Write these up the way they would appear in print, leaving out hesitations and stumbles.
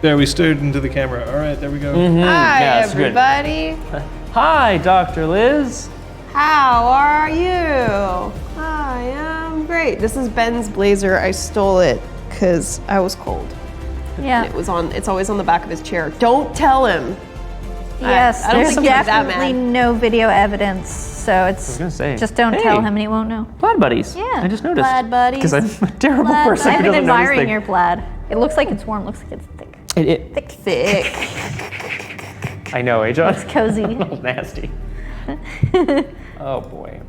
There, we stared into the camera. All right, there we go. Hi, Yeah, it's good. everybody. Hi, Dr. Liz. How are you? I am great. This is Ben's blazer. I stole it because I was cold. Yeah. And it's always on the back of his chair. Don't tell him. Yes, I don't there's think he was that definitely mad. no video evidence, so it's I was gonna say. just don't Hey, tell him and he won't know. Plaid buddies. Yeah, I just noticed. plaid buddies. Because I'm a terrible Plaid person I've who been doesn't notice admiring things. your plaid. It looks like it's warm. Looks like it's thick. Thick. I know, eh, John? It's cozy. Oh, nasty. Oh boy.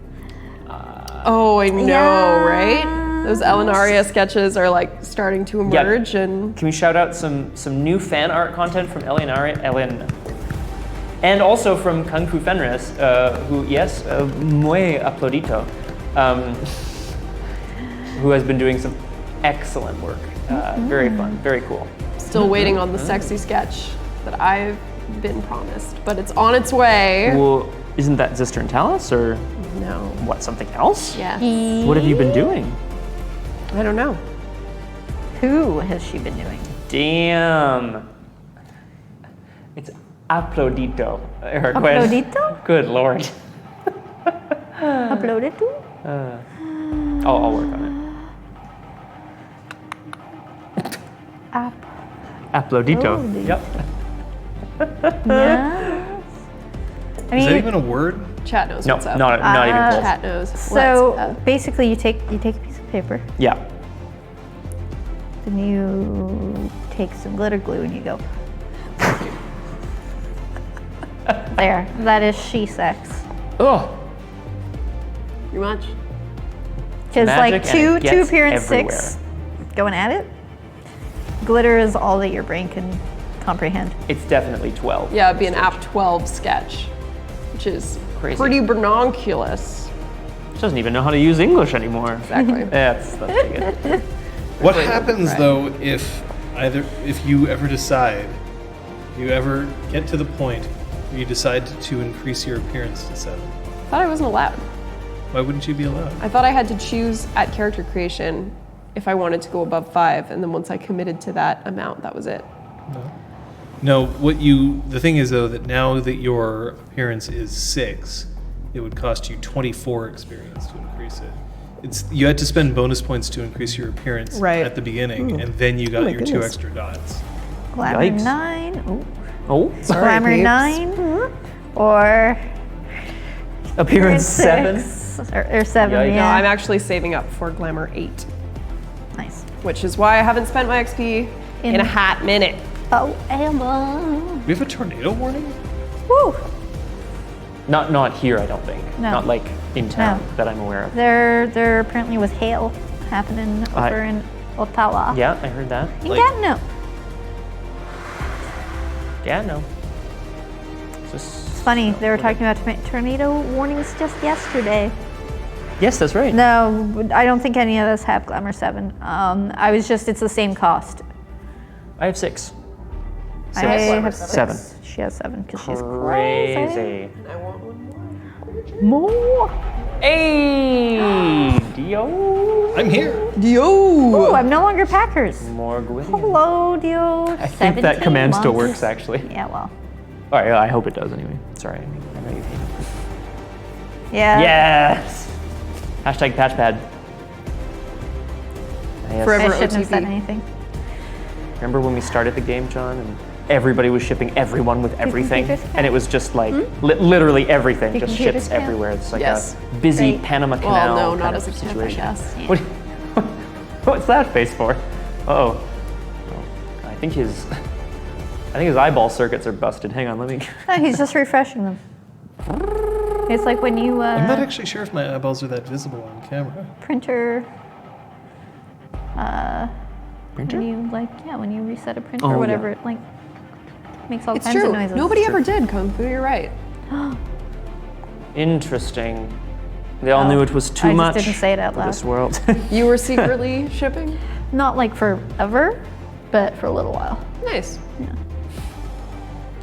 Oh, I know, Yeah. right? Those Elenaria sketches are like starting to emerge, and Can we shout out some new fan art content from Ellen, and also from Kung Fu Fenris, who muy aplaudito, who has been doing some excellent work. Very fun, very cool. still waiting on the sexy sketch that I've been promised, but it's on its way. Well, isn't that Zister and Talus, or No. what? Something else? Yeah. What have you been doing? I don't know. Who has she been doing? Damn. It's aplaudito. Aplaudito? Good lord. Upload it to? I'll work on it. Aplaudito. Yep. Yeah. I Is that mean, even a word? Chat knows No, what's up. not even close. Chat knows. so what's up. basically you take a piece of paper, Yeah. then you take some glitter glue and you go. There, that is she sex. Oh. Pretty much. Because like Magic and two it gets appearance everywhere. 6 going at it. Glitter is all that your brain can comprehend. It's definitely 12. Yeah, it'd be an App 12 sketch, which is Crazy. pretty bronculous. She doesn't even know how to use English anymore. Exactly. That's good. What happens though if you ever decide, you ever get to the point where you decide to increase your appearance to 7? I thought I wasn't allowed. Why wouldn't you be allowed? I thought I had to choose at character creation if I wanted to go above 5, and then once I committed to that amount, that was it. No, the thing is though that now that your appearance is 6, it would cost you 24 experience to increase it. You had to spend bonus points to increase your appearance Right. at the beginning, and then you got my your 2 goodness. extra dots. Glamour Yikes. 9. Ooh. Oh. Glamour peeps. 9. Or Appearance 7. 6. Or 7, Yikes. No, yeah. I'm actually saving up for Glamour 8, Nice. which is why I haven't spent my XP in a hot minute. Oh, Emma. We have a tornado warning? Woo. Not here, I don't think. No. Not like in town No. that I'm aware of. There apparently was hail happening over in Ottawa. Yeah, I heard that. In Gatineau. Yeah, no. It's funny, they were talking about tornado warnings just yesterday. Yes, that's right. No, I don't think any of us have Glamour 7. It's the same cost. I have 6. I have 6. 7. She has 7 because she's crazy. Crazy. I want one More. Hey, Dio. I'm here. Ooh, I'm no longer Packers. More Gwyneth. Hello, Dio. I think that command still works, actually. Yeah, well. All right, I hope it does anyway. Sorry, I know you hate it. Yeah. Yes. Hashtag patchpad. Yes. Forever. I shouldn't have OTP. said anything. Remember when we started the game, John, and everybody was shipping everyone with everything, computers count? and it was just like literally everything, Do just computers ships count? everywhere. It's like Yes. a busy Great. Panama Canal Well, no, kind not of as a temp, I situation. guess. Yeah. What, what's that face for? Uh-oh. I think his eyeball circuits are busted. Hang on, let me. Oh, he's just refreshing them. It's like when you I'm not actually sure if my eyeballs are that visible on camera. printer. Printer? When you reset a printer Oh, or yeah. whatever, it like makes all It's kinds true. of noises. Nobody ever did Kung Fu. You're right. Interesting. They all Oh, knew it was too I just much didn't say it out for loud. this world. You were secretly shipping. Not like forever, but for a little while. Nice.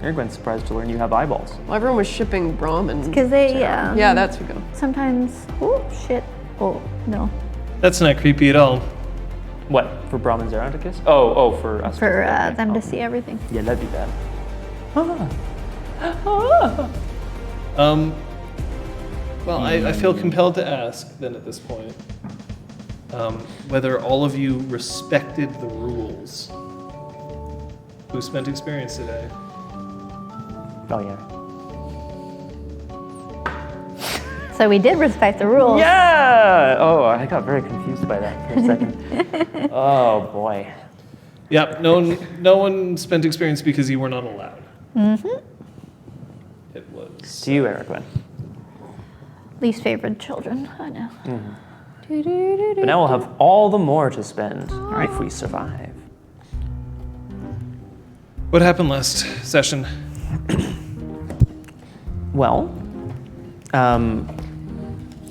Gwen's surprised to learn you have eyeballs. Well, everyone was shipping Brahm and. Because they, yeah. Yeah, that's who go. Sometimes, oh shit. Oh, no. That's not creepy at all. What, for Brahm and Zeron to kiss? Oh, for us. For okay. them to see everything. Yeah, that'd be bad. Well, I feel compelled to ask then at this point whether all of you respected the rules. Who spent experience today? Oh, yeah. So we did respect the rules. Yeah! Oh, I got very confused by that for a second. Oh, boy. Yep, no one spent experience because you were not allowed. Mm-hmm. It was. To you, Eric, Gwen. Least favorite children, I know. Mm-hmm. But now we'll have all the more to spend if we survive. What happened last session? Well,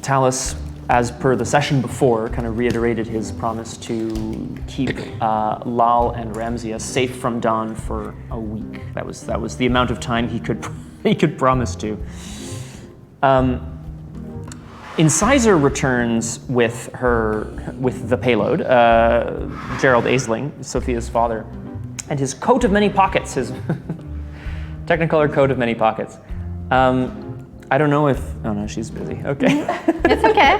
Talus, as per the session before, kind of reiterated his promise to keep Lal and Ramsia safe from Dawn for a week. That was the amount of time he could promise to. Incisor returns with the payload, Gerald Aisling, Sophia's father, and his coat of many pockets, his Technicolor coat of many pockets. I don't know if, oh no, she's busy, okay. It's okay.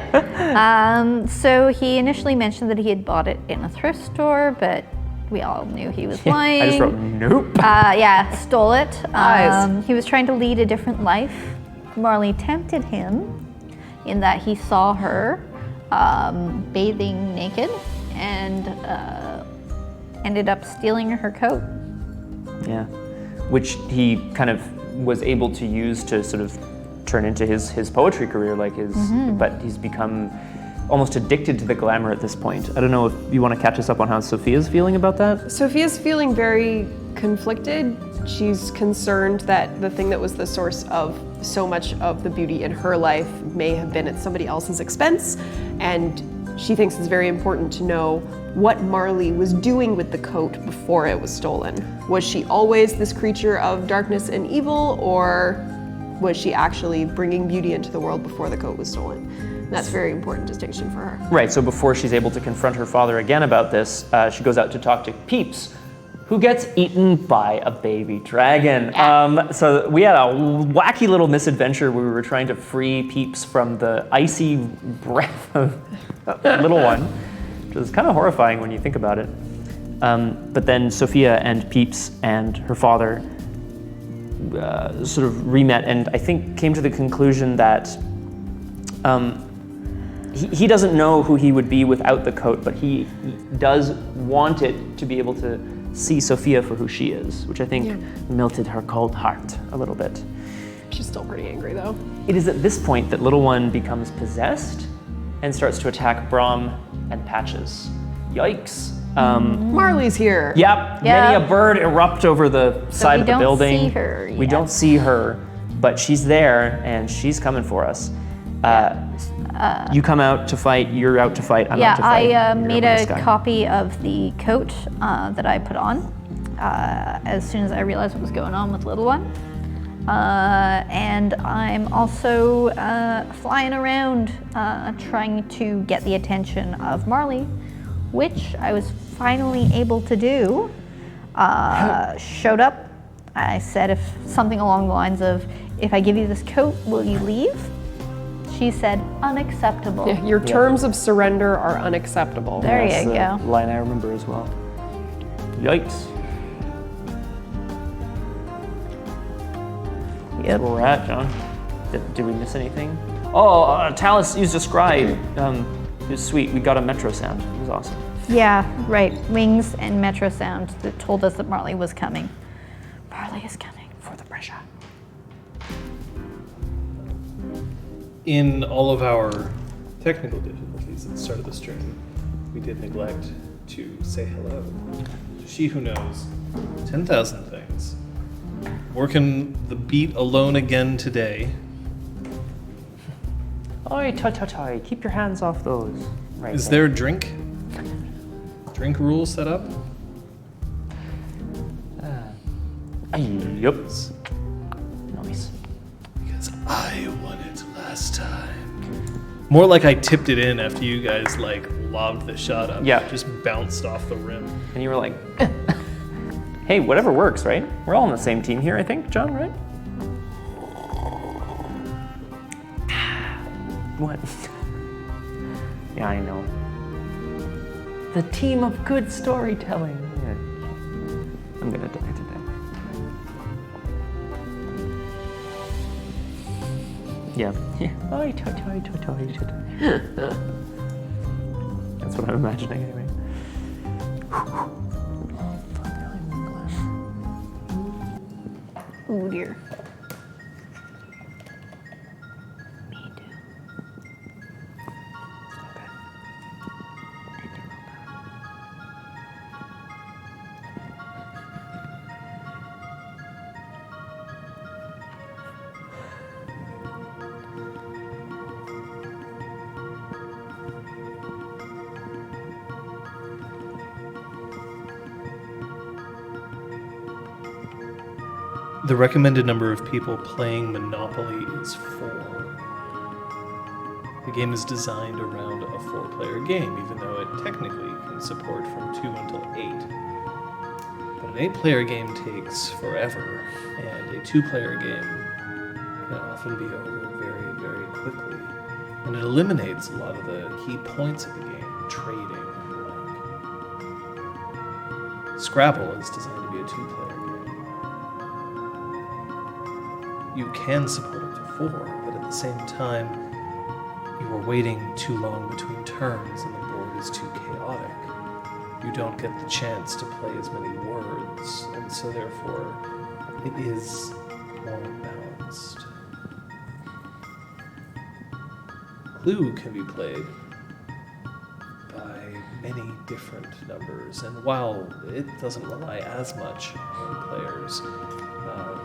So he initially mentioned that he had bought it in a thrift store, but we all knew he was lying. I just wrote, nope. Yeah, stole it. Lies. He was trying to lead a different life. Marley tempted him in that he saw her bathing naked and ended up stealing her coat. Yeah, which he kind of was able to use to sort of turn into his poetry career, but he's become almost addicted to the glamour at this point. I don't know if you want to catch us up on how Sophia's feeling about that? Sophia's feeling very conflicted. She's concerned that the thing that was the source of so much of the beauty in her life may have been at somebody else's expense, and she thinks it's very important to know what Marley was doing with the coat before it was stolen. Was she always this creature of darkness and evil, or was she actually bringing beauty into the world before the coat was stolen? And that's a very important distinction for her. Right, so before she's able to confront her father again about this, she goes out to talk to Peeps, who gets eaten by a baby dragon. So we had a wacky little misadventure where we were trying to free Peeps from the icy breath of a little one, which is kind of horrifying when you think about it. But then Sophia and Peeps and her father sort of re-met, and I think came to the conclusion that he doesn't know who he would be without the coat, but he does want it to be able to see Sophia for who she is, which I think melted her cold heart a little bit. She's still pretty angry though. It is at this point that Little One becomes possessed and starts to attack Brahm and Patches. Yikes. Marley's here. Yep, many a bird erupt over the side of the building. We don't see her We yet. don't see her, but she's there and she's coming for us. You come out to fight, you're out to fight, I'm out to fight. I You're made over a this guy. copy of the coat that I put on as soon as I realized what was going on with Little One. And I'm also flying around trying to get the attention of Marley, which I was finally able to do. Showed up. I said something along the lines of, if I give you this coat, will you leave? She said, unacceptable. Yeah, your terms of surrender are unacceptable. There That's you the go. line I remember as well. Yikes. Yep. That's where we're at, John. Did we miss anything? Oh, Talus used a scribe. It was sweet. We got a metro sound. It was awesome. Yeah, right. Wings and Metro Sound that told us that Marley was coming. Marley is coming. For the pressure. In all of our technical difficulties at the start of this journey, we did neglect to say hello to she who knows 10,000 things. Working the beat alone again today. Oi, toi. Keep your hands off those. Right. Is there a drink drink rule set up? Yep. Nice. Because I won it last time. More like I tipped it in after you guys like lobbed the shot up. Yeah. It just bounced off the rim. And you were like, hey, whatever works, right? We're all on the same team here, I think, John, right? What? Yeah, I know. The team of good storytelling. Yeah. I'm gonna die today. Yeah. That's what I'm imagining anyway. Oh dear. The recommended number of people playing Monopoly is 4. The game is designed around a 4-player game, even though it technically can support from 2 until 8. But an 8-player game takes forever, and a 2-player game can often be over very, very quickly. And it eliminates a lot of the key points of the game, trading. Like Scrabble is designed to be a 2-player game. You can support up to 4, but at the same time, you are waiting too long between turns and the board is too chaotic. You don't get the chance to play as many words, and so therefore, it is more balanced. Clue can be played by many different numbers, and while it doesn't rely as much on players,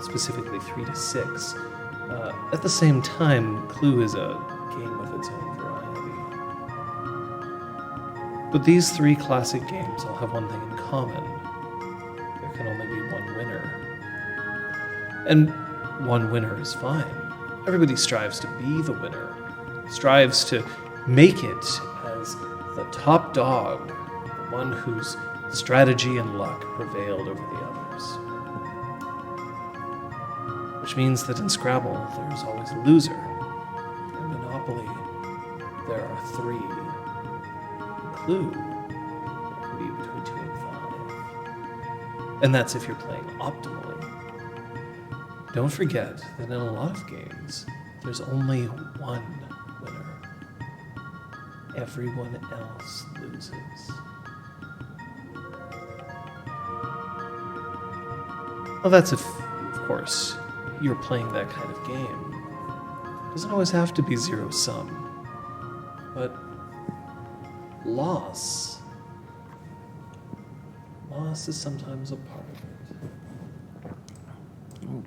specifically 3 to 6. At the same time, Clue is a game of its own variety. But these 3 classic games all have one thing in common. There can only be one winner. And one winner is fine. Everybody strives to be the winner, strives to make it as the top dog, the one whose strategy and luck prevailed over the others. Which means that in Scrabble, there's always a loser. In Monopoly, there are 3. In Clue, there can be between 2 and 5. And that's if you're playing optimally. Don't forget that in a lot of games, there's only one winner. Everyone else loses. Well, that's if, of course, you're playing that kind of game. It doesn't always have to be zero-sum. But loss is sometimes a part of it.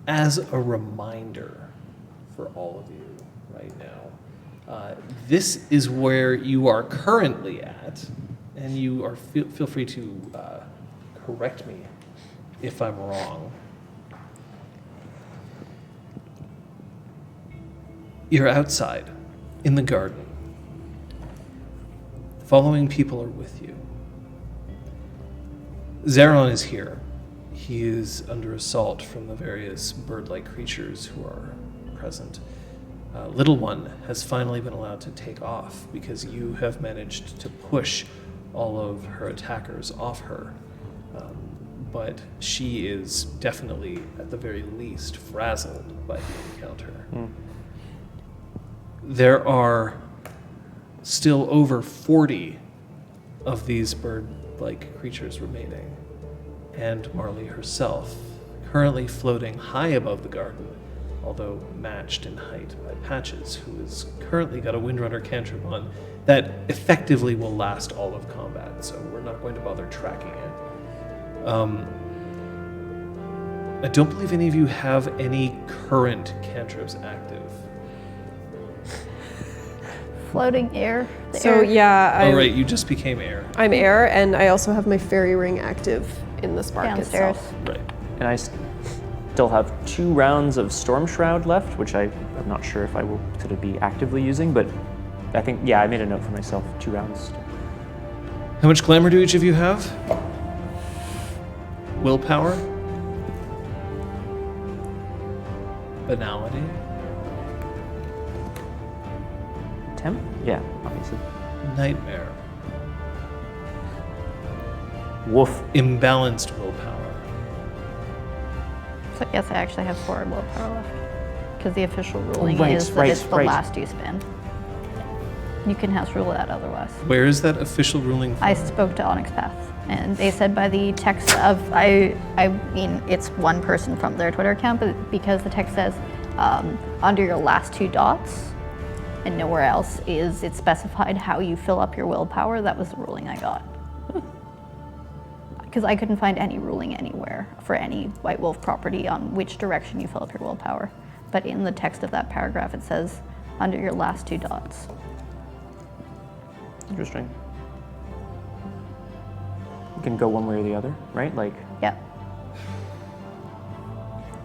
As a reminder for all of you right now, this is where you are currently at, and you are feel free to correct me if I'm wrong. You're outside, in the garden. The following people are with you. Zeron is here. He is under assault from the various bird-like creatures who are present. Little One has finally been allowed to take off because you have managed to push all of her attackers off her. But she is definitely, at the very least, frazzled by the encounter. There are still over 40 of these bird-like creatures remaining, and Marley herself, currently floating high above the garden, although matched in height by Patches, who has currently got a Windrunner cantrip on that effectively will last all of combat, so we're not going to bother tracking it. I don't believe any of you have any current cantrips active. Floating air. So yeah, Right, you just became air. I'm air, and I also have my fairy ring active in the spark Downstairs. itself. Right. And I still have 2 rounds of Storm Shroud left, which I'm not sure if I will sort of be actively using, but I think, yeah, I made a note for myself, 2 rounds. How much glamour do each of you have? Willpower? Banality? Temp? Yeah, obviously. Nightmare. Woof. Imbalanced willpower. So yes, I actually have 4 willpower left. Because the official ruling right, is that right, it's the right. last you spend. You can house rule that otherwise. Where is that official ruling from? I spoke to Onyx Path, and they said by the text of, I mean, it's one person from their Twitter account, but because the text says under your last 2 dots, and nowhere else is it specified how you fill up your willpower, that was the ruling I got. Because I couldn't find any ruling anywhere for any White Wolf property on which direction you fill up your willpower. But in the text of that paragraph, it says under your last 2 dots. Interesting. You can go one way or the other, right? Like, Yeah,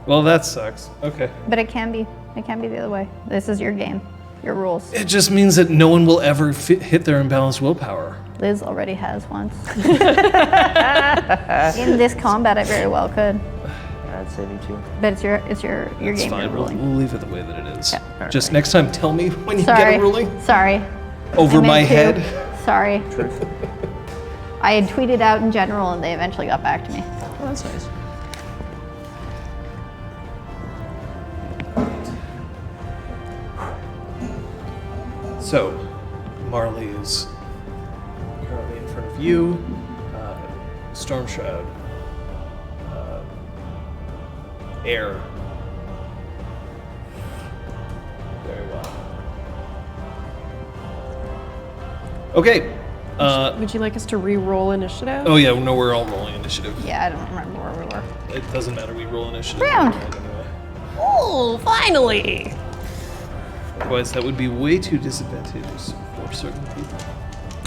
Well, that sucks. Okay. but it can be the other way. This is your game, your rules. It just means that no one will ever hit their imbalanced willpower. Liz already has once. In this combat, I very well could. I'd say me too. But it's your It's game, your fine. We'll ruling. leave it the way that it is. Yeah. Just next time, tell me when you Sorry. get a ruling Sorry. over I meant my to. head. Sorry. Truth. I had tweeted out in general, and they eventually got back to me. Oh, that's nice. So, Marley is currently in front of you. Storm Shroud. Air. Very well. Okay. Would you like us to re-roll initiative? Oh yeah, no, we're all rolling initiative. Yeah, I don't remember where we were. It doesn't matter. We roll initiative. Round. Anyway. Oh, finally! Otherwise, that would be way too disadvantageous for certain people.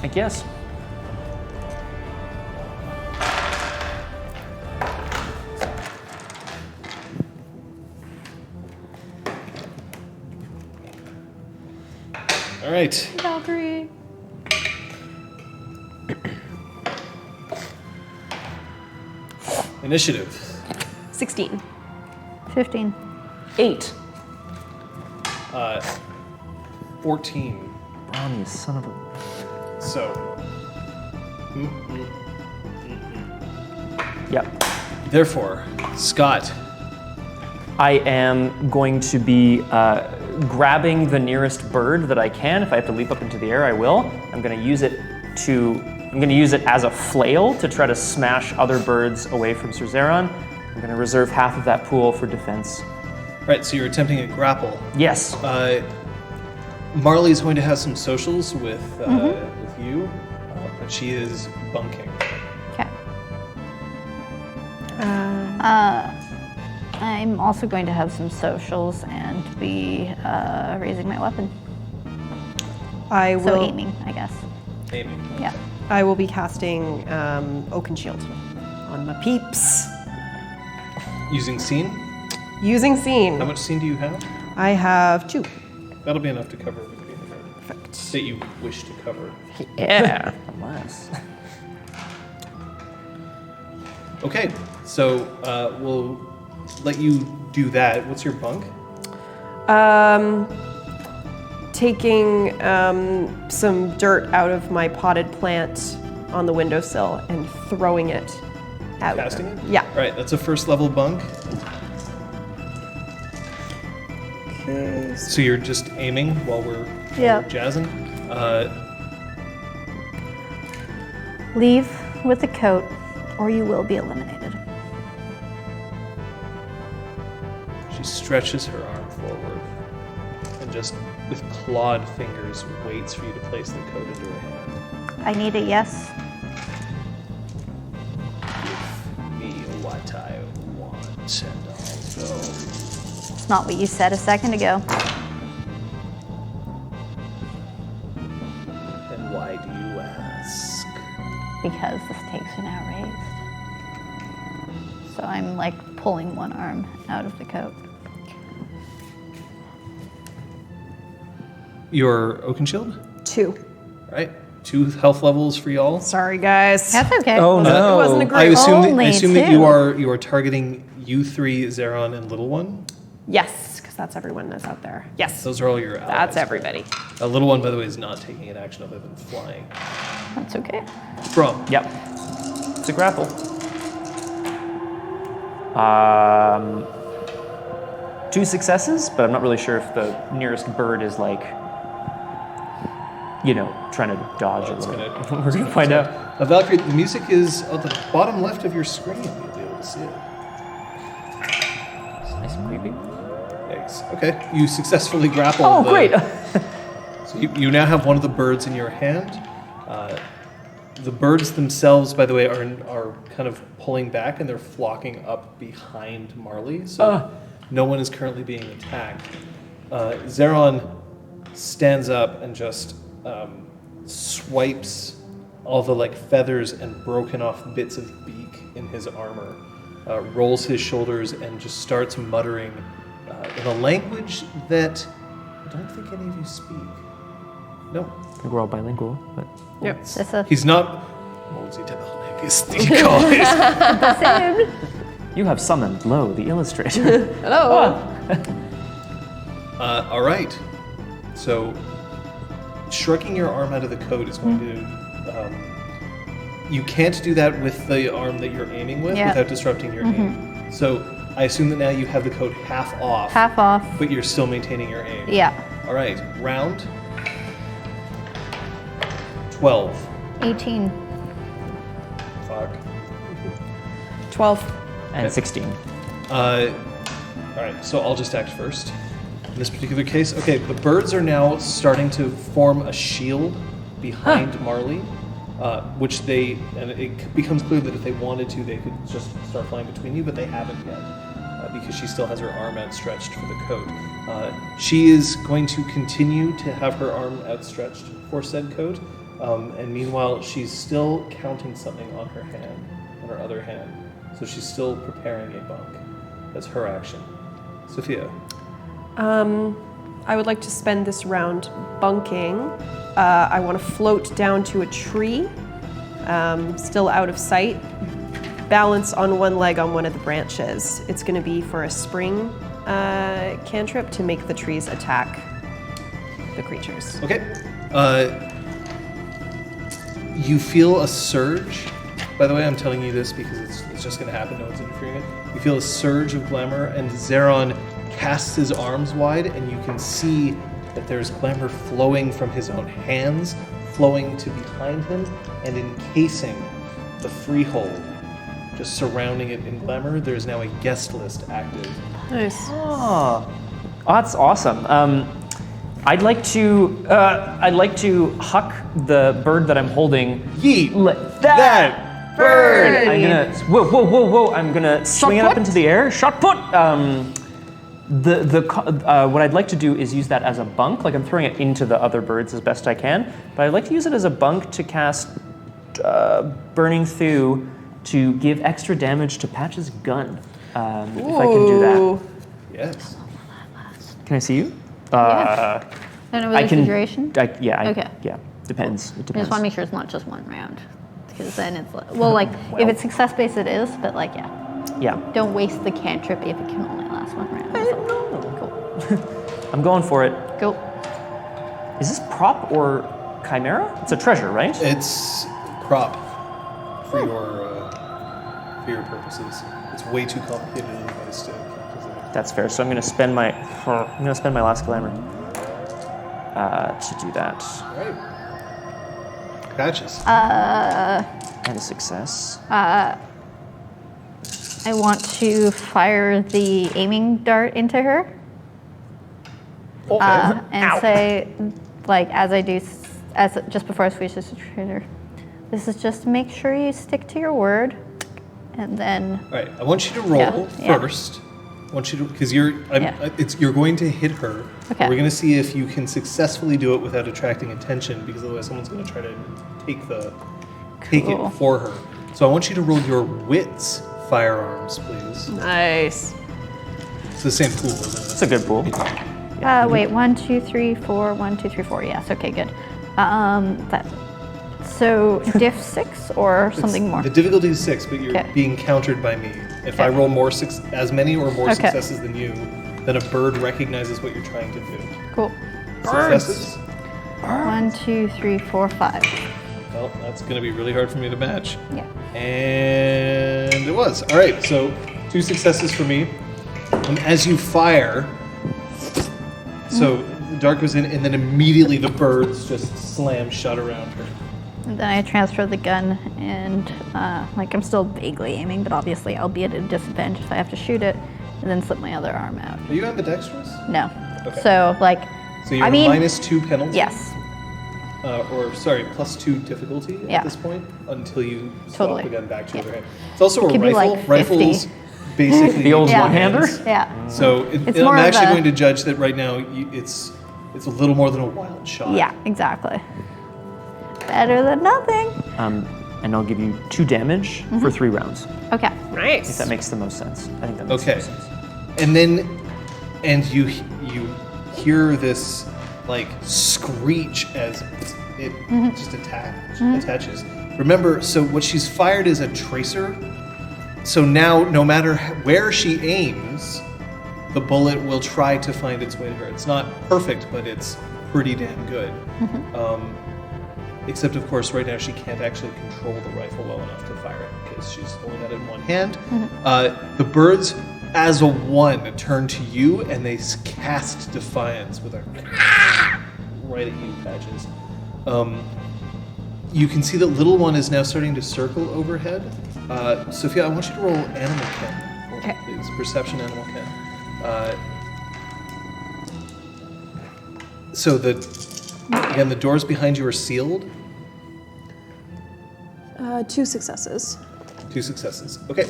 I guess. All right. Valkyrie. Initiative. 16. 15. 8. 14. Brown, you son of a... So. Yep. Therefore, Scott. I am going to be grabbing the nearest bird that I can. If I have to leap up into the air, I will. I'm going to use it as a flail to try to smash other birds away from Sir Zeron. I'm going to reserve half of that pool for defense. Right, so you're attempting a grapple. Yes. Marley's going to have some socials with you, but she is bunking. Okay. I'm also going to have some socials and be raising my weapon. I So will. aiming, I guess. Aiming. Yeah. I will be casting Oaken Shield on my peeps. Using scene. Using scene. How much scene do you have? I have 2. That'll be enough to cover everything Perfect. that you wish to cover. Yeah. Unless. Okay, so we'll let you do that. What's your bunk? Taking some dirt out of my potted plant on the windowsill and throwing it out. Casting it? Yeah. All right, that's a first level bunk. Okay. So you're just aiming while we're jazzing. Leave with the coat, or you will be eliminated. She stretches her arm forward and just with clawed fingers waits for you to place the coat into her hand. I need a yes. Give me what I want and I'll go. It's not what you said a second ago. And why do you ask? Because the stakes are now raised. So I'm like pulling one arm out of the coat. Your Oakenshield? 2. All right. 2 health levels for y'all. Sorry, guys. That's okay. Oh, no. It wasn't a I great assume, Only I assume that 2. you are targeting you 3, Zeron, and Little One. Yes, because that's everyone that's out there. Yes, Those are all your allies. that's everybody. Little One, by the way, is not taking an action other than flying. That's okay. Brom. Yep. It's a grapple. 2 successes, but I'm not really sure if the nearest bird is like, trying to dodge it. We're gonna find out. Valkyrie, the music is at the bottom left of your screen. You'll be able to see it. Nice and creepy. Yikes. Okay, you successfully grapple. Oh, great! So you now have one of the birds in your hand. The birds themselves, by the way, are kind of pulling back and they're flocking up behind Marley. So no one is currently being attacked. Zeron stands up and just swipes all the feathers and broken off bits of beak in his armor, rolls his shoulders and just starts muttering in a language that I don't think any of you speak. No. I think we're all bilingual, but Yep. He's not. Guys. you have summoned Lo, the illustrator. Hello. All right. So, shrugging your arm out of the coat is going to. You can't do that with the arm that you're aiming with without disrupting your aim. So, I assume that now you have the coat half off. Half off. But you're still maintaining your aim. Yeah. All right. Round 12. 18. Fuck. 12. And 16. All right, so I'll just act first. In this particular case, okay, the birds are now starting to form a shield behind Marley, and it becomes clear that if they wanted to, they could just start flying between you, but they haven't yet, because she still has her arm outstretched for the coat. She is going to continue to have her arm outstretched for said coat, and meanwhile, she's still counting something on her hand, on her other hand. So she's still preparing a bunk. That's her action. Sophia. I would like to spend this round bunking. I want to float down to a tree, still out of sight, balance on one leg on one of the branches. It's going to be for a spring cantrip to make the trees attack the creatures. Okay. You feel a surge. By the way, I'm telling you this because it's just going to happen. No one's interfering in it. You feel a surge of glamour, and Zeron casts his arms wide, and you can see that there's glamour flowing from his own hands, flowing to behind him, and encasing the freehold, just surrounding it in glamour. There's now a guest list active. Nice. Oh, that's awesome. I'd like to huck the bird that I'm holding. Yeet that bird! I'm Bird! gonna whoa! I'm gonna swing it up into the air. Shot put. What I'd like to do is use that as a bunk. Like I'm throwing it into the other birds as best I can, but I'd like to use it as a bunk to cast Burning Thew to give extra damage to Patch's gun. If I can do that. Yes. Can I see you? Yeah. I don't know the duration. Okay. Yeah. Depends. It I just depends. want to make sure it's not just one round, because then it's if it's success based, it is. But Yeah. don't waste the cantrip if it can only last one round. Cool. I'm going for it. Go. Is this prop or chimera? It's a treasure, right? It's prop for your purposes. It's way too complicated anyways to present. That's fair. So I'm going to spend my last glamour to do that. All right. Patches. And a success. I want to fire the aiming dart into her. Okay. And Ow. say, as I do, just before I switch this to trainer, this is just to make sure you stick to your word, and then. All right. I want you to roll Yeah. first. I want you to, because you're going to hit her. Okay. We're going to see if you can successfully do it without attracting attention, because otherwise someone's going to try to take it Cool. for her. So I want you to roll your wits firearms, please. Nice. It's the same pool, isn't it? It's a good pool. Wait, 1, 2, 3, 4. 1, 2, 3, 4. Yes. Okay. Good. That. So diff 6 or something more. The difficulty is 6, but you're Okay. being countered by me. If I roll as many or more Okay. successes than you, then a bird recognizes what you're trying to do. Cool. Successes? 1, 2, 3, 4, 5. Well, that's going to be really hard for me to match. Yeah. And it was. All right, so 2 successes for me. And as you fire, so the dart goes in, and then immediately the birds just slam shut around her. And then I transfer the gun, and I'm still vaguely aiming, but obviously I'll be at a disadvantage if I have to shoot it, and then slip my other arm out. Are you ambidextrous? No. Okay. So So you're -2 penalty? Yes. +2 difficulty Yeah. at this point until you swap Totally. the gun back to your Yeah. other hand. It's also It a could be rifle. like 50. Rifles basically The old Yeah. one-hander? Yeah. So It's I'm more of actually a- going to judge that right now it's a little more than a wild shot. Yeah, exactly. Better than nothing. And I'll give you 2 damage for 3 rounds. Okay. Nice. If that makes the most sense. I think that makes Okay. the most sense. And then, you hear this like screech as it just attaches. Remember, so what she's fired is a tracer. So now, no matter where she aims, the bullet will try to find its way to her. It's not perfect, but it's pretty damn good. Except, of course, right now she can't actually control the rifle well enough to fire it because she's holding it in one hand. The birds, as a one, turn to you and they cast defiance with a right at you, Patches. You can see that little one is now starting to circle overhead. Sophia, I want you to roll Animal Ken. Okay. Please, Perception Animal Ken. So again, the doors behind you are sealed. 2 successes. 2 successes. Okay.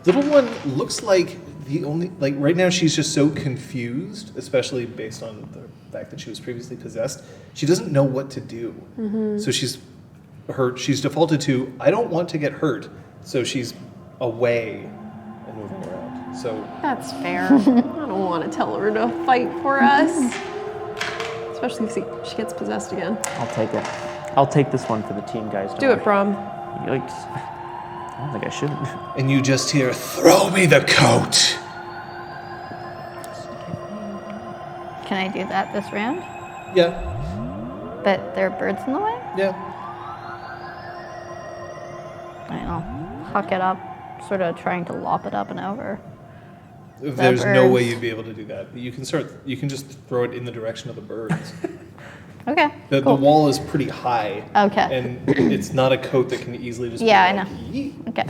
Little one looks like right now she's just so confused, especially based on the fact that she was previously possessed. She doesn't know what to do. So she's defaulted to, I don't want to get hurt. So she's away and moving around. So That's fair. I don't want to tell her to fight for us. Especially if she gets possessed again. I'll take it. I'll take this one for the team, guys. Don't Do it, worry. Brom. Yikes. I don't think I should. and you just hear, throw me the coat. Can I do that this round? Yeah. But there are birds in the way? Yeah. I don't know. Huck it up, sort of trying to lop it up and over. There's no way birds. you'd be able to do that. You can just throw it in the direction of the birds. Okay. The cool. wall is pretty high. Okay. And it's not a coat that can easily just Yeah, be I like, know. "Yeet." Okay.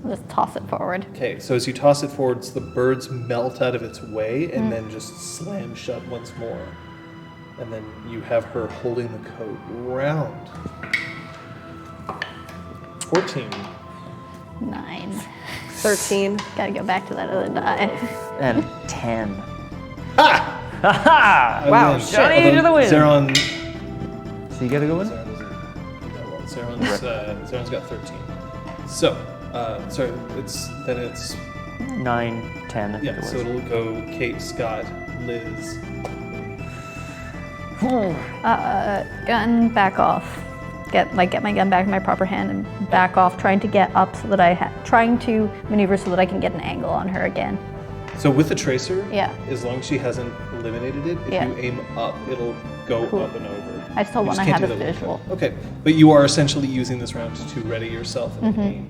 I'll just toss it forward. Okay, so as you toss it forwards, the birds melt out of its way and then just slam shut once more. And then you have her holding the coat round. 14. 9. 13. Gotta go back to that other die. And 10. Ha! I Wow, win. shit. Johnny to the win. Zeron So you gotta go in? doesn't do that well. Zeron's got 13. So, sorry, it's 9, 10, I think yeah. it was. So it'll go Kate, Scott, Liz. Gun, back off. Get my gun back in my proper hand and back off, trying to get up so that trying to maneuver so that I can get an angle on her again. So with the tracer, Yeah. as long as she hasn't eliminated it, if Yeah. you aim up, it'll go Cool. up and over. I still You want just to can't have do a that with visual. the gun. Okay, but you are essentially using this round to ready yourself and aim.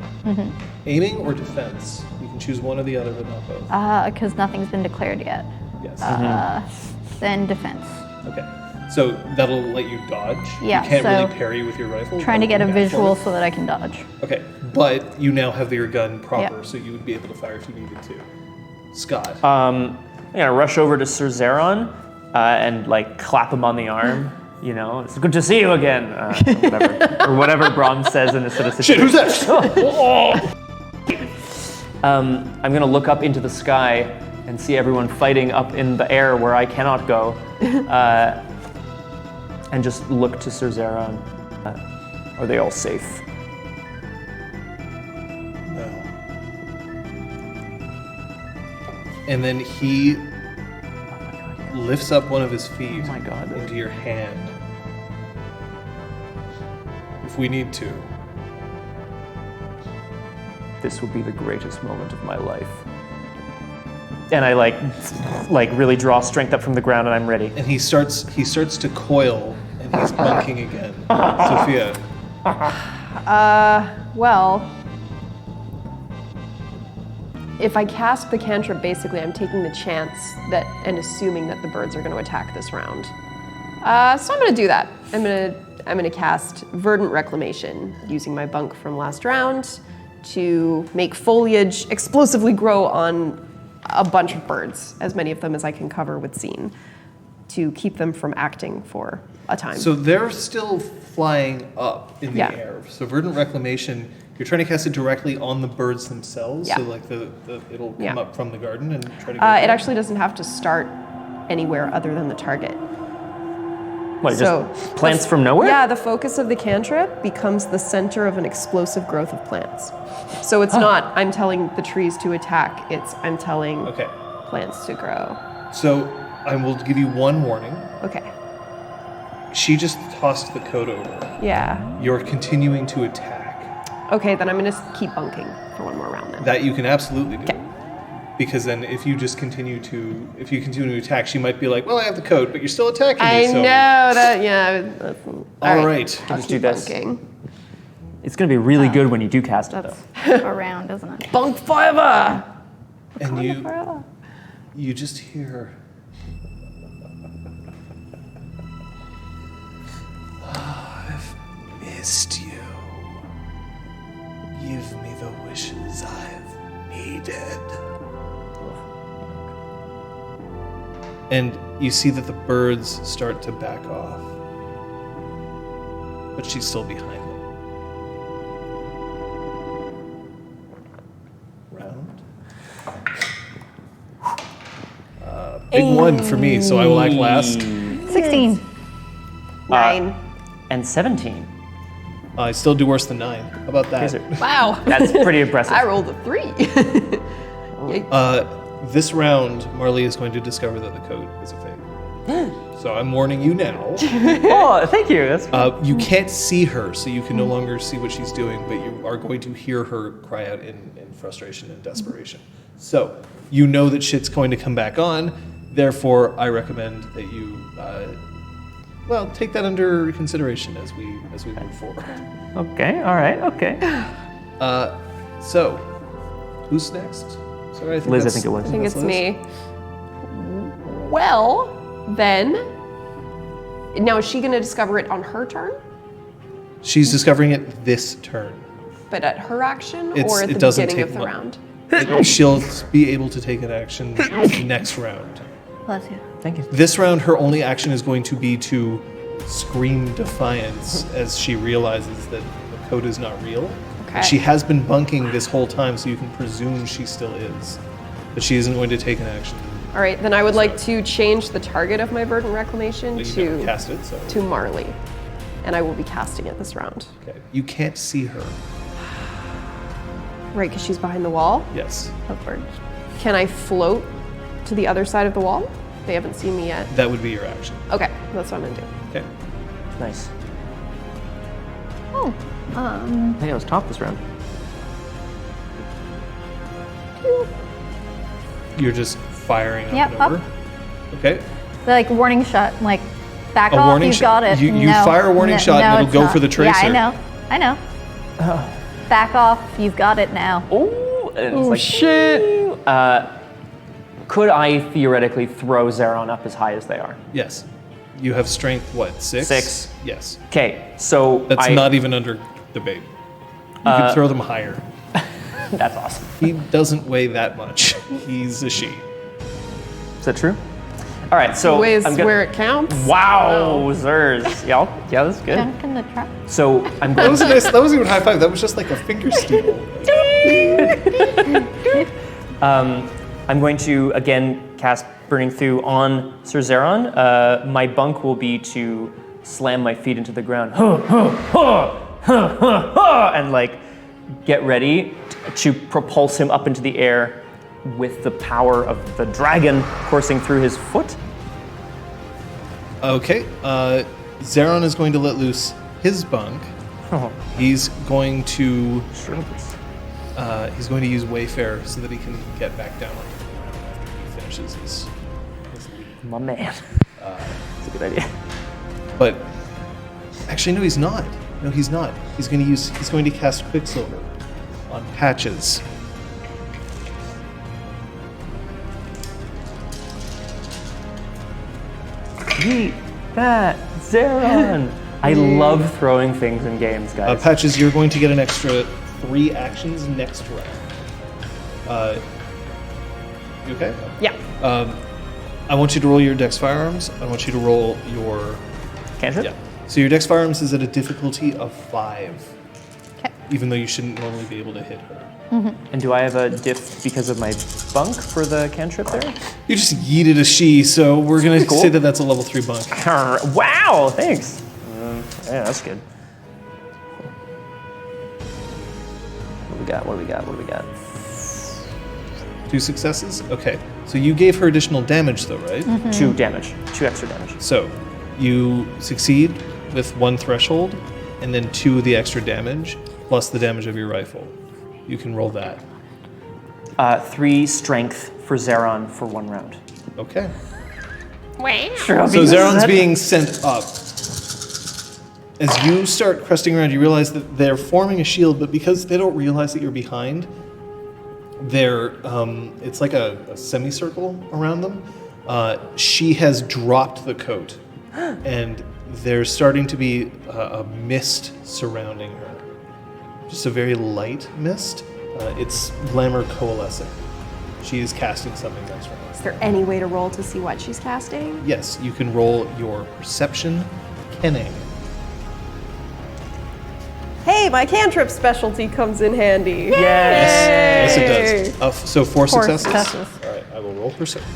Aiming or defense? You can choose one or the other, but not both. Because nothing's been declared yet. Yes. Then defense. Okay. So that'll let you dodge. Yeah, You can't so really parry with your rifle. Trying to get a back visual forward. so that I can dodge. Okay, but you now have your gun proper, Yeah. so you would be able to fire if you needed to. Scott. I'm gonna rush over to Sir Zeron and like clap him on the arm. You know, it's good to see you again, or whatever Brom says in this sort of Shit, situation. who's that? I'm gonna look up into the sky and see everyone fighting up in the air where I cannot go, and just look to Sir Zeron. Are they all safe? No. And then he lifts up one of his feet Oh my God. into your hand. If we need to. This will be the greatest moment of my life. And I like really draw strength up from the ground, and I'm ready. And he starts to coil, and he's bunking again. Sophia, Well, if I cast the cantrip, basically I'm taking the chance that and assuming that the birds are going to attack this round. So I'm going to do that. I'm going to cast Verdant Reclamation using my bunk from last round to make foliage explosively grow on a bunch of birds, as many of them as I can cover with scene, to keep them from acting for a time. so they're still flying up in the Yeah. air. So Verdant Reclamation, you're trying to cast it directly on the birds themselves. Yeah. So like it'll come Yeah. up from the garden and try to go It for actually doesn't have to start anywhere other than the target. What, So- just plants from nowhere? Yeah, the focus of the cantrip becomes the center of an explosive growth of plants. So it's not I'm telling the trees to attack, it's I'm telling Okay. plants to grow. So I will give you one warning. Okay. She just tossed the coat over. Yeah. You're continuing to attack. Okay, then I'm gonna keep bunking for one more round then. That you can absolutely do. Okay. Because then if you continue to attack, she might be like, well, I have the coat, but you're still attacking me. I so. know that, yeah. All right. I'll Let's keep do this. bunking. It's going to be really good when you do cast it, though. Around, isn't it? Bunk forever! And Forever. you just hear. I've missed you. Give me the wishes I've needed. And you see that the birds start to back off. But she's still behind them. Round. Big one for me, so I will act last. 16. 9. And 17. I still do worse than 9. How about that? These are- Wow. That's pretty impressive. I rolled a 3. Yikes. This round, Marley is going to discover that the code is a thing. So I'm warning you now. Oh, thank you. That's You can't see her, so you can no longer see what she's doing, but you are going to hear her cry out in frustration and desperation. So you know that shit's going to come back on. Therefore, I recommend that you, take that under consideration as we move forward. okay. All right. Okay. So, who's next? Sorry, Liz, I that's- think it was. I think that's it's Liz. me. Well, then. Now, is she going to discover it on her turn? She's discovering it this turn. But at her action It's- or at it the doesn't beginning take of the long. round? She'll be able to take an action next round. Bless you. Thank you. This round, her only action is going to be to scream defiance as she realizes that the code is not real. Okay. She has been bunking this whole time, so you can presume she still is. But she isn't going to take an action. All right, then I would like to change the target of my Verdant Reclamation But you never to cast it, so. Marley. And I will be casting it this round. Okay. You can't see her. Right, because she's behind the wall. Yes. Upward. Can I float to the other side of the wall? They haven't seen me yet. That would be your action. Okay, that's what I'm gonna do. Okay. Nice. Oh, I think I was top this round. You're just firing up Yep, and up. over. Okay. like warning shot, like back A off, warning you've shot- got it. you No. fire a warning shot and it'll it's go not. for the Yeah, tracer. I know. Back off, you've got it now. Oh, and it's Oh, like, shit. could I theoretically throw Zeron up as high as they are? Yes. You have strength, what, 6? 6. Yes. Okay, so That's not even under debate. You can throw them higher. That's awesome. He doesn't weigh that much. He's a she. Is that true? All right, so Weighs I'm gonna- where it counts. Wow, Zers. Yeah, that's good. Dunk in the trap. So I'm That going was a nice. That wasn't even a high five. That was just like a finger steeple. I'm going to again cast Burning Thew on Sir Zeron. My bunk will be to slam my feet into the ground, and like get ready to propulse him up into the air with the power of the dragon coursing through his foot. Okay. Zeron is going to let loose his bunk. Oh, He's going to shrimpers. use Wayfarer so that he can get back down after he finishes his leap. My man. That's a good idea. But actually, no, he's not. No, he's not. He's going to cast Quicksilver on Patches. Eat that, Zeron. I love throwing things in games, guys. Patches, you're going to get an extra 3 actions next round. You okay? Yeah. I want you to roll your Dex Firearms. I want you to roll your... Cantrip? Yeah. So your Dex Firearms is at a difficulty of 5. Okay. Even though you shouldn't normally be able to hit her. And do I have a diff because of my bunk for the cantrip there? You just yeeted a she, so we're going to Cool. say that that's a level 3 bunk. Wow, thanks. Yeah, that's good. What do we got? 2 successes? Okay. So you gave her additional damage though, right? 2 damage. 2 extra damage. So you succeed with 1 threshold, and then 2 of the extra damage, plus the damage of your rifle. You can roll that. 3 strength for Zeron for 1 round. Okay. Sure, So Zeron's being sent up. As you start cresting around, you realize that they're forming a shield, but because they don't realize that you're behind, it's like a semicircle around them. She has dropped the coat, and there's starting to be a mist surrounding her. Just a very light mist. It's glamour coalescing. She is casting something next round. Is there any way to roll to see what she's casting? Yes, you can roll your perception kenning. Hey, my cantrip specialty comes in handy. Yes. Yes, it does. So 4 successes. successes. All right, I will roll perception.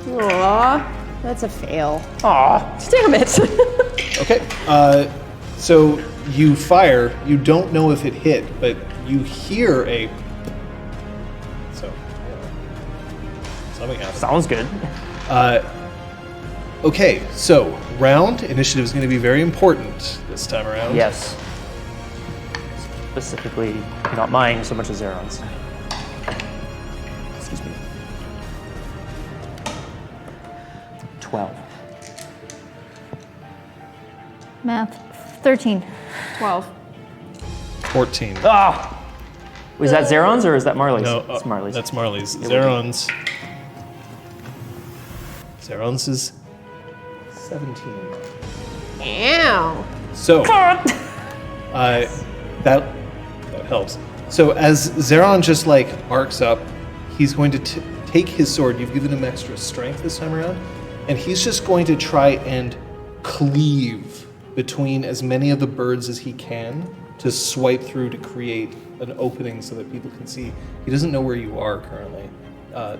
Aw, that's a fail. Aw. Damn it. Okay. So you fire. You don't know if it hit, but you hear a. So something happens. Sounds good. Okay, so round initiative is going to be very important this time around. Yes. Specifically, not mine so much as Zeron's. Excuse me. 12. Math. 13. 12. 14. Ah! Was that Zeron's or is that Marley's? No, it's Marley's. That's Marley's. It would Zeron's is 17. Ow. So that helps. So as Zeron just like arcs up, he's going to take his sword. You've given him extra strength this time around, and he's just going to try and cleave between as many of the birds as he can to swipe through to create an opening so that people can see. He doesn't know where you are currently.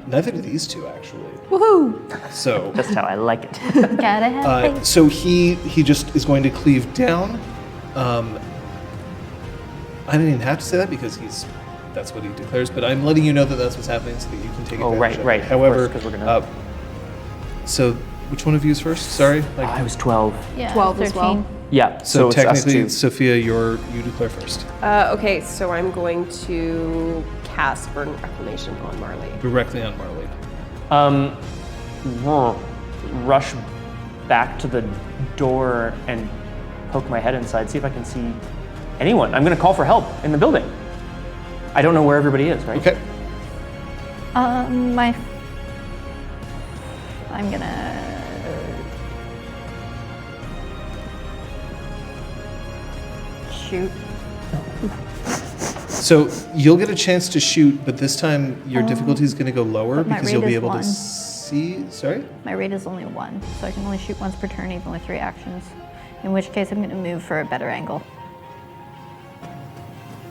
Neither do these two, actually. Woohoo. So, That's how I like it. Gotta have faith. so he just is going to cleave down. I didn't even have to say that because that's what he declares. But I'm letting you know that that's what's happening so that you can take Oh, advantage right, of it. right. Of However, course, 'cause we're gonna- so which one of you is first? Sorry. I was 12. Yeah, 12 as 13. well. Yeah, So it's us technically, two. Sophia, you declare first. Okay, so I'm going to cast Verdant Reclamation on Marley. Directly on Marley. Rush back to the door and poke my head inside, see if I can see anyone. I'm gonna call for help in the building. I don't know where everybody is, right? Okay. I'm gonna shoot. So you'll get a chance to shoot, but this time your difficulty is going to go lower but my because you'll rate be is able to 1. see. Sorry. My rate is only 1, so I can only shoot once per turn, even with 3 actions. In which case, I'm gonna move for a better angle.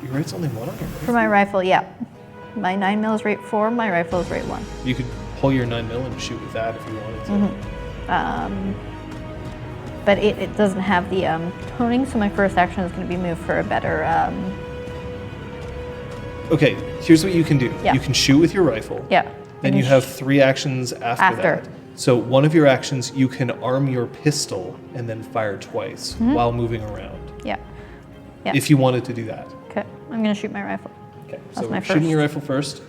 Your rate's only 1 on your For my rifle, yeah. My 9mm is rate 4, my rifle is rate 1. You could pull your 9mm and shoot with that if you wanted to. But it doesn't have the toning, so my first action is going to be move for a better Okay, here's what you can do. Yeah. You can shoot with your rifle. Yeah. Then you have 3 actions after that. So one of your actions, you can arm your pistol and then fire twice while moving around. Yeah. Yeah. If you wanted to do that. Okay. I'm gonna shoot my rifle. Okay, That's so my shooting first. your rifle first.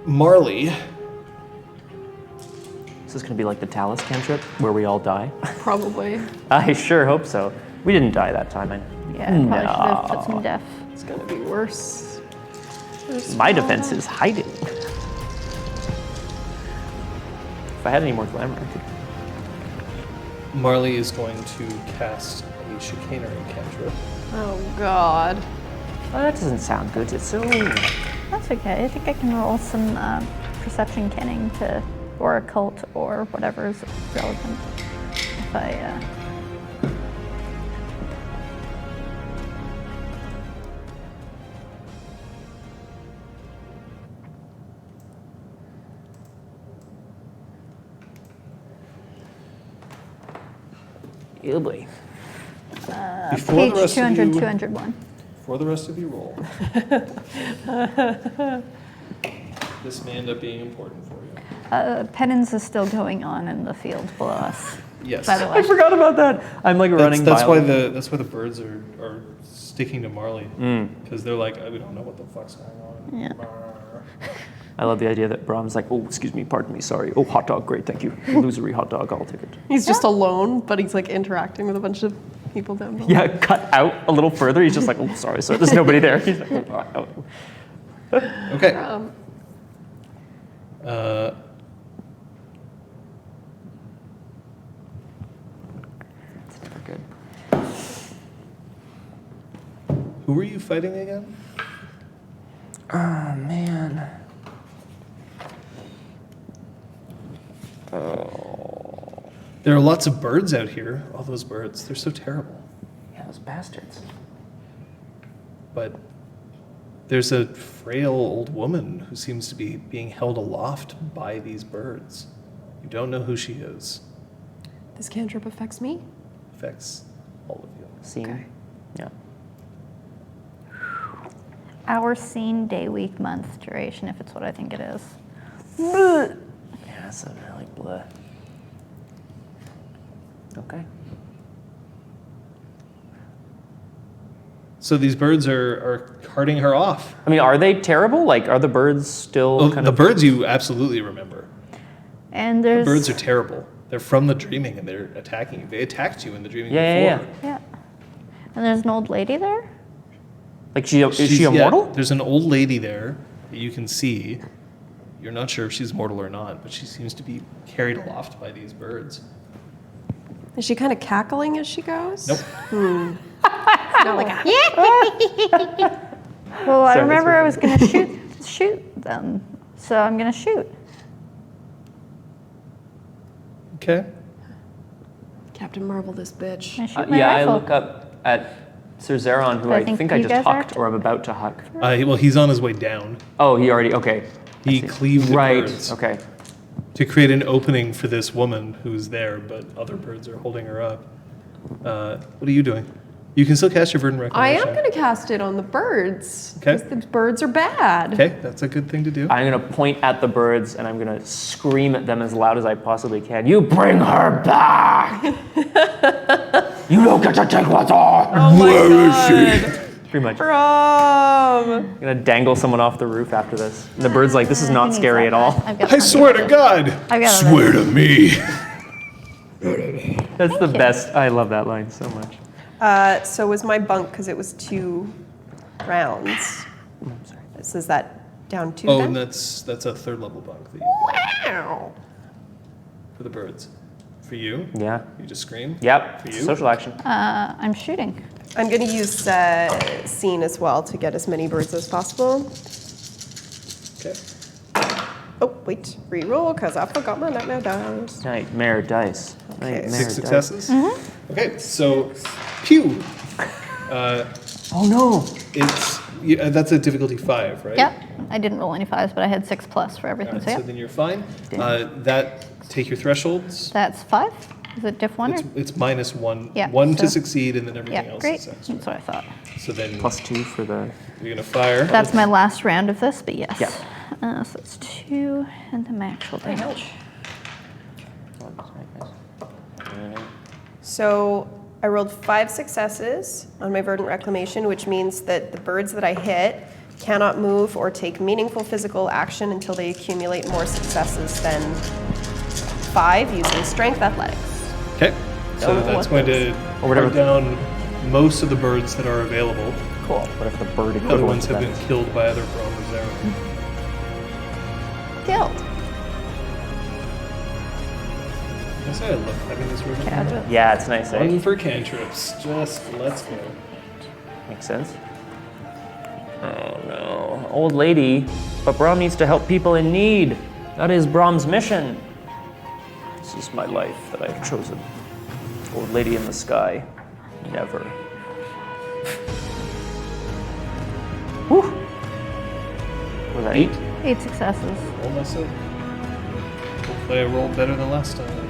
Marley. Is this gonna be like the Talus cantrip where we all die? Probably. I sure hope so. We didn't die that time. Yeah, I probably should have put some def. It's gonna be worse. My defense is hiding. If I had any more glamour, I could. Marley is going to cast a chicanery cantrip. Oh God. Oh, that doesn't sound good. It's so. That's okay. I think I can roll some perception kenning to, or occult, or whatever is relevant. If I. Oh boy. Before Page the rest 200, of you, 201. Before the rest of you roll. This may end up being important for you. Penance is still going on in the field below us. Yes. By the way. I forgot about that. I'm like running. That's why violently. that's why the birds are sticking to Marley because they're like, we don't know what the fuck's going on. Yeah. I love the idea that Brahm's like, oh, excuse me, pardon me, sorry. Oh, hot dog, great, thank you. Losery hot dog, I'll take it. He's just alone, but he's like interacting with a bunch of people down below. Yeah, cut out a little further. He's just like, oh, sorry, there's nobody there. He's like, oh, oh. Okay. It's never good. Who were you fighting again? Oh, man. There are lots of birds out here. All those birds. They're so terrible. Yeah, those bastards. But there's a frail old woman who seems to be being held aloft by these birds. You don't know who she is. This cantrip affects me? Affects all of you. Scene. Okay. Yeah. Hour, scene, day, week, month, duration, if it's what I think it is. Yeah, that's a really bleh. Okay. So these birds are carting her off. I mean, are they terrible? Like, are the birds still Oh, kind the of... birds you absolutely remember. And The there's. birds are terrible. They're from the dreaming and they're attacking you. They attacked you in the dreaming Yeah, before. yeah, Yeah. And there's an old lady there? Like, is she Yeah, immortal? there's an old lady there that you can see. You're not sure if she's mortal or not, but she seems to be carried aloft by these birds. Is she kind of cackling as she goes? Nope. Not like a Well, I Sorry, remember I was that's going to shoot them. So I'm going to shoot. Okay. Captain Marvel, this bitch. I shoot my Yeah, rifle. I look up at Sir Zeron, who I I think think I you just guys are hucked or I'm about to huck. Well, he's on his way down. Oh, he already, okay. He cleaved the Right, birds okay. to create an opening for this woman who's there, but other birds are holding her up. What are you doing? You can still cast your verdant I reclamation. am going to cast it on the birds. Okay. 'Cause the birds are bad. Okay, that's a good thing to do. I'm gonna point at the birds and I'm gonna scream at them as loud as I possibly can. You bring her back! You don't get to take what's ours! Oh my God. Pretty much. Brom. I'm gonna dangle someone off the roof after this. And the bird's like, this is not scary at all. I've got I swear to God! I've got Swear to me! That's the best. I love that line so much. So was my bunk because it was 2 rounds. I'm sorry. So is that down 2 Oh, then? and that's a 3rd level bunk that you get Wow. for the birds. For you, Yeah. you just scream. Yep. For you? Social action. I'm shooting. I'm going to use scene as well to get as many birds as possible. Okay. Oh, wait. Reroll because I forgot my nightmare dice. Nightmare dice. Nightmare 6 dice. successes. Okay, so pew. Oh no! That's a difficulty 5, right? Yep. I didn't roll any 5s, but I had 6+ for everything. Alright, So so yeah. then you're fine. That take your thresholds. That's 5. Is it diff 1 or? It's minus 1. Yeah, 1 to so- succeed, and then everything Yeah, else great. is extra. That's what I thought. So then +2 for the. you're gonna fire. That's my last round of this, but yes. Yeah. So it's 2 and the actual damage. So I rolled 5 successes on my Verdant Reclamation, which means that the birds that I hit cannot move or take meaningful physical action until they accumulate more successes than 5 using Strength Athletics. Okay. So Don't know that's what going to Or whatever. cut down most of the birds that are available. Cool. What if the bird equivalent Other ones to have that been is- killed by other roamers there. Killed. I guess I love having this river. Okay, I'll do it. Yeah, it's nice, eh? One for cantrips. Just let's go. Makes sense. Oh no. Old lady. But Brahm needs to help people in need. That is Brahm's mission. This is my life that I've chosen. Old lady in the sky. Never. Whew. Was that 8? 8 successes. Roll myself. Hopefully I rolled better than last time.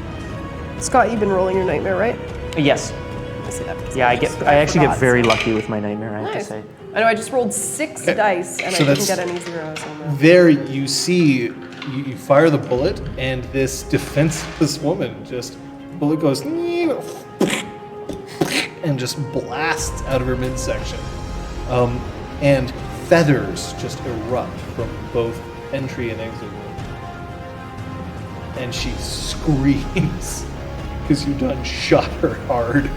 Scott, you've been rolling your nightmare, right? Yes. I see that. because Yeah, I actually get forgot. very lucky with my nightmare, I have to Nice. say. I know, I just rolled 6 Okay. dice and So I didn't that's- get any zeros on that. There you see, you fire the bullet, and this defenseless woman just, bullet goes, and just blasts out of her midsection. And feathers just erupt from both entry and exit wound. And she screams, because you done shot her hard.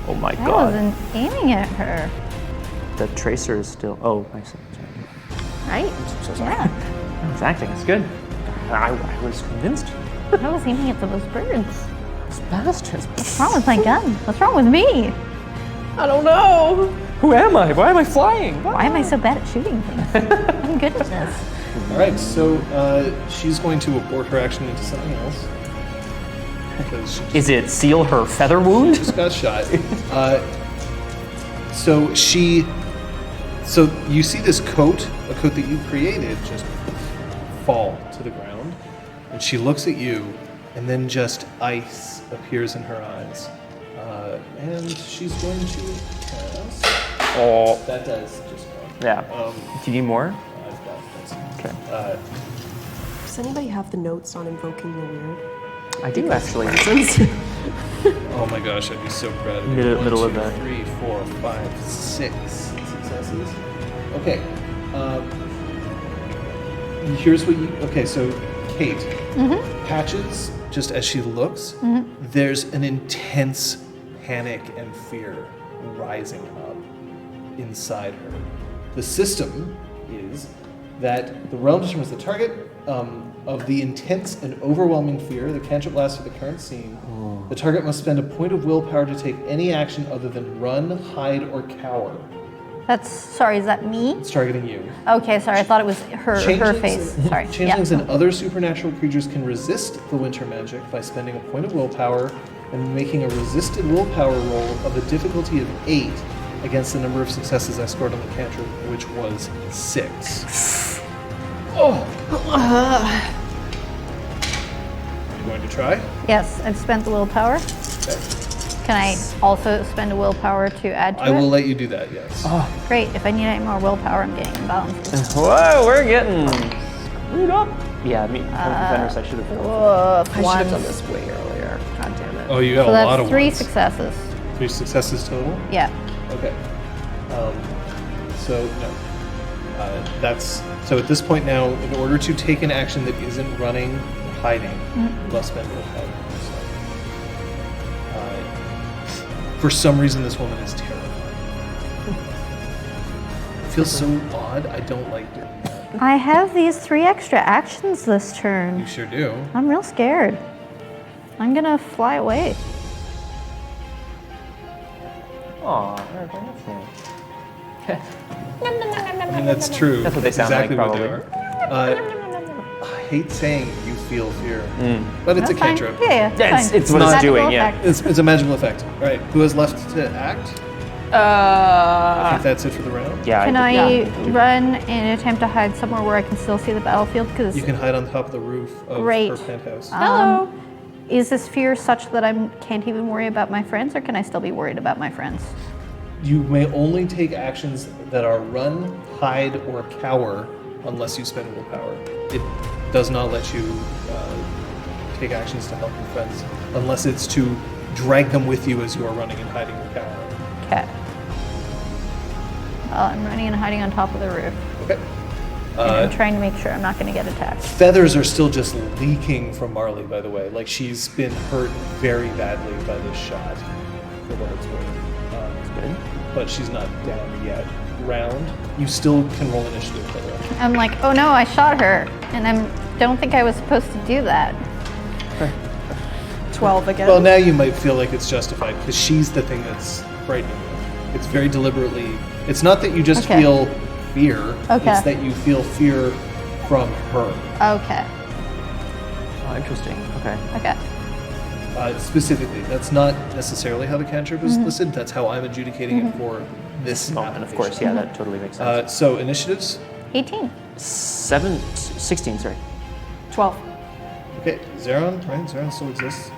Oh my I god. wasn't aiming at her. The tracer is still. Oh, I see. Right? So sorry. Yeah. It's acting. It's good. I was convinced. I was aiming at those birds. Those bastards. What's wrong with my gun? What's wrong with me? I don't know. Who am I? Why am I flying? Why am I so bad at shooting things? I'm good at this. All right, so she's going to abort her action into something else. Because she Is it seal her feather wound? just got shot. So you see this coat, a coat that you created, just fall to the ground, and she looks at you, and then just ice appears in her eyes, and she's going to cast. Oh. That does just go. Yeah. Do you need more? I've got this. Okay. Does anybody have the notes on invoking the weird? I do actually. Oh my gosh, I'd be so proud of you. Middle of 1, 2, that. 3, 4, 5, 6 successes. Okay. Here's what you. Okay, so Kate, Patches, just as she looks, there's an intense panic and fear rising up inside her. The system is that the realm determines the target of the intense and overwhelming fear. The cantrip lasts for the current scene. The target must spend a point of willpower to take any action other than run, hide, or cower. Sorry, is that me? It's targeting you. Okay, sorry, I thought it was her face. Sorry. Changelings Yeah. and other supernatural creatures can resist the winter magic by spending a point of willpower and making a resisted willpower roll of a difficulty of 8 against the number of successes I scored on the cantrip, which was 6. Oh! You going to try? Yes, I've spent the willpower. Okay. Can I also spend a willpower to add to I it? will let you do that, yes. Great. If I need any more willpower, I'm getting imbalanced. Whoa, we're getting screwed up. Yeah, me. Fenris, I should have. I should have One. done this way earlier. God damn it. Oh, you got So a lot that's of 3 ones. successes. 3 successes total? Yeah. Okay. So no. So at this point now, in order to take an action that isn't running or hiding, you must spend willpower. So, for some reason, this woman is terrifying. It feels so odd. I don't like doing that. I have these 3 extra actions this You turn. sure do. I'm real scared. I'm gonna fly away. Aw, that's I mean, that's true. That's what they sound like, exactly what they probably. are. I hate saying you feel fear, but it's That's a fine. cantrip. Yeah, Yeah, fine. it's what it's Magical doing, yeah. effect. It's a magical effect. All right, who has left to act? I think that's it for the round. Yeah. Can I I run and attempt to hide somewhere where I can still see the battlefield? Because You can hide on top of the roof of Great. her penthouse. Hello. Is this fear such that I can't even worry about my friends, or can I still be worried about my friends? You may only take actions that are run, hide, or cower unless you spend willpower. It does not let you take actions to help your friends unless it's to drag them with you as you are running and hiding or cowering. Okay. Well, I'm running and hiding on top of the roof. Okay. And I'm trying to make sure I'm not going to get attacked. Feathers are still just leaking from Marley, by the way. Like, she's been hurt very badly by this shot, for what it's worth. Good. But she's not down yet. Round, you still can roll initiative, by the way. I'm like, oh no, I shot her, and don't think I was supposed to do that. 12 again. Well, now you might feel like it's justified, because she's the thing that's frightening you. It's very deliberately... It's not that you just Okay. feel fear. Okay. It's that you feel fear from her. Okay. Oh, interesting. Okay. Okay. Specifically, that's not necessarily how the cantrip is listed. That's how I'm adjudicating it for this Oh, and of course, yeah, that totally makes sense. So initiatives. 18. 16, sorry. 12. Okay, Zeron, right? Zeron still exists.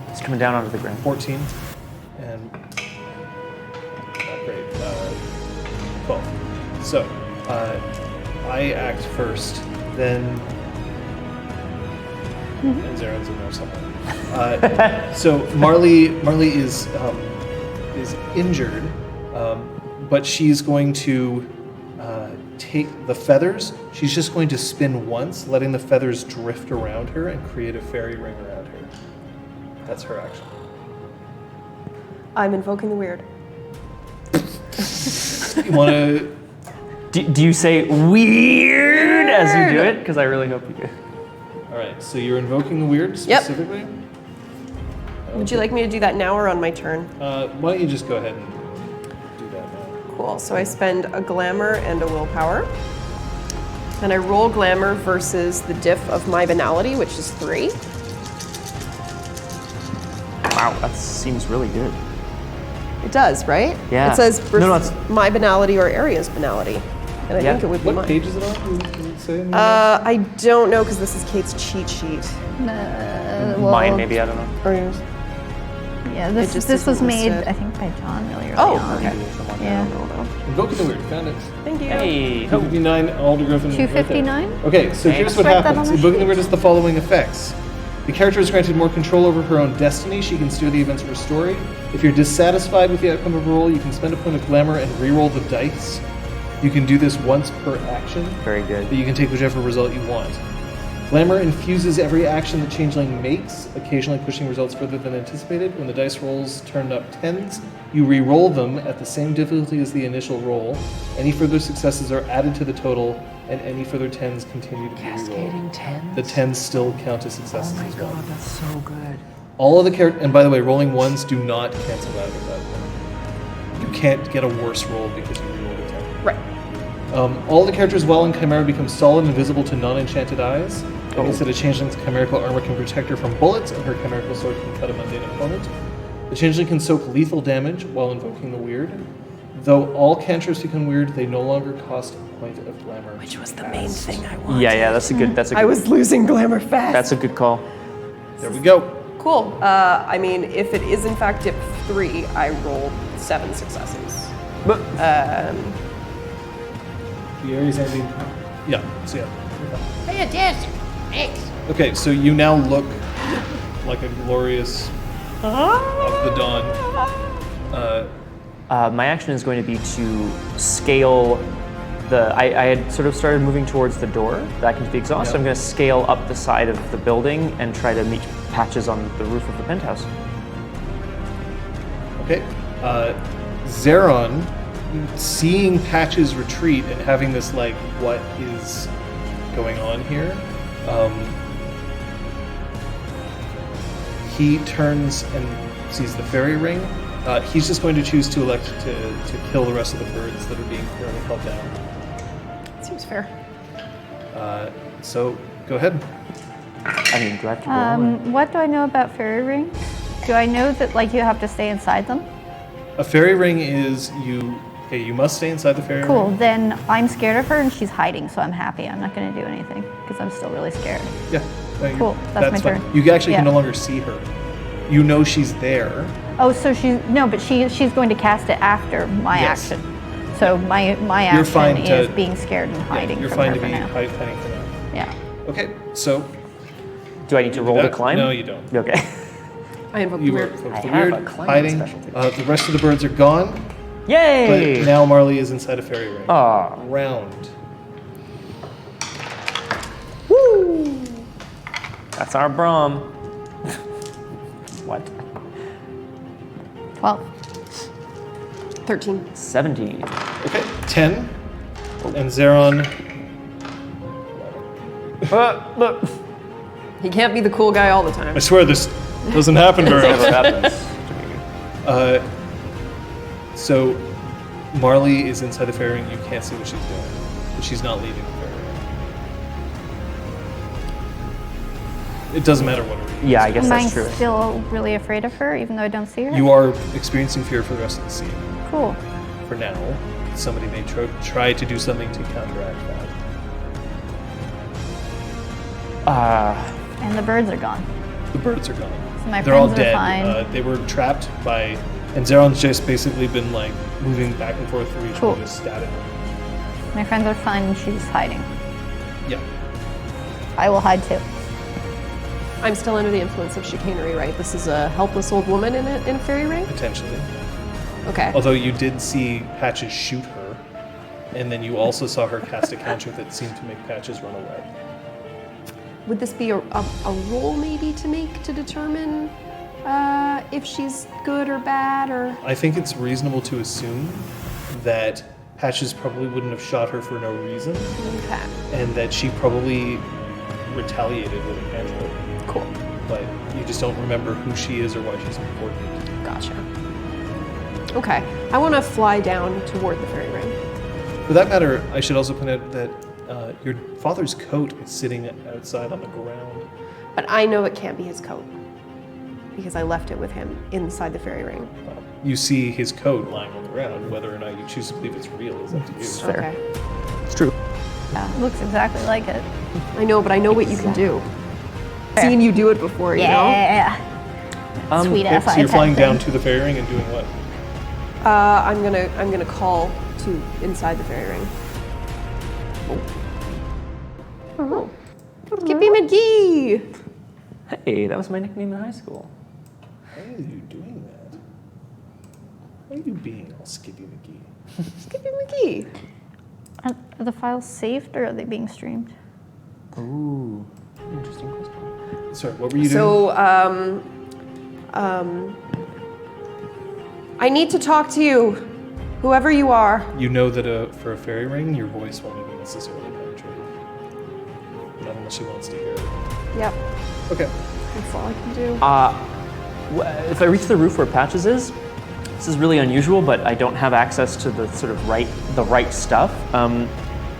It's coming down onto the ground. 14 and not great. 12. So I act first, then and Zeron's in there somewhere. So Marley is injured, but she's going to take the feathers. She's just going to spin once, letting the feathers drift around her and create a fairy ring around her. That's her action. I'm invoking the weird. You want to? Do you say weird as you do it? Because I really hope you do. All right. So you're invoking the weird Yep. specifically. Would you like me to do that now or on my turn? Why don't you just go ahead and do that now? Cool. So I spend a glamour and a willpower. Then I roll glamour versus the diff of my banality, which is 3. Wow, that seems really good. It does, right? Yeah. It says versus No, it's- my banality or area's banality. And I Yeah. think it would be What mine. page is it on? Does it say? in the- I don't know because this is Kate's cheat sheet. Well, Mine, maybe, I don't know. Or yours? Yeah, It this just was isn't made, listed. I think, by John really early Oh, on. okay. Yeah. Invoking the weird. Found it. Thank you. Hey, 259 Alder Griffin. 259? Okay, so here's what Let's write that happens. on the Invoking the sheet. weird has the following effects. The character is granted more control over her own destiny. She can steer the events of her story. If you're dissatisfied with the outcome of a roll, you can spend a point of glamour and re-roll the dice. You can do this once per action, very good. but you can take whichever result you want. Glamour infuses every action that Changeling makes, occasionally pushing results further than anticipated. When the dice rolls turn up 10s, you re-roll them at the same difficulty as the initial roll. Any further successes are added to the total, and any further 10s continue to be re-rolled. 10. The 10s still count as successes as well. that's so good. All of the characters, and by the way, rolling ones do not cancel out of that. You can't get a worse roll because you re-rolled a 10. Right. All the characters while in Chimera become solid and visible to non-enchanted eyes. That means that a Changeling's chimerical armor can protect her from bullets, and her chimerical sword can cut a mundane opponent. The Changeling can soak lethal damage while invoking the weird. Though all cantrips become weird, they no longer cost a point of glamour. Which was the main thing I wanted. Yeah, that's a good. That's a good. I was losing glamour fast. That's a good call. There we go. Cool. I mean, if it is in fact dip 3, I rolled 7 successes. But The Aries ending. Yeah. So yeah. Fantastic. Thanks. Okay, so you now look like a glorious of the dawn. my action is going to be to scale the. I had sort of started moving towards the door back into the exhaust. Yeah. So I'm going to scale up the side of the building and try to meet Patches on the roof of the penthouse. Okay. Zeron, seeing Patches retreat and having this like, what is going on here? He turns and sees the fairy ring. He's just going to choose to elect to kill the rest of the birds that are being currently held down. Seems fair. So go ahead. I mean, do I have to roll? or- What do I know about fairy rings? Do I know that like you have to stay inside them? A fairy ring is you Okay, you must stay inside the fairy Cool. ring. Then I'm scared of her and she's hiding, so I'm happy. I'm not going to do anything because I'm still really scared. Yeah. no, you- Cool, that's my fine. turn. You actually can Yeah. no longer see her. You know she's there. Oh, so she's going to cast it after my Yes. action. So my You're action fine is to- being scared and hiding You're from fine her to for be now. hiding for now. Yeah. Okay, so Do I need to roll to that- climb? No, you don't. Okay. I invoke You weird. are I the have weird a climbing hiding. specialty. The rest of the birds are gone, Yay! but now Marley is inside a fairy ring. Aw. Round. Woo! That's our Brahm. What? 12. 13. 17. Okay, 10. And Zeron. Look. He can't be the cool guy all the time. I swear this doesn't happen very Never often. happens. So Marley is inside the fairy ring. You can't see what she's doing, but she's not leaving the fairy ring. It doesn't matter what her reason Yeah, I is. guess Am I that's true. still really afraid of her, even though I don't see her? You are experiencing fear for the rest of the scene. Cool. For now, somebody may try to do something to counteract that. And the birds are gone. The birds are gone. So my They're all friends are dead. fine. They were trapped by, and Zeron's just basically been like moving back and forth through each Cool. one, just static. My friends are fine and she's hiding. Yeah. I will hide too. I'm still under the influence of chicanery, right? This is a helpless old woman in a fairy ring? Potentially. Okay. Although you did see Patches shoot her, and then you also saw her cast a cantrip that seemed to make Patches run away. Would this be a roll maybe to make to determine if she's good or bad or? I think it's reasonable to assume that Patches probably wouldn't have shot her for no reason, Okay. and that she probably retaliated with a cantrip. Cool. But you just don't remember who she is or why she's important. Gotcha. Okay. I want to fly down toward the fairy ring. For that matter, I should also point out that your father's coat is sitting outside on the ground. But I know it can't be his coat because I left it with him inside the fairy ring. You see his coat lying on the ground. Whether or not you choose to believe it's real is up to you. Fair. Okay. It's true. Yeah, it looks exactly like it. I know, but I know what you can do. Seen you do it before, you know? Yeah. Sweet Okay, ass so you're iPad flying down thing. to the fairy ring and doing what? I'm gonna call to inside the fairy ring. Oh. Skippy McGee! Hey, that was my nickname in high school. Why are you doing that? Why are you being all Skippy McGee? Skippy McGee. Are the files saved or are they being streamed? Ooh, interesting question. Sorry, what were you doing? So, I need to talk to you, whoever you are. You know that for a fairy ring, your voice won't even necessarily penetrate. Not unless she wants to hear it. Yep, Okay. that's all I can do. If I reach the roof where Patches is, this is really unusual, but I don't have access to the sort of right stuff.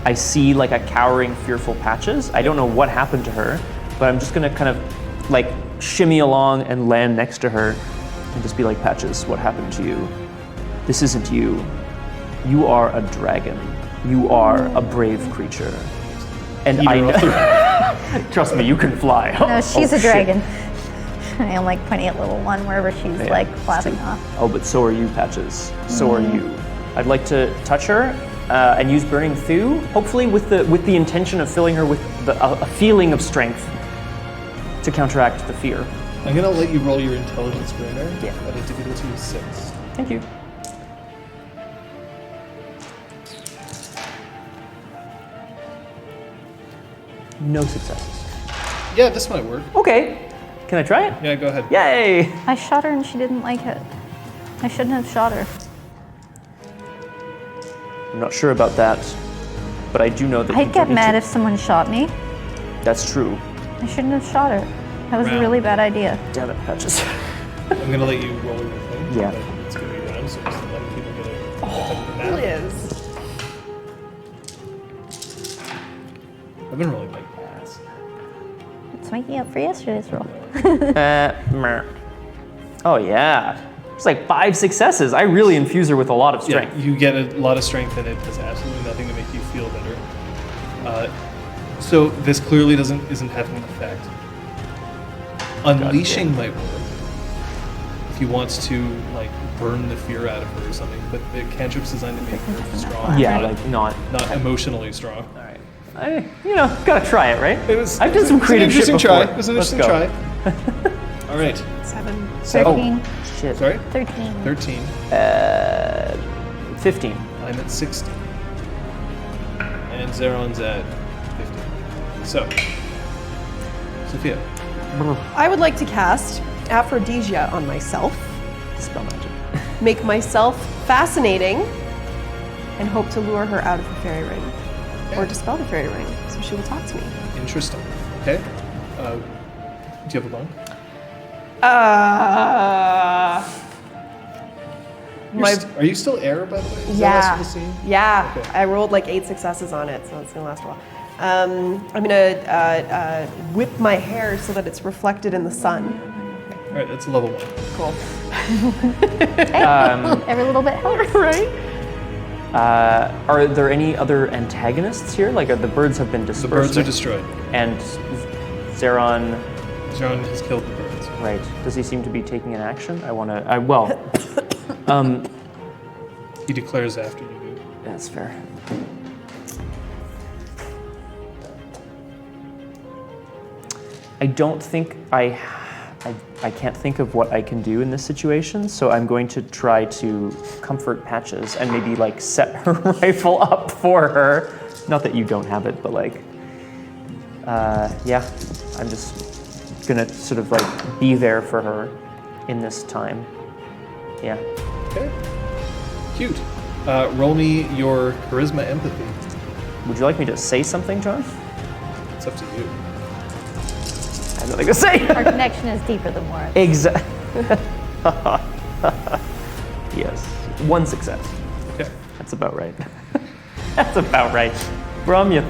I see like a cowering, fearful Patches. I don't know what happened to her, but I'm just gonna kind of like shimmy along and land next to her and just be like, Patches, what happened to you? This isn't you. You are a dragon. You are a brave creature. And I know. Trust me, you can fly. No, she's Oh, a shit. dragon. I'm like pointing at little one wherever she's Yeah, like it's flapping true. off. Oh, but so are you, Patches. So are you. I'd like to touch her and use Burning Thew, hopefully with the intention of filling her with a feeling of strength to counteract the fear. I'm gonna let you roll your intelligence burner Yeah. at a difficulty of 6. Thank you. No successes. Yeah, this might work. Okay. Can I try it? Yeah, go ahead. Yay! I shot her and she didn't like it. I shouldn't have shot her. I'm not sure about that, but I do know that you I'd don't get need mad to- if someone shot me. That's true. I shouldn't have shot her. That was a Round. really bad idea. Damn it, Patches. I'm gonna let you roll your thing. Yeah. But it's gonna be round, so just let people get a nap. Liz. I've been rolling like ass. It's making up for yesterday's roll. Meh. Oh yeah. It's like 5 successes. I really infuse her with a lot of strength. Yeah, you get a lot of strength and it does absolutely nothing to make you feel better. So this clearly isn't having an effect. Unleashing might work if he wants to like burn the fear out of her or something, but the cantrip's designed to make her strong. Yeah, like not. Not emotionally strong. All right. Gotta try it, right? I've done some It was creative shit an interesting before. try. It was an Let's interesting go. try. All right. 7. 13. Shit. Sorry? 13. 13. 15. I'm at 16. And Zeron's at 15. So, Sophia. I would like to cast Aphrodisia on myself, Spell magic. make myself fascinating, and hope to lure her out of the fairy ring. Or dispel the fairy ring, so she will talk to me. Interesting. Okay. Do you have a bunk? Are you still air, by the way? Is that last of the scene? Yeah. Okay. I rolled like 8 successes on it, so it's gonna last a while. I'm gonna whip my hair so that it's reflected in the sun. All right, that's level 1. Cool. Every little bit helps. Right? Are there any other antagonists here? Like, the birds have been The dispersed. birds are right? destroyed. And Zeron, Zeron has killed the birds. right? Does he seem to be taking an action? He declares after you do. That's fair. I don't think I can't think of what I can do in this situation, so I'm going to try to comfort Patches and maybe like set her rifle up for her. Not that you don't have it, but like, yeah, I'm just gonna sort of like be there for her in this time. Yeah. Okay. Cute. Roll me your charisma empathy. Would you like me to say something, John? It's up to you. I have nothing to say. Our connection is deeper than words. Exactly. Yes. 1 success. Okay. That's about right. That's about right. From you.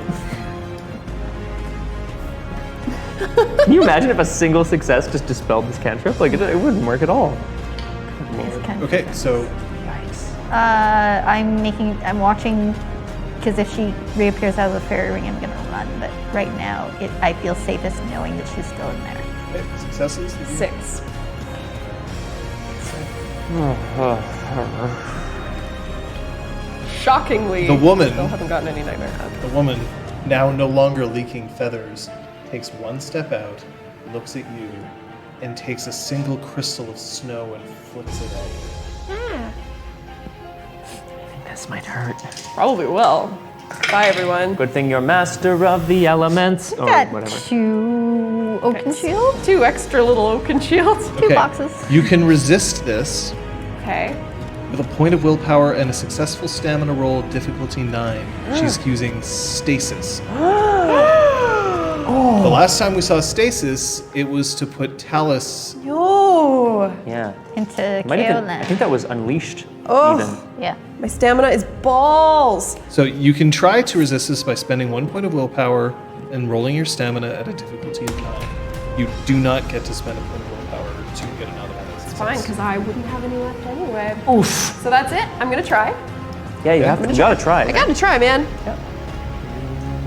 Can you imagine if a single success just dispelled this cantrip? Like, it wouldn't work at all. It's kind of- Okay, so Yikes. I'm watching, because if she reappears out of the fairy ring, I'm gonna run. But right now, I feel safest knowing that she's still in there. okay, successes. 6. Shockingly, The woman- still haven't gotten any nightmare. The woman, now no longer leaking feathers, takes one step out, looks at you, and takes a single crystal of snow and flicks it at you. This might hurt. Probably will. Bye, everyone. Good thing you're master of the elements. Or Got whatever. 2 oaken shields, 2 extra little oaken shields. 2 Okay, boxes. You can resist this Okay. with a point of willpower and a successful stamina roll, difficulty 9. She's using stasis. The last time we saw stasis, it was to put Talus. Yo, Yeah. Into Might have been, I Kaolan. think that was unleashed. Oh. Even. Yeah. my stamina is balls. So you can try to resist this by spending 1 point of willpower and rolling your stamina at a difficulty of 9. You do not get to spend a point of willpower to get an automatic success. Fine, because I wouldn't have any left anyway. Oof. So that's it. I'm gonna try. Yeah, you Yeah. have to. You gotta try. I gotta try, man. Yeah.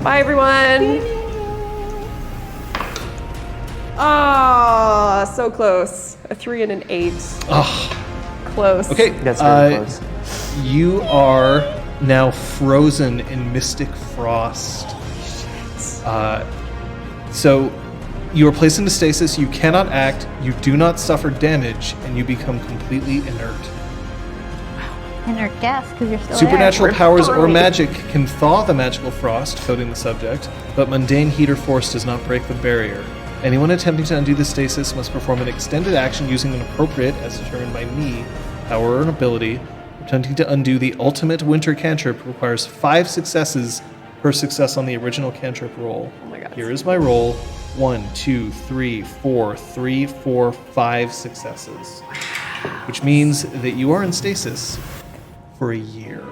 Bye, everyone. Ah, so close. A 3 and an 8. Ugh. Close. Okay, That's very close. you are now frozen in mystic frost. So you are placed into stasis, you cannot act, you do not suffer damage, and you become completely inert. Inert gas, because you're still Supernatural there. powers or burning. magic can thaw the magical frost, coating the subject, but mundane heat or force does not break the barrier. Anyone attempting to undo the stasis must perform an extended action using an appropriate, as determined by me, power or an ability. Attempting to undo the ultimate winter cantrip requires 5 successes per success on the original cantrip roll. Oh my God. Here is my roll. 1, 2, 3, 4, 3, 4, 5 successes. Which means that you are in stasis for a year.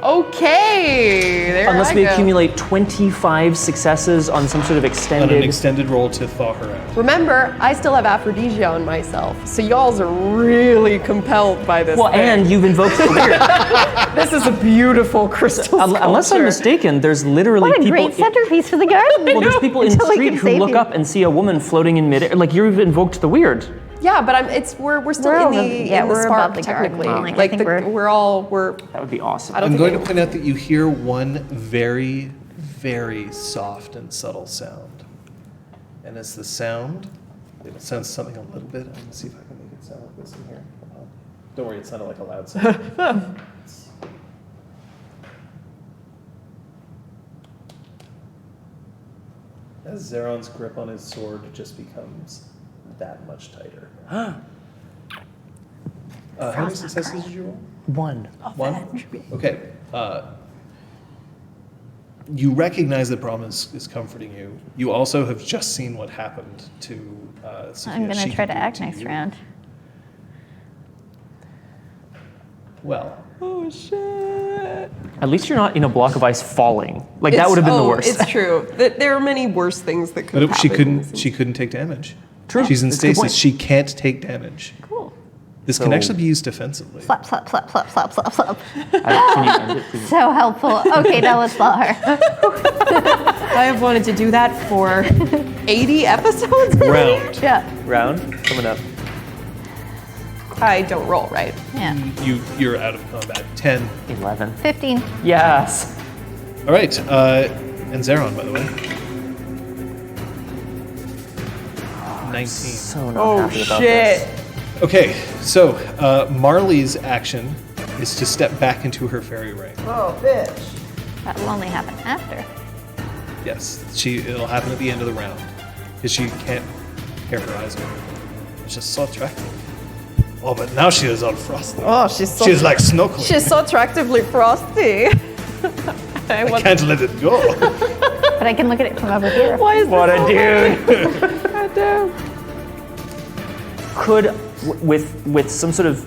Okay, there Unless I we go. accumulate 25 successes on some sort of On an extended. extended roll to thaw her out. Remember, I still have aphrodisia on myself, so y'all's are really compelled by this. Well, thing. and you've invoked the weird. This is a beautiful crystal Unless I'm sculpture. mistaken, there's literally What a people. great centerpiece for the garden. Well, there's people in the Until we street can who save look you. up and see a woman floating in midair. Like you've invoked the weird. Yeah, but we're still We're in over- the yeah, in the we're spark above the garden. technically. Like, I think we're. That would be awesome. I don't I'm think going to anyone- point out that you hear one very, very soft and subtle sound. And it's the sound, it sounds something a little bit, I'm going to see if I can make it sound like this in here. Don't worry, it sounded like a loud sound. As Zeron's grip on his sword just becomes that much tighter. How many successes did you roll? One. One? Okay. You recognize that Brahma is comforting you. You also have just seen what happened to Sophia. I'm going She to try to can do it act next you. round. Well, Oh shit! At least you're not in a block of ice falling. Like that would have been the worst. It's true. There are many worse things that could but happen. she couldn't take damage. True. She's in That's a good stasis. point. She can't take damage. Cool. This can So- actually be used defensively. Slap, slap, slap, slap, slap, slap, slap. Can you end it, please? So helpful. Okay, now let's thaw her. I have wanted to do that for 80 episodes. Round. Yeah. Round coming up. I don't roll, right? Yeah. You're out of combat. 10. 11. 15. Yes. All right. And Zeron, by the way. 19. So not Oh happy about shit! this. Okay, so Marley's action is to step back into her fairy ring. Oh bitch! That will only happen after. Yes, it'll happen at the end of the round because she can't tear her eyes open. It's just so attractive. Oh, but now she is all frosty. Oh, she's so She's like snorkeling. she's so attractively frosty. I I want- can't let it go. But I can look at it from over here. Why is this What a so dude. God damn. Could with some sort of.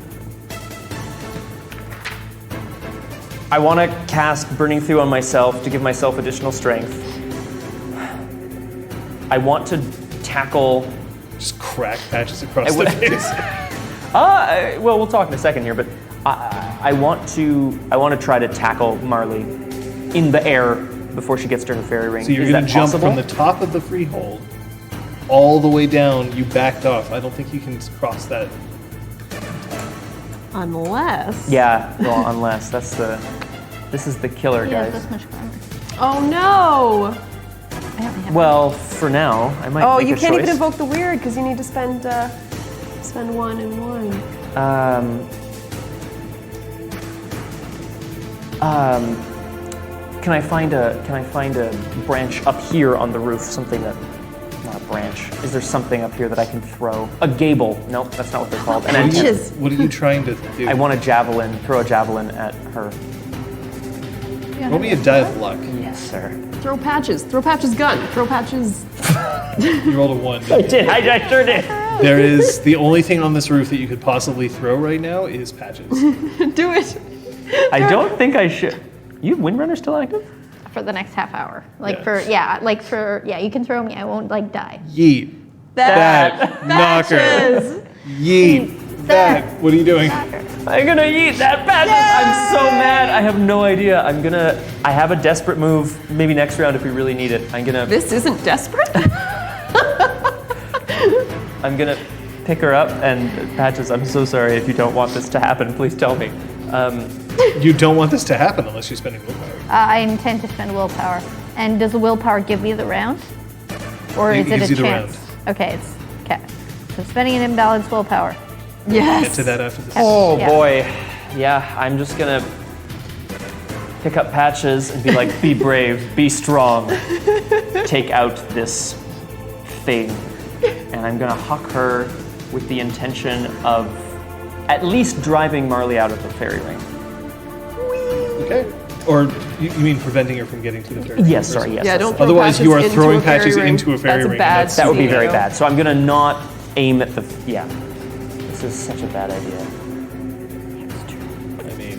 I want to cast Burning Through on myself to give myself additional strength. I want to tackle. Just crack patches across I would- the face. Well, we'll talk in a second here, but I want to try to tackle Marley in the air before she gets to her fairy ring. So you're Is going that to jump possible? from the top of the freehold all the way down. You backed off. I don't think you can cross that. Unless. Yeah, well, unless this is the killer, Yeah, guys. this much armor. Oh no! I only have Well, for now, I might Oh, make you a can't choice. even invoke the weird because you need to spend 1 and 1. Can I find a branch up here on the roof? Something that, not a branch. Is there something up here that I can throw? A gable? Nope, that's not what they're called. And Branches. What are you trying to do? I want a javelin. Throw a javelin at her. Roll me a die of luck. Yes, sir. Throw patches. Throw patches gun. Throw patches. You rolled a 1. I did. I sure did. There is the only thing on this roof that you could possibly throw right now is patches. Do it. I don't think I should. You have Windrunner still active? for the next half hour. Like Yeah. you can throw me. I won't like die. Yeet. That knocker. Patches. Yeet. That. What are you doing? I'm gonna eat that patches. I'm so mad. I have no idea. I have a desperate move. Maybe next round if we really need it. This isn't desperate. I'm gonna pick her up and Patches, I'm so sorry if you don't want this to happen. Please tell me. You don't want this to happen unless you're spending willpower. I intend to spend willpower. And does the willpower give me the round? Or It is it gives a you the chance? Okay, it's okay. So spending an imbalanced willpower. Yes. Get to that after this. Oh Yeah. boy. Yeah, I'm just gonna pick up Patches and be like, be brave, be strong, take out this thing. And I'm gonna huck her with the intention of at least driving Marley out of the fairy ring. Okay. Or you mean preventing her from getting to the fairy ring? Yes, sorry, yes. Yeah, that's don't it. throw Otherwise, you patches are into throwing a fairy patches ring. into a fairy That's ring, A bad and That would be very scenario. bad. So I'm gonna not aim at the, yeah. This is such a bad idea. I mean,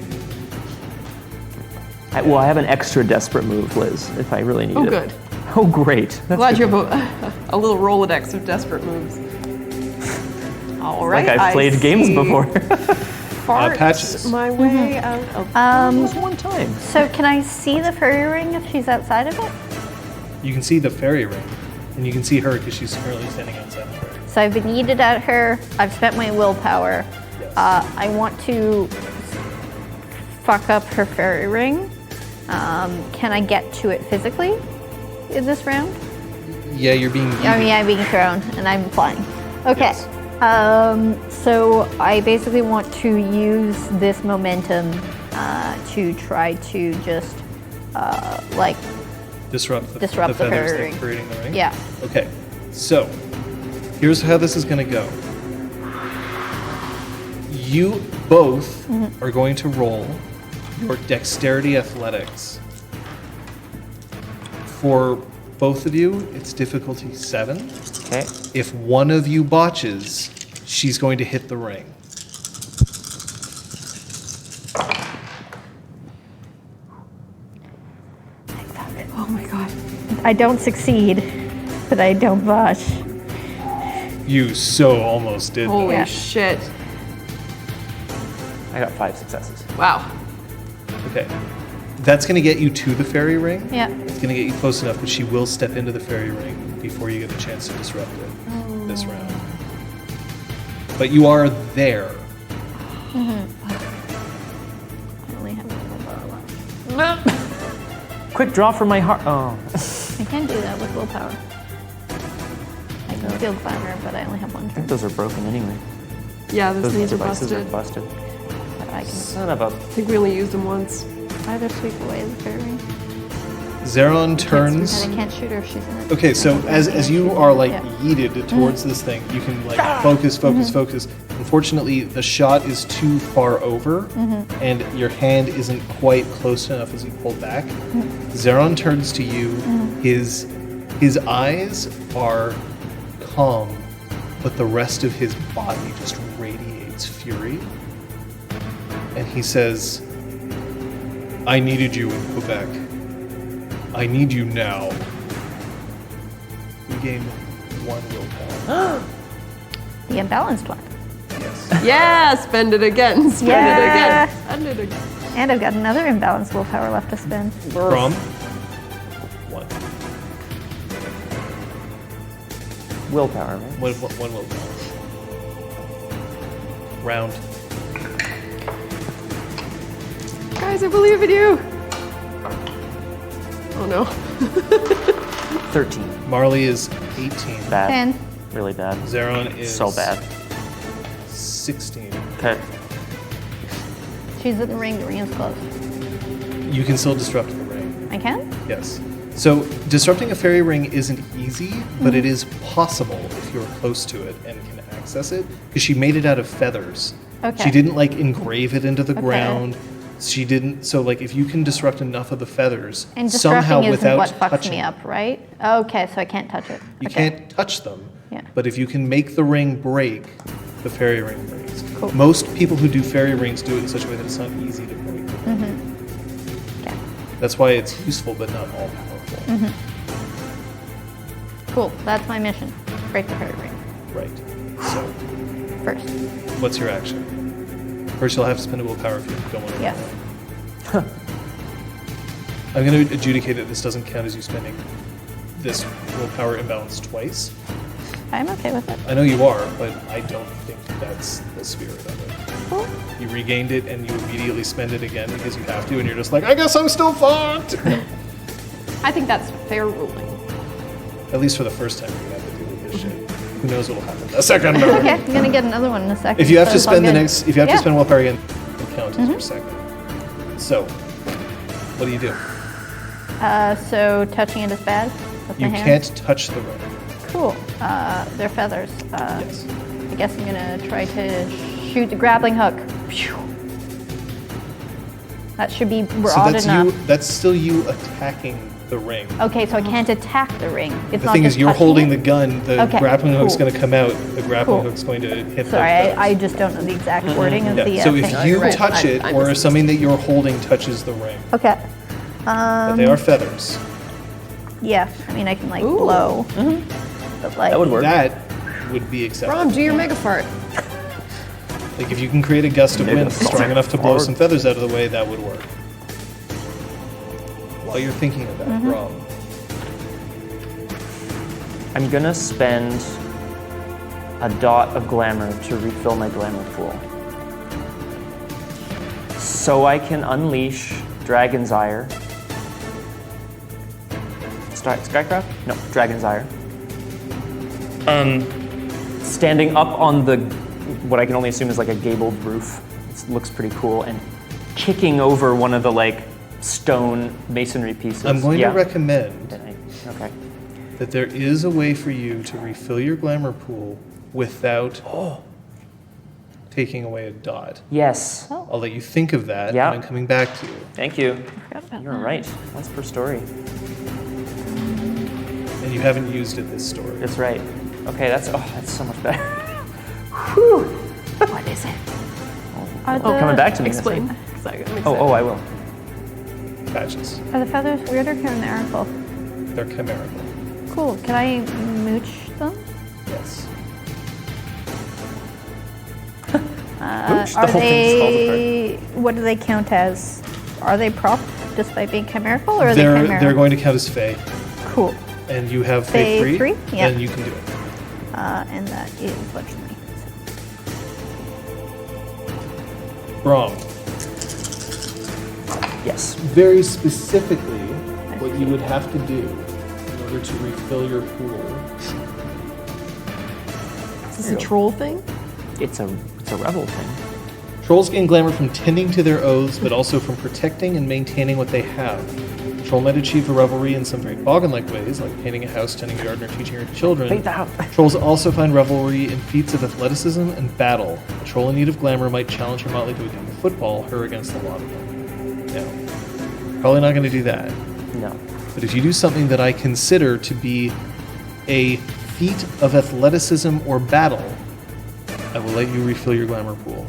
I have an extra desperate move, Liz, if I really need Oh, it. good. Oh, great. That's Glad good. you have a little Rolodex of desperate moves. All right. Like I've played I games see before. Farts Patches. my way out of. Just one time. So can I see the fairy ring if she's outside of it? You can see the fairy ring, and you can see her because she's currently standing outside the fairy. So I've been yeeted at her. I've spent my willpower. Yes. I want to fuck up her fairy ring. Can I get to it physically in this round? Yeah, you're being. I mean, I'm being thrown and I'm flying. Okay. Yes. So I basically want to use this momentum to try to just like disrupt the disrupt the feathers fairy that are ring. creating the ring. Yeah. Okay, so here's how this is going to go. You both are going to roll your dexterity athletics. For both of you, it's difficulty 7. Okay. If one of you botches, she's going to hit the ring. Oh my god. I don't succeed, but I don't botch. You so almost did. Holy Yeah. shit. I got 5 successes. Wow. Okay. That's going to get you to the fairy ring. Yeah. It's going to get you close enough, but she will step into the fairy ring before you get a chance to disrupt it this round. But you are there. I only have a willpower left. Quick draw from my heart. Oh. I can do that with willpower. I can field climber, but I only have one I turn. think those are broken anyway. Yeah, those Those knees are devices busted. are busted. But I can Son of a. I think we only used them once. either sweep away the fairy ring. Zeron turns. And I can't shoot her if she's in it. Okay, so as you are like Yeah. yeeted towards this thing, you can like focus. Unfortunately, the shot is too far over, and your hand isn't quite close enough as you pull back. Zeron turns to you. His eyes are calm, but the rest of his body just radiates fury. And he says, "I needed you in Quebec. I need you now." You gain 1 willpower. The imbalanced one. Yes. Yeah, spend it again. Spend Yeah. it again. Spend it again. And I've got another imbalanced willpower left to spend. From 1. Willpower, right? One willpower. Round. Guys, I believe in you. Oh no. 13. Marley is 18. Bad. 10. Really bad. Zeron is So bad. 16. Okay. She's in the ring. The ring is closed. You can still disrupt the ring. I can? Yes. So disrupting a fairy ring isn't easy, but it is possible if you're close to it and can access it. Because she made it out of feathers. Okay. She didn't like engrave it into the Okay. ground. She didn't. So like if you can disrupt enough of the feathers And somehow disrupting isn't without what fucks touching me it. up, right? Okay, so I can't touch it. You Okay. can't touch them. Yeah. But if you can make the ring break, the fairy ring breaks. Cool. Most people who do fairy rings do it in such a way that it's not easy to break. Okay. That's why it's useful but not all powerful. Cool. That's my mission. Break the fairy ring Right. So, first. what's your action? First, you'll have to spend a willpower if you don't want to. Yes. I'm going to adjudicate that this doesn't count as you spending this willpower imbalance twice. I'm okay with it. I know you are, but I don't think that's the spirit of it. Cool. You regained it and you immediately spend it again because you have to, and you're just like, I guess I'm still fucked. I think that's fair ruling. At least for the first time you have to deal with this shit. Who knows what'll happen the second time? Okay, I'm gonna get another one in a second. If you have so to it's all spend the good. next, if you have Yeah. to spend willpower again, it'll count as your second. So, what do you do? So touching it is bad with You my hands? can't touch the ring. Cool. They're feathers. Yes. I guess I'm gonna try to shoot the grappling hook. Phew. That should be So broad that's enough. you. That's still you attacking the ring. Okay, so I can't attack the ring. It's The not thing just is, you're touching holding it? the gun. The Okay, grappling hook's cool. going to come out. The grappling Cool. hook's going to hit Sorry, the feathers. I just don't know the exact wording of the Yeah. So thing. if you right. touch it, I'm or just- if something that you're holding touches the ring, Okay. But they are feathers. Yeah, I mean, I can like Ooh. blow. But like, That would work. That would be acceptable. Rom, do your mega fart. Like if you can create a gust of wind Mega strong enough to blow fart. some feathers out of the way, that would work. While you're thinking of that, Rom, I'm gonna spend a dot of glamour to refill my glamour pool. So I can unleash Dragon's Ire. Skycraft? No, Dragon's Ire. Standing up on the, what I can only assume is like a gabled roof. It looks pretty cool, and kicking over one of the like stone masonry pieces. I'm going Yeah. to recommend Okay. that there is a way for you to refill your glamour pool without taking away a dot. Yes. I'll let you think of that, Yeah. and I'm coming back to you. Thank you. forgot about You're that. right. Once per story. And you haven't used it this story. That's right. Okay, that's so much better. What is it? Are the, Coming back to me. Explain. that's right. 'Cause I'm Oh, excited. I will. Patches. Are the feathers weird or chimerical? They're chimerical. Cool. Can I mooch them? Yes. Mooch? The Are whole thing's called they? What do they count as? Are they prop despite being chimerical, or are they They're chimerical? going to count as Fey, Cool. and you have Fey Fey 3, 3? Yeah. then you can do it. And that is legendary. Wrong. Yes. Very specifically, what you would have to do in order to refill your pool. Is this a troll thing? It's a rebel thing. Trolls gain glamour from tending to their oaths, but also from protecting and maintaining what they have. Troll might achieve a revelry in some very boggin-like ways, like painting a house, tending a garden, or teaching your children. Paint the house. Trolls also find revelry in feats of athleticism and battle. A troll in need of glamour might challenge her motley to a game of football, her against a lot of them. No. Probably not going to do that. No. But if you do something that I consider to be a feat of athleticism or battle, I will let you refill your glamour pool.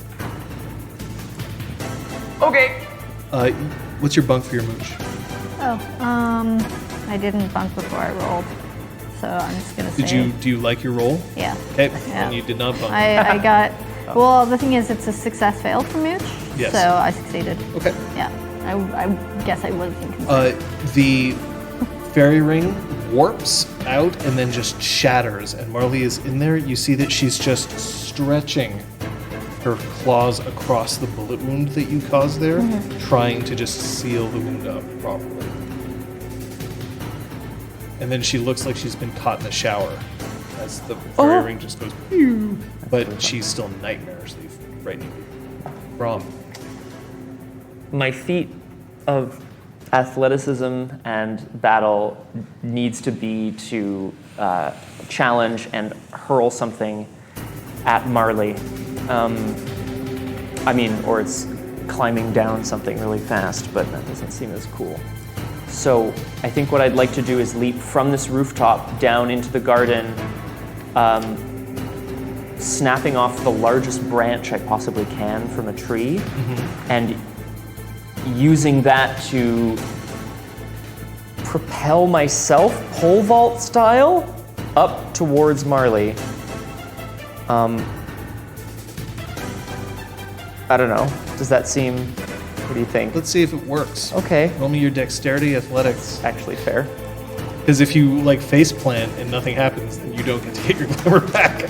Okay. What's your bunk for your mooch? I didn't bunk before I rolled, so I'm just gonna say. Do you like your roll? Yeah. Okay, Yeah. then you did not bunk. I got. Well, the thing is, it's a success fail for Mooch. Yes. So I succeeded. Okay. Yeah. I guess I wasn't concerned. The fairy ring warps out and then just shatters, and Marley is in there. You see that she's just stretching her claws across the bullet wound that you caused there, trying to just seal the wound up properly. And then she looks like she's been caught in the shower as the fairy ring just goes pew, but she's still nightmarishly frightening you. Brom. My feat of athleticism and battle needs to be to challenge and hurl something at Marley. Or it's climbing down something really fast, but that doesn't seem as cool. So I think what I'd like to do is leap from this rooftop down into the garden, snapping off the largest branch I possibly can from a tree, and using that to propel myself, pole vault style, up towards Marley. I don't know. Does that seem? What do you think? Let's see if it works. Okay. Roll me your dexterity athletics. Actually, fair. Because if you like face plant and nothing happens, then you don't get to get your glamour back.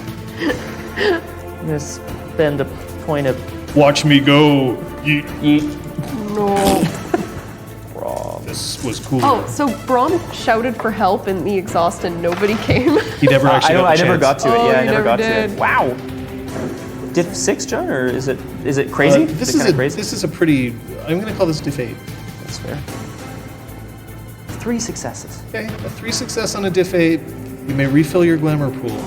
I'm gonna spend a point of Watch me go. Yeet. yeet. No. This was cool. Oh, so Brom shouted for help in the exhaust and nobody came. He never I actually know. got I the never got chance. to it. Oh, Yeah, I you never never got to did. it. Wow. Diff 6, John, or is it crazy? This it is kinda a crazy? this is a pretty. I'm going to call this diff 8. That's fair. 3 successes. Okay, a 3 success on a diff 8. You may refill your glamour pool.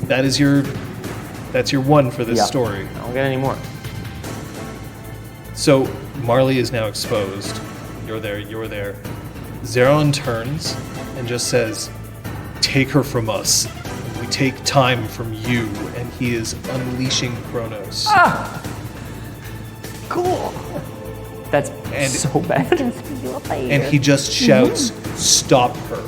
That's your 1 for this Yeah. story. I don't get any more. So Marley is now exposed. You're there. Zeron turns and just says, "Take her from us. We take time from you." And he is unleashing Kronos. Cool. That's And- so bad. Can speed you up by And he just shouts, "Stop her!"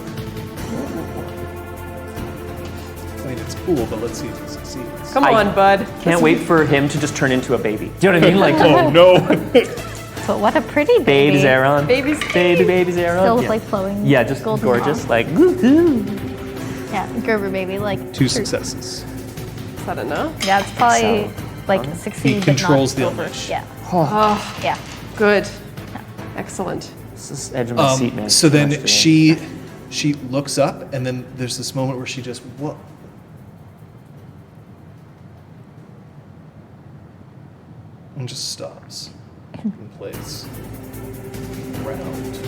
I mean, it's cool, but let's see if he succeeds. Come on, bud. Can't wait for him to just turn into a baby. Do you know what I mean? Like, Oh no! But what a pretty baby. baby Zeron. Baby's Baby Zeron. Still with yeah. like flowing. Yeah, just golden gorgeous. hair. Like, woohoo. Yeah, Gerber baby. Like 2 successes. Is that enough? Yeah, it's probably So, like succeed. He but not controls the over. unleash. Yeah. Oh, Yeah. good. Excellent. This is edge of my seat, man. So Too then much for me. she looks up, and then there's this moment where she just what? And just stops in place. Round.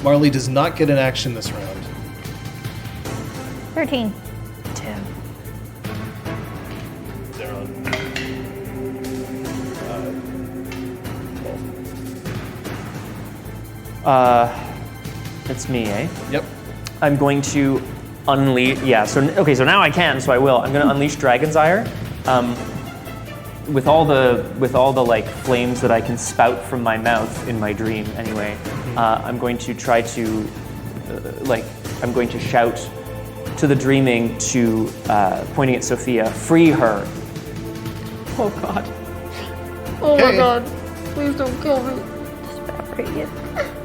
Marley does not get an action this round. 13. 10. They're on. 12. It's me, eh? Yep. I'm going to unleash. Yeah. So okay. So now I can. So I will. I'm going to unleash Dragon's Ire, with all the like flames that I can spout from my mouth in my dream. Anyway, I'm going to try to, I'm going to shout to the dreaming to pointing at Sophia, free her. Oh God. Oh Okay. my god. Please don't kill me. Just evaporate you.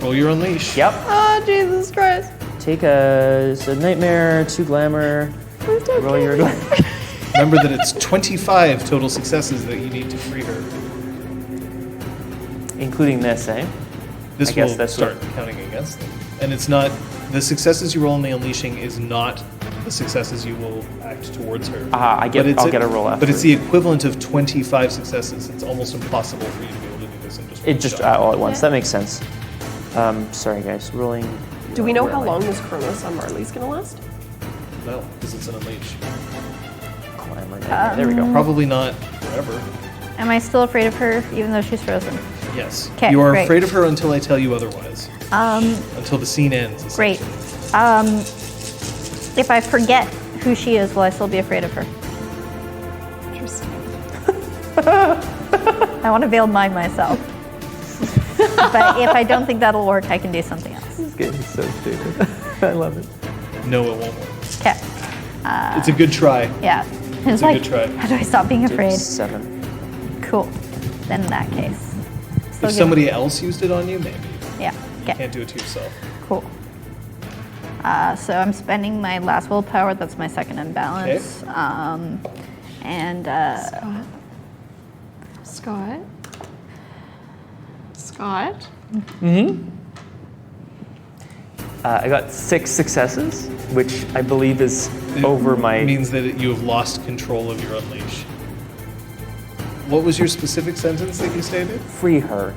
Roll your unleash. Yep. Oh, Jesus Christ. Take a nightmare, 2 glamour. Roll your glamour. Remember that it's 25 total successes that you need to free her. Including this, eh? This I guess will that's start counting against them. And it's not, the successes you roll in the unleashing is not the successes you will act towards her. I'll get a roll after. But it's the equivalent of 25 successes. It's almost impossible for you to be able to do this in just one It just shot. all at once. That makes sense. Sorry, guys. Rolling. Do we know where how am I? long this Chronos on Marley's gonna last? No, because it's an unleash. Glamour nightmare. There we go. Probably not forever. Am I still afraid of her even though she's frozen? Yes. 'Kay, You are great. afraid of her until I tell you otherwise. Until the scene ends. Great. essentially. If I forget who she is, will I still be afraid of her? Interesting. I want to veil mine myself. But if I don't think that'll work, I can do something else. This game is so stupid. I love it. No, it won't work. Okay. It's a good try. Yeah. It's a like, good try. how do I stop being afraid? 7. Cool. Then in that case. still If give- somebody else used it on you, maybe. Yeah. Okay. Can't do it to yourself. Cool. So I'm spending my last willpower. That's my second imbalance. And Scott? Scott? I got 6 successes, which I believe is over my. Means that you have lost control of your unleash. What was your specific sentence that you stated? Free her.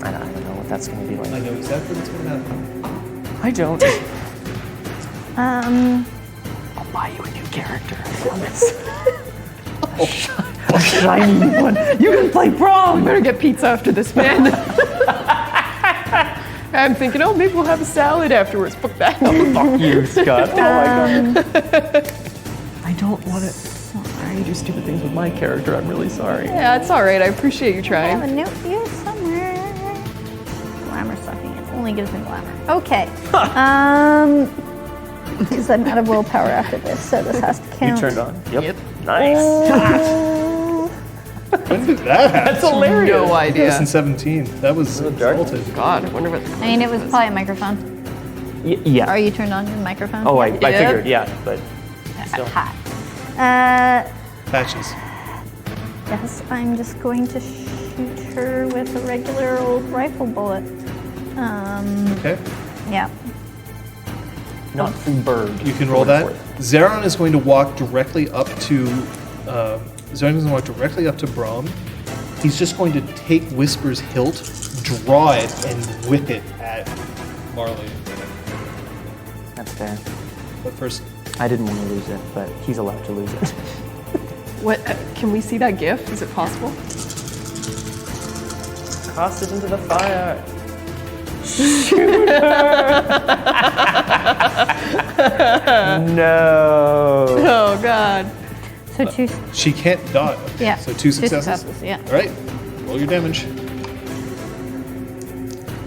I don't know what that's going to be like. I know exactly what's going to happen. I don't. um, I'll buy you a new character. I promise. A shiny one. You can play prom. Better get pizza after this, man. I'm thinking, oh, maybe we'll have a salad afterwards. Book that. Fuck you, Scott. Oh my god. I don't want to. I do stupid things with my character. I'm really sorry. Yeah, it's all right. I appreciate you I have trying. a note here somewhere. Glamour sucking. It only gives me glamour. Okay. Because I'm out of willpower after this, so this has to You count. turned on. Yep. Nice. When did that happen? That's hilarious. No idea. 2017. That was dark. exalted. God, I wonder what. I mean, it was probably a microphone. Yeah. Are you turned on your microphone? Oh, I Yeah. figured. Yeah, but still. Hot. Patches. Yes, I'm just going to shoot her with a regular old rifle bullet. Okay. Yeah. Not through bird. You can roll that. Zeron is going to walk directly up to. Zeron is going to walk directly up to Brahm. He's just going to take Whisper's hilt, draw it, and whip it at Marley. That's fair. But first, I didn't want to lose it, but he's allowed to lose it. What? Can we see that GIF? Is it possible? Toss it into the fire. No. Oh God. So two. She can't dot. Okay, Yeah. So two successes. Yeah. All right. Roll your damage.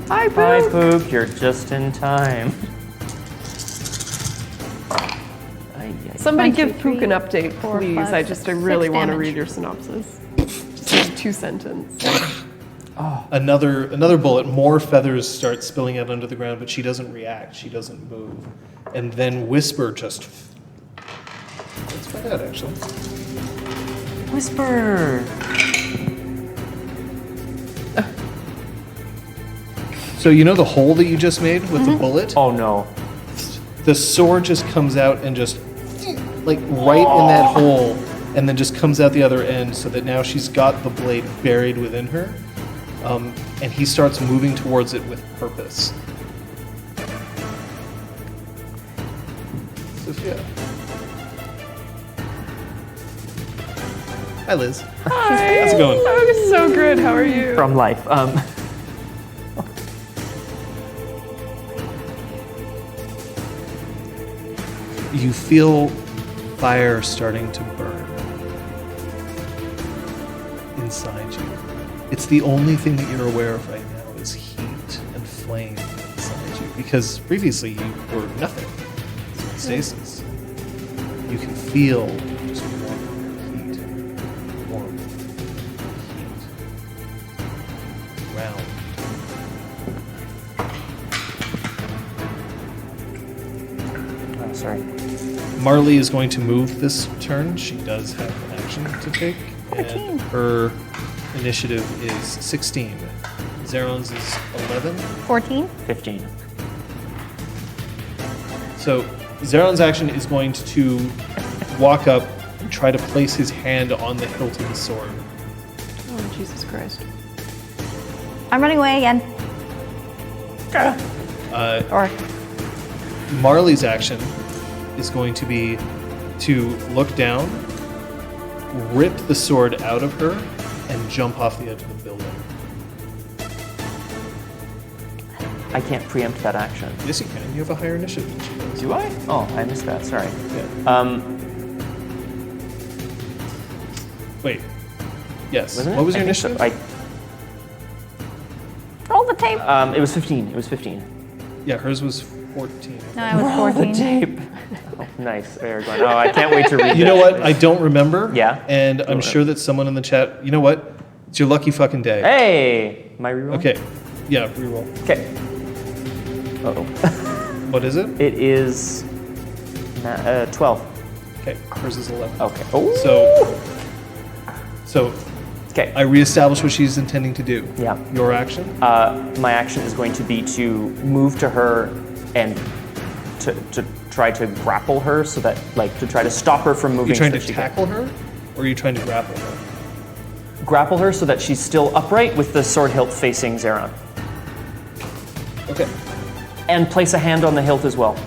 Hi, Hi, Poop. Poop. You're just in time. Ay, ay. Somebody 1, 2, give Pook an 3, update, 4, please. 5, I 6 really want to damage. read your synopsis. Just a 2-sentence. Another bullet. More feathers start spilling out under the ground, but she doesn't react. She doesn't move. And then Whisper just. Let's find out, actually. Whisper. So you know the hole that you just made with the bullet? Oh no. The sword just comes out and just like right in that hole, and then just comes out the other end, so that now she's got the blade buried within her. And he starts moving towards it with purpose. Sophia. Hi, Liz. Hi. How's it going? Oh, so good. How are you? From life. You feel fire starting to burn inside you. It's the only thing that you're aware of right now is heat and flame inside you, because previously you were nothing. Stasis. You can feel just warm heat, round. Oh, sorry. Marley is going to move this turn. She does have an action to take. 13. And her initiative is 16. Zeron's is 11. 14. 15. So Zeron's action is going to walk up and try to place his hand on the hilt of the sword. Oh, Jesus Christ. I'm running away again. Or Marley's action is going to be to look down, rip the sword out of her, and jump off the edge of the building. I can't preempt that action. Yes, you can. You have a higher initiative than she does. Do I? Oh, I missed that. Sorry. Yeah. Wait. Yes. Wasn't it? What was I your think so. initiative? roll the tape. It was 15. It was 15. Yeah, hers was 14. No, I was 14. tape. Oh, nice. There, going. Oh, I can't wait to read You know this. what? I don't remember. Yeah? And I'm sure that someone in the chat. You know what? It's your lucky fucking day. Hey! My reroll? Okay. Yeah, reroll. Okay. Uh-oh. What is it? It is 12. Okay. Hers is 11. Okay. Oh. So Okay. I reestablish what she's intending to do. Yeah. Your action? My action is going to be to move to her and to try to grapple her, so that, like, to try to stop her from moving. You're trying so to that she can- tackle her, or are you trying to grapple her? grapple her so that she's still upright with the sword hilt facing Zeron. Okay. And place a hand on the hilt as well.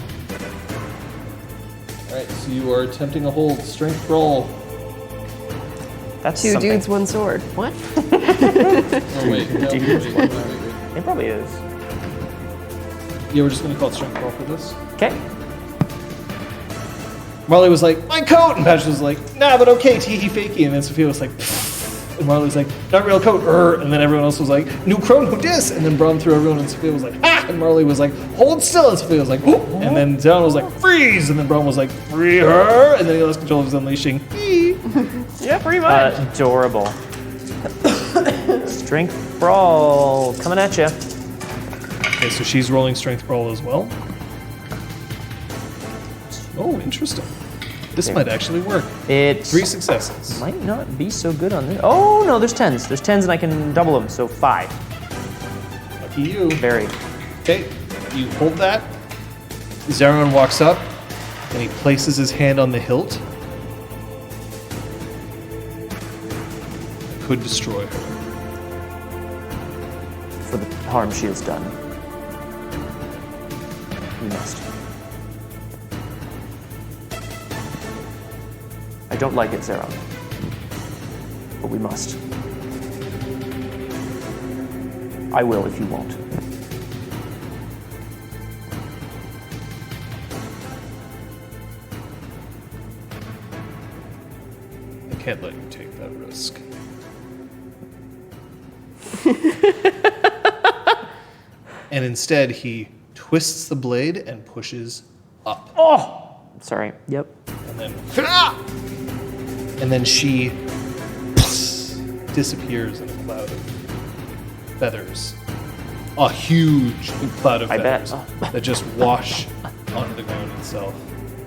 All right. So you are attempting a hold. Strength roll. That's Two something. dudes, one sword. What? Oh wait. No, Dudes, wait. It probably is. Yeah, we're just gonna call it strength roll for this. Okay. Marley was like, my coat! And Patrick was like, nah, but okay, tee-hee fakey. And then Sophia was like, pfft. And Marley was like, not real coat, And then everyone else was like, new crone, who dis? And then Brom threw everyone, and Sophia was like, ah! And Marley was like, hold still. And Sophia was like, oh! And then Zeron was like, freeze! And then Brom was like, free her! And then he lost control of his unleashing. Yeah, pretty much. Adorable. Strength brawl coming at you. Okay, so she's rolling strength brawl as well. Oh, interesting. This might actually work. It 3 successes. might not be so good on this. Oh no, there's 10s. There's 10s and I can double them, so 5. Lucky you. Very. Okay, you hold that. Zeron walks up, and he places his hand on the hilt. Could destroy her. For the harm she has done. We must. I don't like it, Zeron. But we must. I will if you won't. risk. And instead, he twists the blade and pushes up. Oh! Sorry. Yep. And then she disappears in a cloud of feathers. A huge cloud of I bet. feathers that just wash onto the ground itself.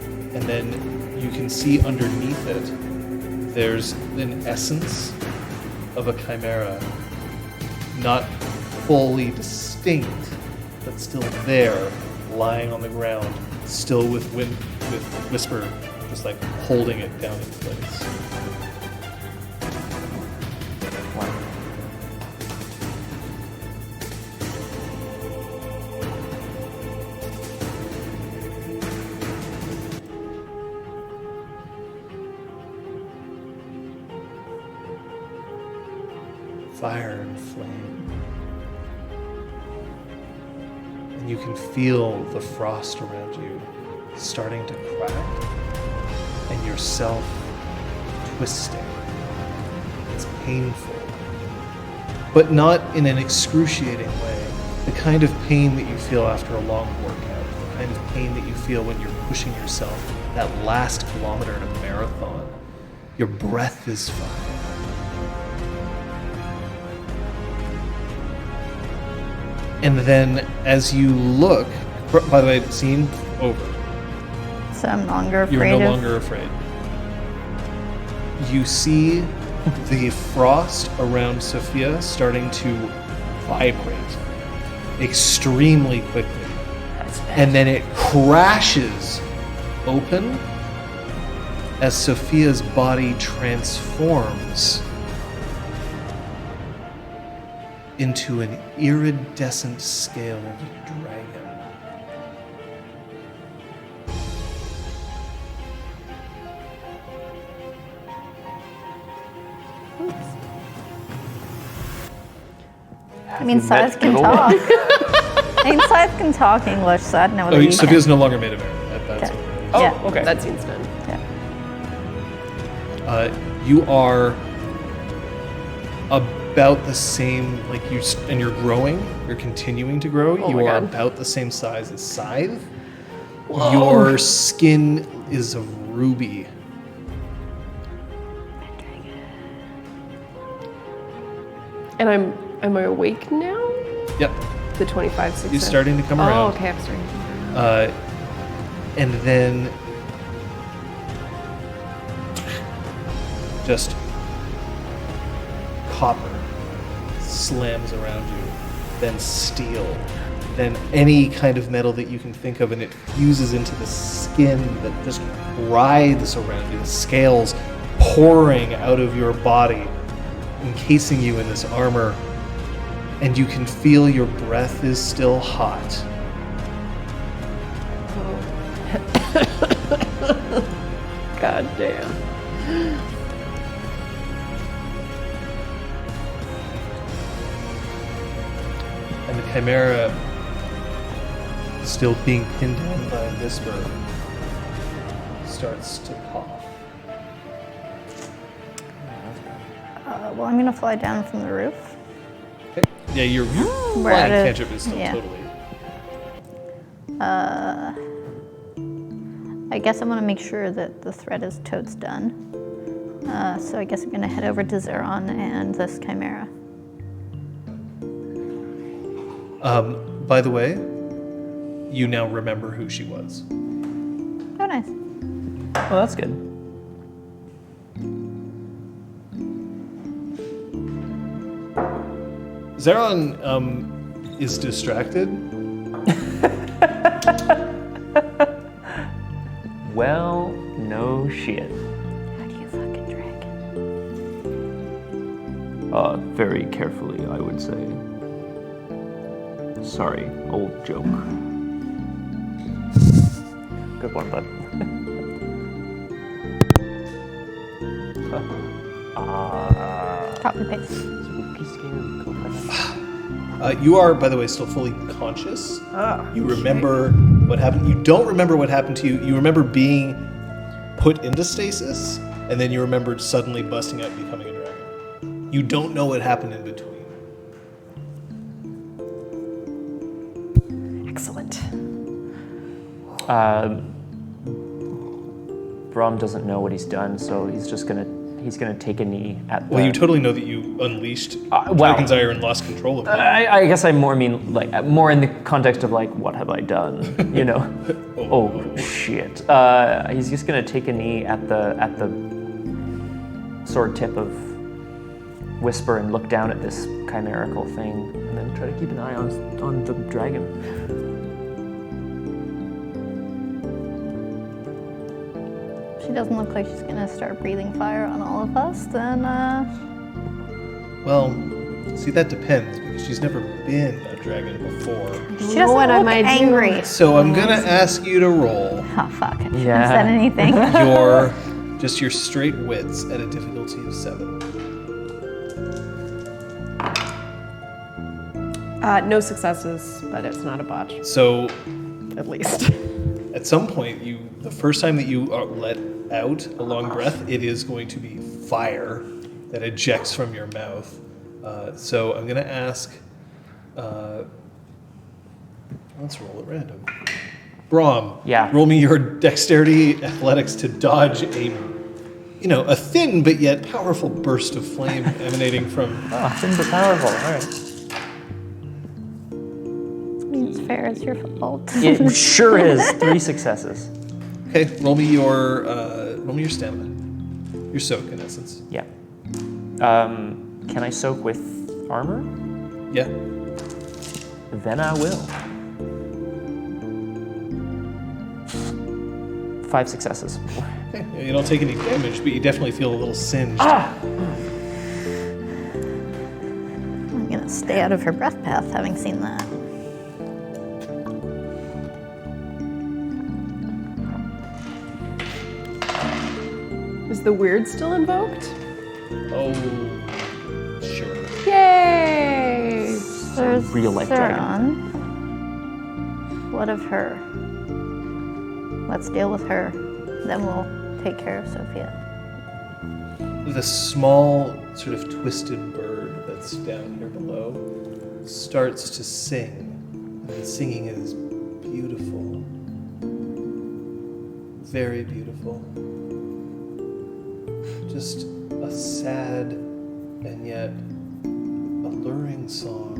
And then you can see underneath it, there's an essence of a chimera, not fully distinct, but still there, lying on the ground, still with Whisper just like holding it down in place. Fire and flame. And you can feel the frost around you starting to crack and yourself twisting. It's painful, but not in an excruciating way. The kind of pain that you feel after a long workout, the kind of pain that you feel when you're pushing yourself that last kilometer in a marathon. Your breath is fire. And then as you look, by the way, scene over. So I'm no longer afraid You're no longer afraid. You see the frost around Sophia starting to vibrate extremely quickly. And then it crashes open as Sophia's body transforms into an iridescent scaled dragon. I mean, Scythe can talk. I mean, Scythe can talk English, so I don't know whether you Sophia's can. no longer made of air. That's Okay. over. Oh, Yeah. okay. That scene's done. Yeah. You are about the same, like and you're growing. You're continuing to grow. Oh You my are God. about the same size as Scythe. Your skin is of ruby. And am I awake now? Yep. The 25, 6. You're starting to come Oh, around. okay, I'm starting to come around. And then just copper slams around you, then steel, then any kind of metal that you can think of, and it fuses into the skin that just writhes around you, the scales pouring out of your body, encasing you in this armor, and you can feel your breath is still hot. God damn. And the chimera, still being pinned down by a whisper, starts to cough. Well, I'm gonna fly down from the roof. Okay. Yeah, your We're flying out of- cantrip is still yeah. totally. I guess I want to make sure that the threat is totes done. So I guess I'm gonna head over to Zeron and this chimera. By the way, you now remember who she was. Oh, nice. Oh, that's good. Zeron is distracted. Well, no shit. How do you fucking dragon? Very carefully, I would say. Sorry, old joke. Good one, bud. Copy paste. You are, by the way, still fully conscious. You remember what happened. You don't remember what happened to you. You remember being put into stasis, and then you remembered suddenly busting out and becoming a dragon. You don't know what happened in between. Excellent. Brom doesn't know what he's done, so he's gonna take a knee at the... Well, you totally know that you unleashed well- Dragon's Ire and lost control of it. I guess I more mean like more in the context of like, what have I done? You know? Oh shit. He's just gonna take a knee at the sword tip of Whisper and look down at this chimerical thing, and then try to keep an eye on the dragon. She doesn't look like she's gonna start breathing fire on all of us, then Well, see, that depends, because she's never been a dragon before. she doesn't what I look might do. angry. So I'm gonna ask you to roll Oh fuck, I shouldn't Yeah. have said anything. your straight wits at a difficulty of 7. No successes, but it's not a botch, So at least. at some point, the first time that you are let out a long breath, it is going to be fire that ejects from your mouth. So I'm gonna ask. Let's roll at random. Brom. Yeah. Roll me your dexterity athletics to dodge a thin but yet powerful burst of flame emanating from. Oh, thin but powerful. All right. It's fair, it's your fault. It sure is. 3 successes. Okay, roll me your stamina. Your soak, in essence. Yeah. Can I soak with armor? Yeah. Then I will. 5 successes. Okay. You don't take any damage, but you definitely feel a little singed. I'm gonna stay out of her breath path, having seen that. Is the weird still invoked? Oh, sure. Yay! There's real life dragon. Theron. What of her? Let's deal with her. Then we'll take care of Sophia. The small, sort of twisted bird that's down here below starts to sing. And the singing is beautiful. Very beautiful. Just a sad and yet alluring song.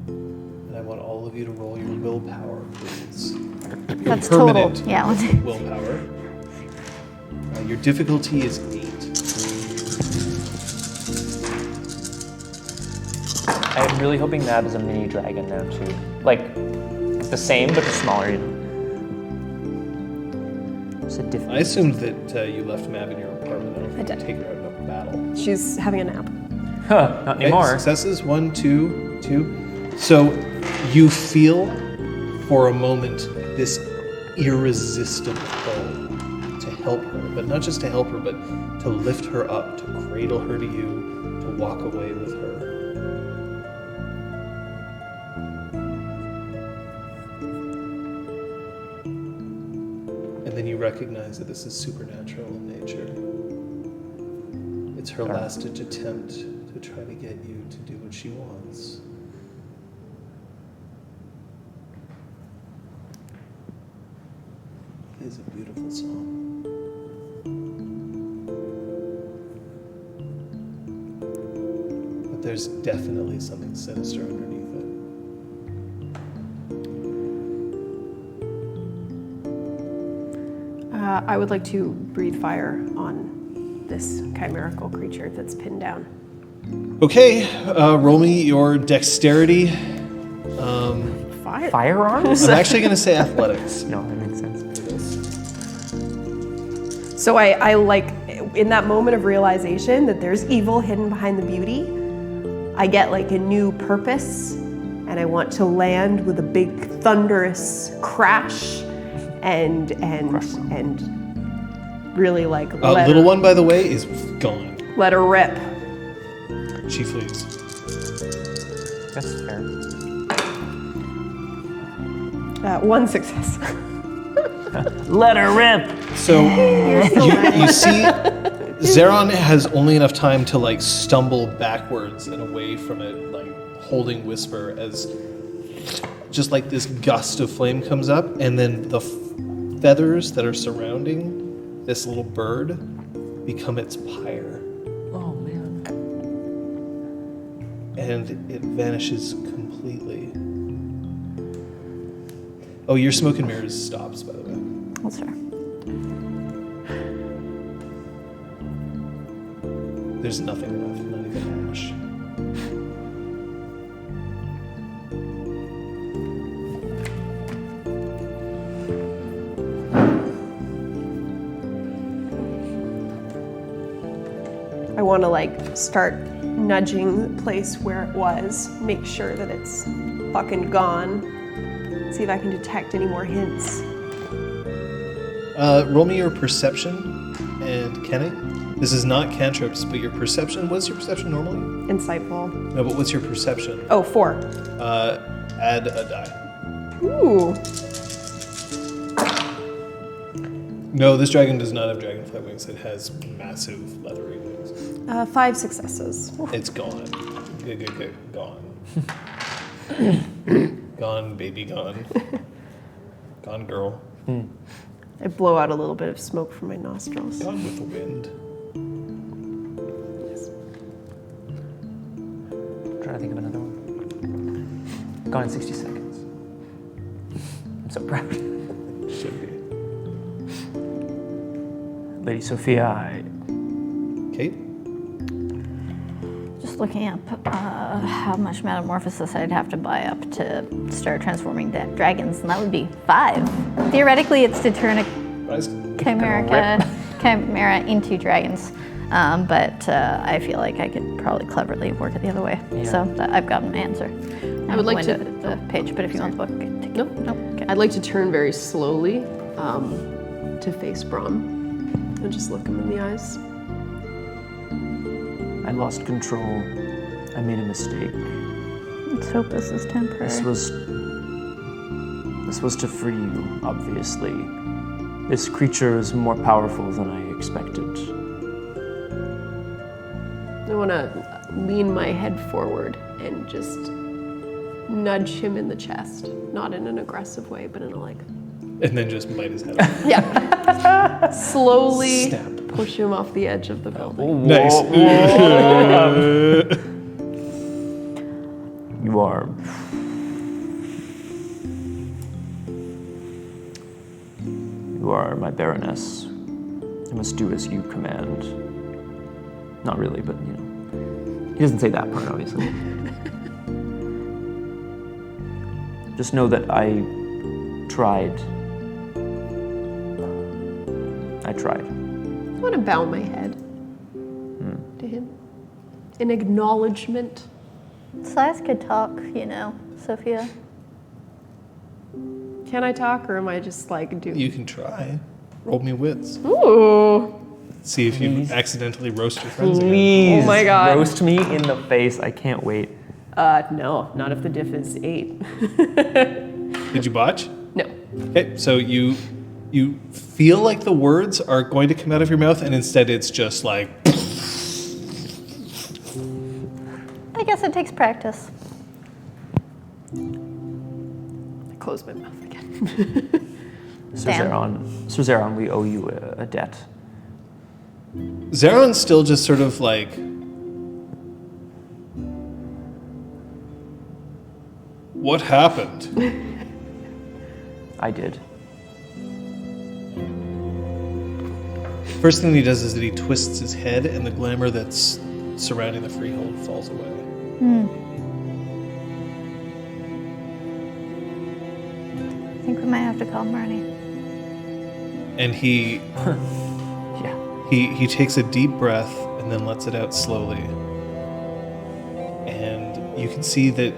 And I want all of you to roll your willpower, please. That's total. Permanent Yeah. willpower. Your difficulty is 8. I'm really hoping Mab is a mini dragon now too. Like the same but smaller. It's a different. I assumed that you left Mab in your apartment. I did. Take her out of battle. She's having a nap. Not Okay, anymore. successes, 1, 2, 2. So you feel for a moment this irresistible pull to help her, but not just to help her, but to lift her up, to cradle her to you, to walk away with her. And then you recognize that this is supernatural in nature. It's her last-ditch attempt to try to get you to do what she wants. It is a beautiful song. But there's definitely something sinister underneath it. I would like to breathe fire on this chimerical creature that's pinned down. Okay, roll me your dexterity. Fire? Firearms? I'm actually going to say athletics. No, that makes sense. So I like, in that moment of realization that there's evil hidden behind the beauty, I get like a new purpose, and I want to land with a big thunderous crash and really like Little one, by the way, is gone. let her rip. She flees. That's fair. 1 success. Let her rip. So you see Zeron has only enough time to like stumble backwards and away from it, like holding Whisper as just like this gust of flame comes up, and then the feathers that are surrounding this little bird become its pyre. Oh man. And it vanishes completely. Oh, your smoke and mirrors stops, by the way. That's fair. There's nothing left, not even ash. I want to like start nudging the place where it was, make sure that it's fucking gone. See if I can detect any more hints. Roll me your perception and kenning. This is not cantrips, but your perception. What's your perception normally? Insightful. No, but what's your perception? Oh, 4. Add a die. Ooh. No, this dragon does not have dragonfly wings. It has massive leathery wings. 5 successes. It's gone. Gone. Gone, baby, gone. Gone, girl. I blow out a little bit of smoke from my nostrils. Gone with the wind. Trying to think of another one. Gone in 60 seconds. I'm so proud. Should be. Lady Sophia, Kate? Just looking up how much metamorphosis I'd have to buy up to start transforming dragons, and that would be 5. Theoretically, it's to turn a Rise. chimera into dragons, but I feel like I could probably cleverly work it the other way. Yeah. So I've gotten my answer. I would like to- the page, but if you want the book, take it. Nope. Okay. I'd like to turn very slowly to face Brom and just look him in the eyes. I lost control. I made a mistake. Let's hope this is temporary. This was to free you, obviously. This creature is more powerful than I expected. I want to lean my head forward and just nudge him in the chest. Not in an aggressive way, but in a like... And then just bite his head off. Yeah. Slowly Snap. push him off the edge of the building. Nice. You are. You are my baroness. I must do as you command. Not really, but you know. He doesn't say that part, obviously. Just know that I tried. I tried. I want to bow my head to him in acknowledgement. Size could talk, you know, Sophia. Can I talk, or am I just like doing? You can try. Roll me wits. Ooh. See if you Please. accidentally roast your friends again. Please Oh my God. roast me in the face. I can't wait. No, not if the diff is 8. Did you botch? No. Okay, so you feel like the words are going to come out of your mouth, and instead it's just like... I guess it takes practice. I close my mouth again. Sir Damn. Zeron, we owe you a debt. Zeron's still just sort of like... What happened? I did. First thing he does is that he twists his head, and the glamour that's surrounding the freehold falls away. I think we might have to call Marley. And he Yeah. he takes a deep breath and then lets it out slowly. And you can see that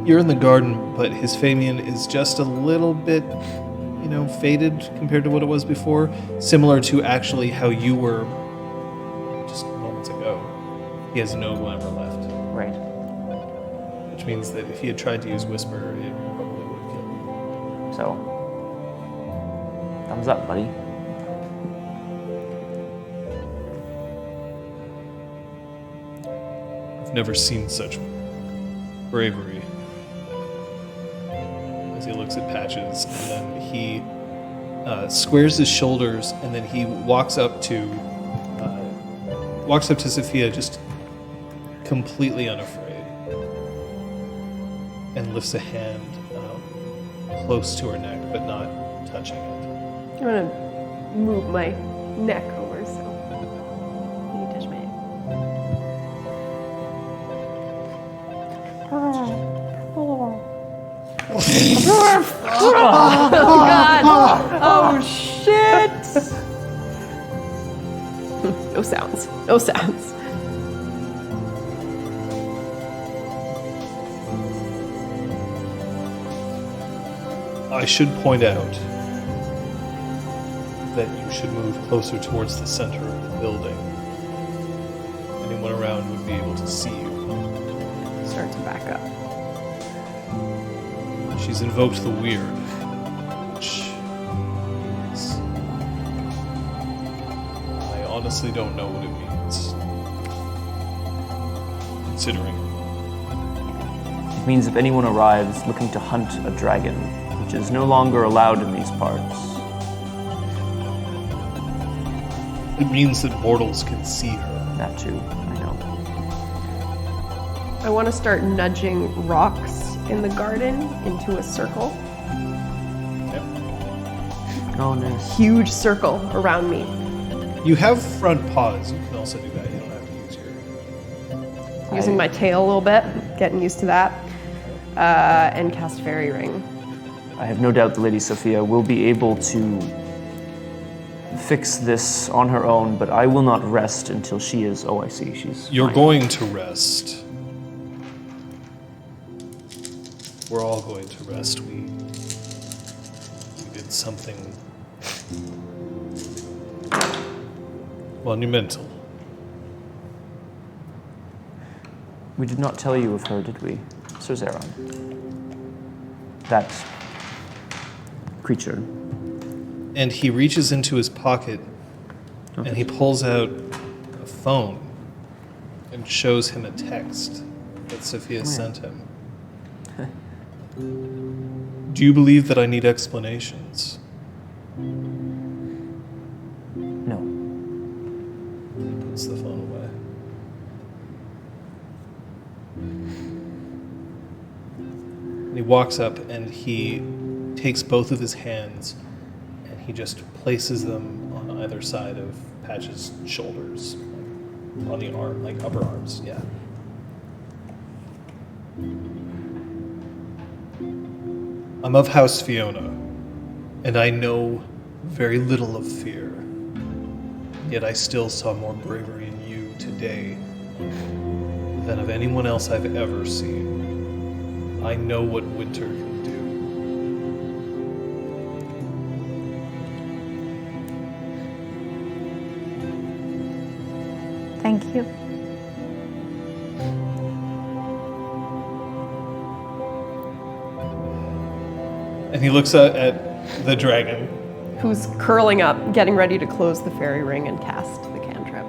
you're in the garden, but his Famian is just a little bit, you know, faded compared to what it was before. Similar to actually how you were just moments ago. He has no glamour left. Right. Which means that if he had tried to use Whisper, it probably would have killed him. So, thumbs up, buddy. I've never seen such bravery. As he looks at Patches, and then he squares his shoulders, and then he walks up to Sophia, just completely unafraid, and lifts a hand close to her neck, but not touching it. I'm gonna move my neck over so you can touch my neck. Oh God! Oh shit! No sounds. No sounds. I should point out that you should move closer towards the center of the building. Anyone around would be able to see you. Start to back up. She's invoked the weird, which is... I honestly don't know what it means. Considering. It means if anyone arrives looking to hunt a dragon, which is no longer allowed in these parts. It means that mortals can see her. That too, I know. I want to start nudging rocks in the garden into a circle. Yep. Oh, nice. Huge circle around me. You have front paws. You can also do that. You don't have to use your... Using my tail a little bit, getting used to that. And cast Fairy Ring. I have no doubt the Lady Sophia will be able to fix this on her own, but I will not rest until she is... Oh, I see. She's You're fine. going to rest. We're all going to rest. We did something monumental. We did not tell you of her, did we, Sir Zeron? That creature. And he reaches into his pocket and he pulls out a phone and shows him a text that Sophia sent him. Do you believe that I need explanations? No. He puts the phone away. And he walks up and he takes both of his hands and he just places them on either side of Patch's shoulders. On the arm, like upper arms, yeah. I'm of House Fiona, and I know very little of fear. Yet I still saw more bravery in you today than of anyone else I've ever seen. I know what winter can do. Thank you. And he looks at the dragon. Who's curling up, getting ready to close the fairy ring and cast the cantrip.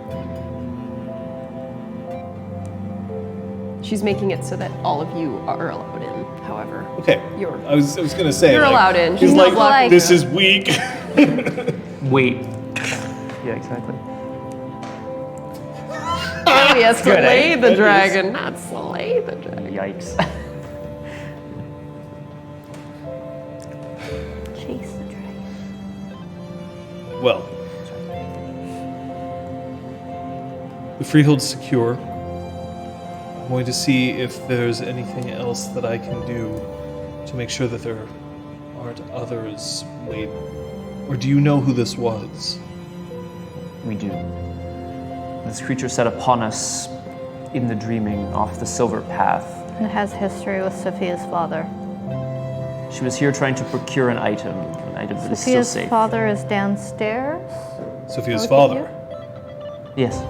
She's making it so that all of you are allowed in, however. Okay. You're- I was gonna say You're like, allowed in. He's She's like, not like- this is weak. Wait. Yeah, exactly. He has to Good, eh? slay the It is. dragon, not slay the dragon. Yikes. Chase the dragon. Well, the freehold's secure. I'm going to see if there's anything else that I can do to make sure that there aren't others. Wait, or do you know who this was? We do. This creature set upon us in the dreaming off the Silver Path. It has history with Sophia's father. She was here trying to procure an item that is still Sophia's safe. father is downstairs. Sophia's Okay, father. Yes,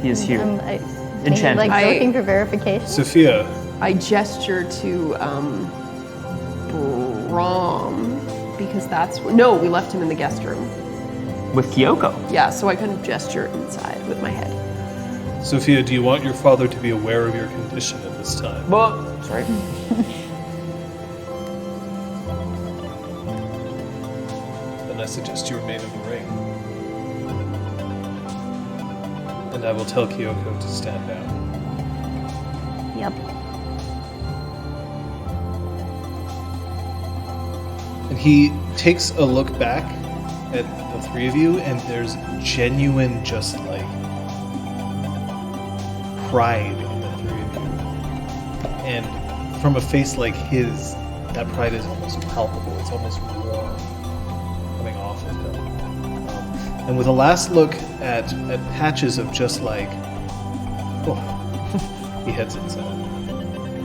he is here. Enchanted. Like I- looking for verification. Sophia, I gesture to Brom because that's no, we left him in the guest room. With Kyoko. Yeah, so I couldn't gesture inside with my head. Sophia, do you want your father to be aware of your condition at this time? Well, sorry. Then I suggest you remain in the ring. And I will tell Kyoko to stand down. Yep. And he takes a look back at the three of you, and there's genuine, just like, pride in the three of you. And from a face like his, that pride is almost palpable. It's almost warm coming off of him. And with a last look at patches of just like, oh, he heads inside.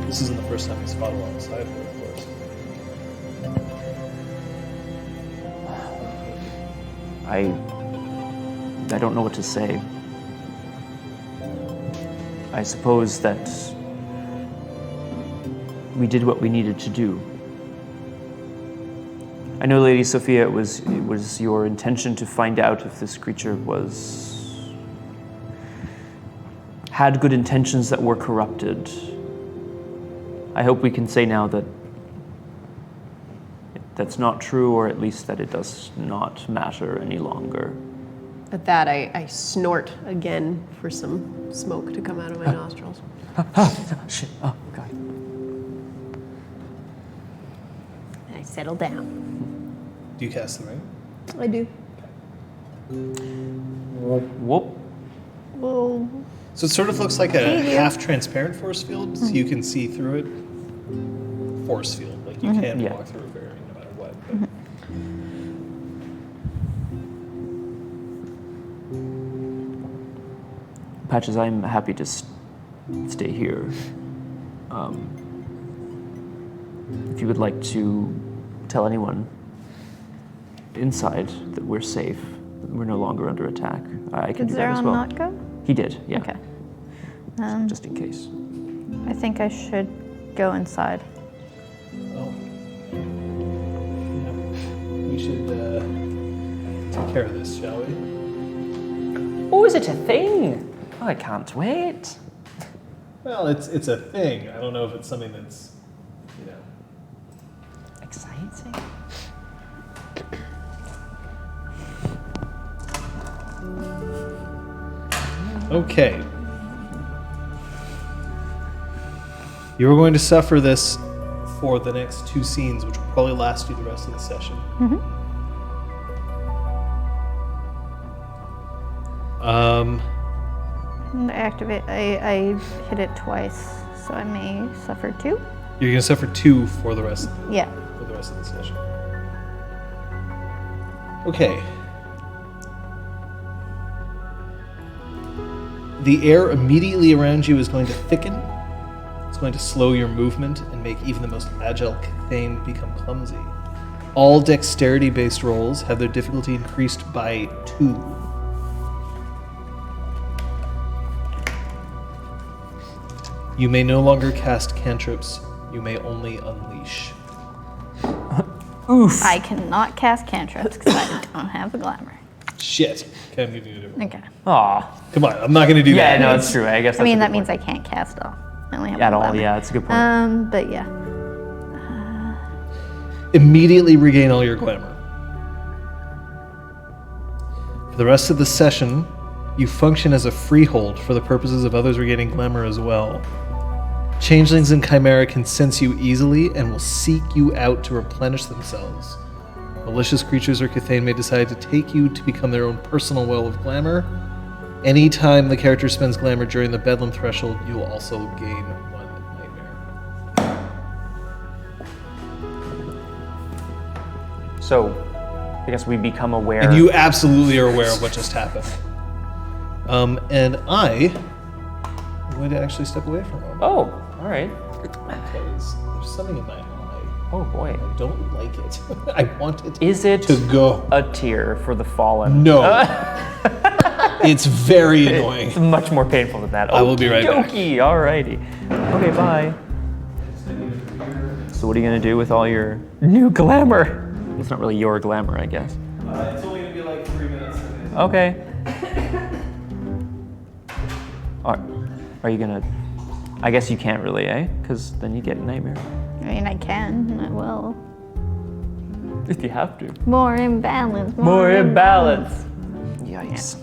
This isn't the first time he's fought alongside her, of course. I don't know what to say. I suppose that we did what we needed to do. I know, Lady Sophia, it was your intention to find out if this creature had good intentions that were corrupted. I hope we can say now that that's not true, or at least that it does not matter any longer. At that, I snort again for some smoke to come out of my nostrils. Shit, oh God. And I settle down. Do you cast the ring? I do. Whoop. Well, So it sort of looks like a Thank you. half-transparent force field, so you can see through it. Force field, like you can Yeah. walk through a barrier no matter what. Patches, I'm happy to stay here. If you would like to tell anyone inside that we're safe, that we're no longer under attack, I can Did do that as Zeron well. not go? He did, yeah. Okay. Just in case. I think I should go inside. Oh. Yeah. We should take care of this, shall we? Oh, is it a thing? Oh, I can't wait. Well, it's a thing. I don't know if it's something that's, Exciting. Okay. You're going to suffer this for the next 2 scenes, which will probably last you the rest of the session. I hit it twice, so I may suffer 2. You're going to suffer 2 for the rest of Yeah. the session. Okay. The air immediately around you is going to thicken. It's going to slow your movement and make even the most agile Cathane become clumsy. All dexterity-based rolls have their difficulty increased by 2. You may no longer cast cantrips. You may only unleash. Oof. I cannot cast cantrips because I don't have the glamour. Shit. Okay, I'm giving you a different. Okay. Aw. Come on, I'm not going to do Yeah, that. no, it's true. I guess I mean, that's that a good means I can't cast at all. I only have point. At one all, glamour. yeah, that's a good point. But yeah. Immediately regain all your glamour. For the rest of the session, you function as a freehold for the purposes of others regaining glamour as well. Changelings and Chimera can sense you easily and will seek you out to replenish themselves. Malicious creatures or Cathane may decide to take you to become their own personal well of glamour. Anytime the character spends glamour during the Bedlam threshold, you will also gain 1 nightmare. So, I guess we become aware. And you absolutely are aware of what just happened. And I am going to actually step away from him. Oh, all right. Because there's something in my eye. Oh boy. I don't like it. I want it Is it to go. a tear for the fallen? No. It's very annoying. It's much more painful than that. I will be right back. Okey-dokey, alrighty. Okay, bye. So what are you gonna do with all your new glamour? It's not really your glamour, I guess. It's only going to be like 3 minutes. Okay. All Are you gonna? I guess you can't really, eh? Because then you get a nightmare. I mean, I can, and I will. If you have to. More imbalance. More imbalance. Yikes.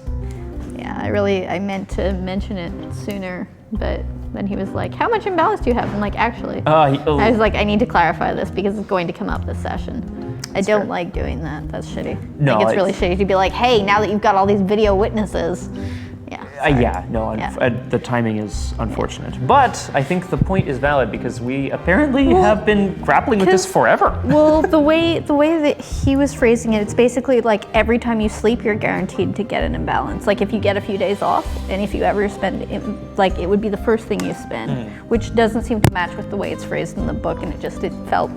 Yeah, I meant to mention it sooner, but then he was like, how much imbalance do you have? I'm like, actually. I was like, I need to clarify this because it's going to come up this session. I don't like doing that. That's shitty. No, I think it's really shitty to be like, hey, now that you've got all these video witnesses. The timing is unfortunate. But I think the point is valid because we apparently have been grappling with this forever. Well, the way that he was phrasing it, it's basically like every time you sleep, you're guaranteed to get an imbalance. Like if you get a few days off, and if you ever spend, it would be the first thing you spend, which doesn't seem to match with the way it's phrased in the book, and it felt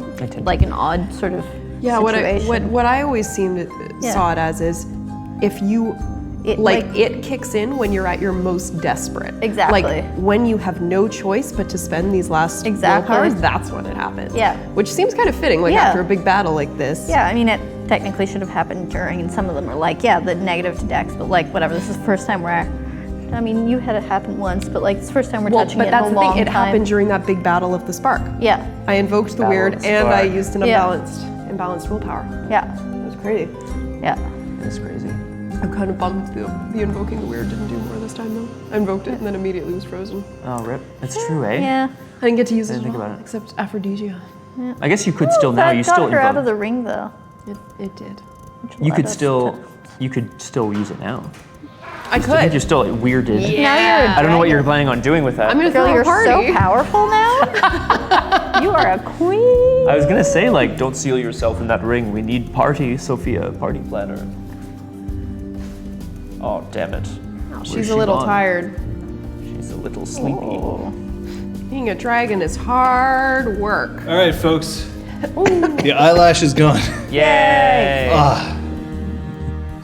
like an odd sort of situation. What I always saw it as is if you it kicks in when you're at your most desperate. Exactly. Like when you have no choice but to spend these last willpowers, that's when it happens. Yeah. Which seems kind of fitting, like after a big battle like this. Yeah, I mean, it technically should have happened during, and some of them are like, the negative to dex, but like, whatever, this is the first time where, I mean, you had it happen once, but like, it's the first time we're touching it in a long time. But that's the thing, it happened during that big battle of the spark. Yeah. I invoked the weird, and I used an imbalanced willpower. Yeah. It was crazy. Yeah. That's crazy. I'm kind of bummed the invoking the weird didn't do more this time though. I invoked it and then immediately was frozen. Oh, rip. It's true, eh? Yeah. I didn't get to use it Didn't at think all, about it. except aphrodisia. Yeah. I guess you could still now. You got still her out of invoke. the ring though. It did. You could still use it now. I I think could. you're still weirded. Now you're a I don't know what you're dragon. planning on doing with that. I'm gonna Girl, throw you're a party. so powerful now. You are a queen. I was gonna say, like, don't seal yourself in that ring. We need party, Sophia, party planner. Oh, damn it. Where's She's she a little gone? tired. She's a little sleepy. Being a dragon is hard work. All right, folks. The eyelash is gone. Yay!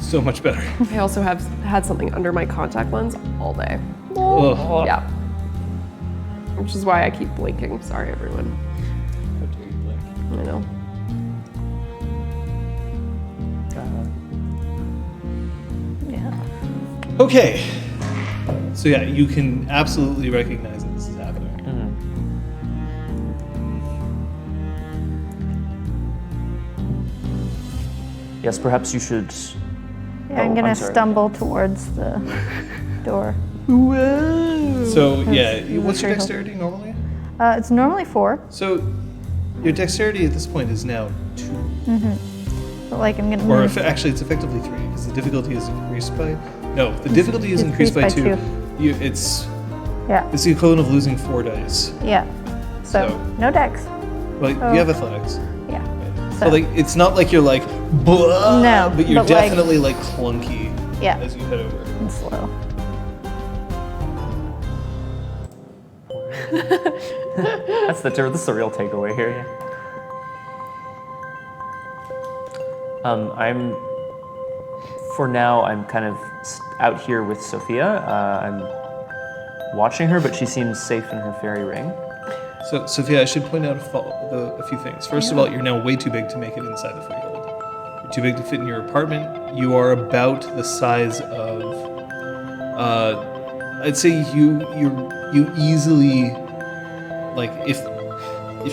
So much better. I also have had something under my contact lens all day. Ugh. Yeah. Which is why I keep blinking. Sorry, everyone. I know. Yeah. Okay. So yeah, you can absolutely recognize that this is happening. Yes, perhaps you should. Yeah, I'm Oh, gonna I'm sorry. stumble towards the door. So yeah, what's your very dexterity normally? It's normally 4, So your dexterity at this point is now 2. but like I'm gonna Or move. actually, it's effectively 3 because the difficulty is increased by. No, the difficulty is increased by 2. It's Yeah, the equivalent of losing 4 dice. yeah. So, So- no dex. Well, you have athletics. Yeah. So like, it's not like you're like, blah, No, but you're but, like- definitely like clunky Yeah. as you head over. And slow. That's the real takeaway here. Yeah. For now, I'm kind of out here with Sophia. I'm watching her, but she seems safe in her fairy ring. So, Sophia, I should point out a few things. First of all, you're now way too big to make it inside the freehold. You're too big to fit in your apartment. You are about the size of, I'd say you easily, like if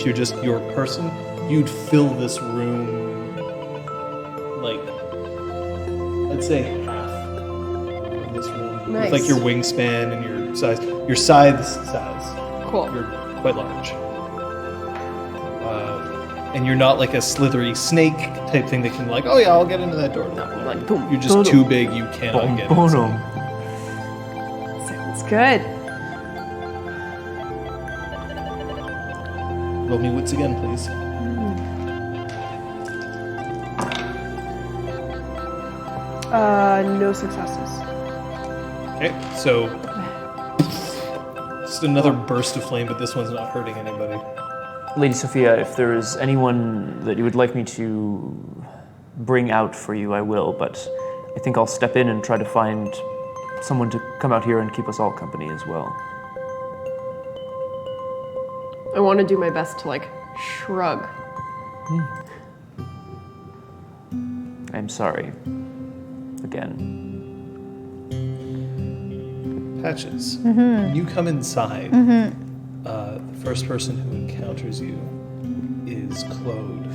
you're just your person, you'd fill this room, like, I'd say half of this room. Nice. With like your wingspan and your size, Cool. you're quite large. And you're not like a slithery snake type thing that can like, oh yeah, I'll get into that door. No, Like, boom. you're just too big, you cannot get inside. Sounds good. Roll me wits again, please. No successes. Okay, so just another burst of flame, but this one's not hurting anybody. Lady Sophia, if there is anyone that you would like me to bring out for you, I will, but I think I'll step in and try to find someone to come out here and keep us all company as well. I want to do my best to like shrug. I'm sorry. Again. Patches. When you come inside, the first person who encounters you is Claude.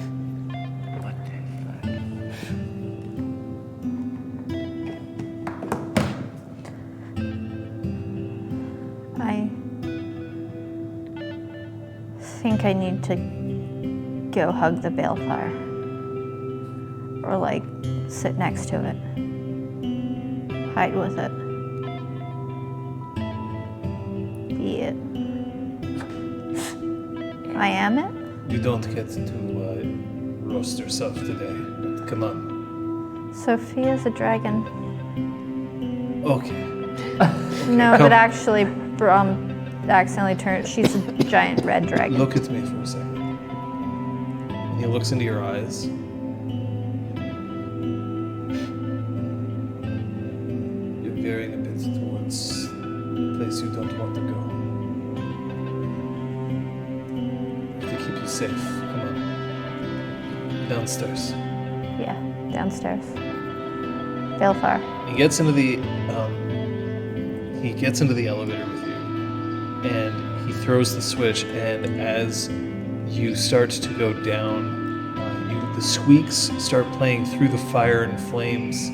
What the fuck? I think I need to go hug the balefire. Or like sit next to it. Hide with it. Be it. I am it? You don't get to roast yourself today, but come on. Sophia's a dragon. Okay. No, come. but actually, accidentally turned. She's a giant red dragon. Look at me for a second. And he looks into your eyes. You're veering a bit towards a place you don't want to go. To keep you safe. Come on. Downstairs. Yeah, downstairs. Balefire. He gets into the elevator with you, and he throws the switch. And as you start to go down, the squeaks start playing through the fire and flames.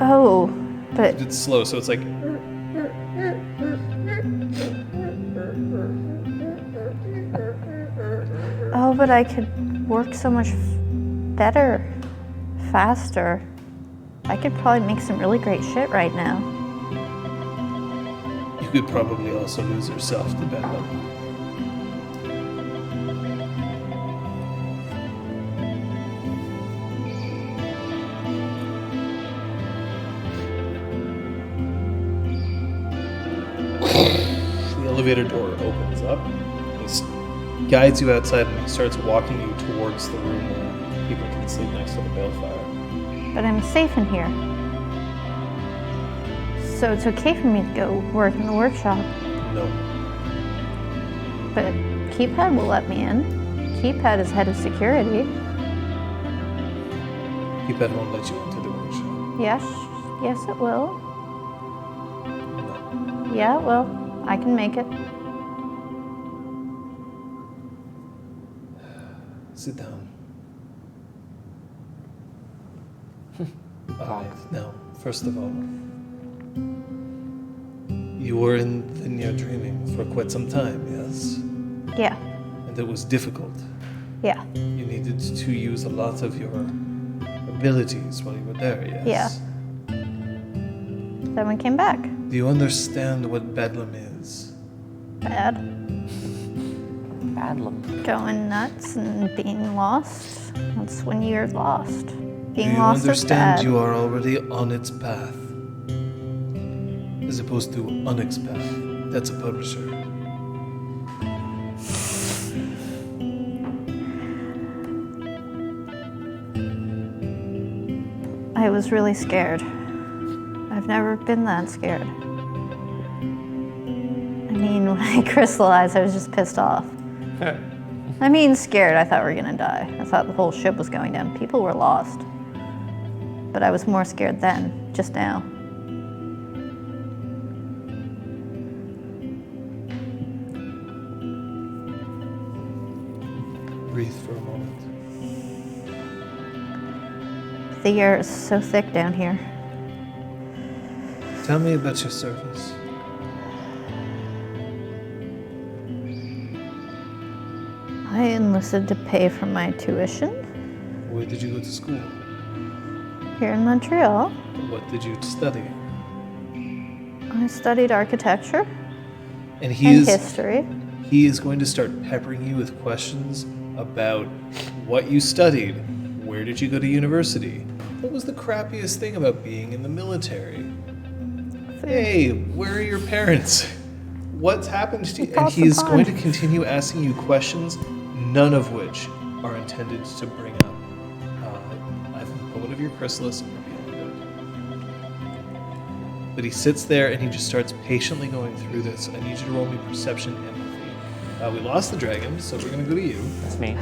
Oh, but It's slow, so it's like I could work so much better, faster. I could probably make some really great shit right now. you could probably also lose yourself to Bedlam. The elevator door opens up. He guides you outside and he starts walking you towards the room where people can sleep next to the balefire. But I'm safe in here. So it's okay for me to go work in the workshop. No. But Keypad will let me in. Keypad is head of security. Keypad won't let you into the workshop. Yes, it will. No. Yeah, it will. I can make it. Sit down. Alright, now, first of all, you were in the near dreaming for quite some time, yes? Yeah, And it was difficult. yeah, You needed to use a lot of your abilities while you were there, yes? Yeah. Then we came back. Do you understand what Bedlam is? Bad. Bedlam. Going nuts and being lost. That's when you're lost. Do Being you lost is understand bad. you are already on its path? As opposed to on its path. That's a publisher. I was really scared. I've never been that scared. I mean, when I crystallized, I was just pissed off. I mean, scared. I thought we were gonna die. I thought the whole ship was going down. People were lost. But I was more scared then, just now. Breathe for a moment. The air is so thick down here. Tell me about your service. I enlisted to pay for my tuition Where did you go to school? here in Montreal. What did you study? I studied architecture And and he is going to start peppering you with questions about what you studied. Where did you go to university? What was the crappiest thing about being in the military? Hey, where are your parents? What's happened to you? And Across he the is going to pond. continue asking you questions, none of which are intended to bring up either the poet of your chrysalis or beyond it. But he sits there and he just starts patiently going through this. I need you to roll me perception and empathy. We lost the dragon, so we're going to go to you. That's me.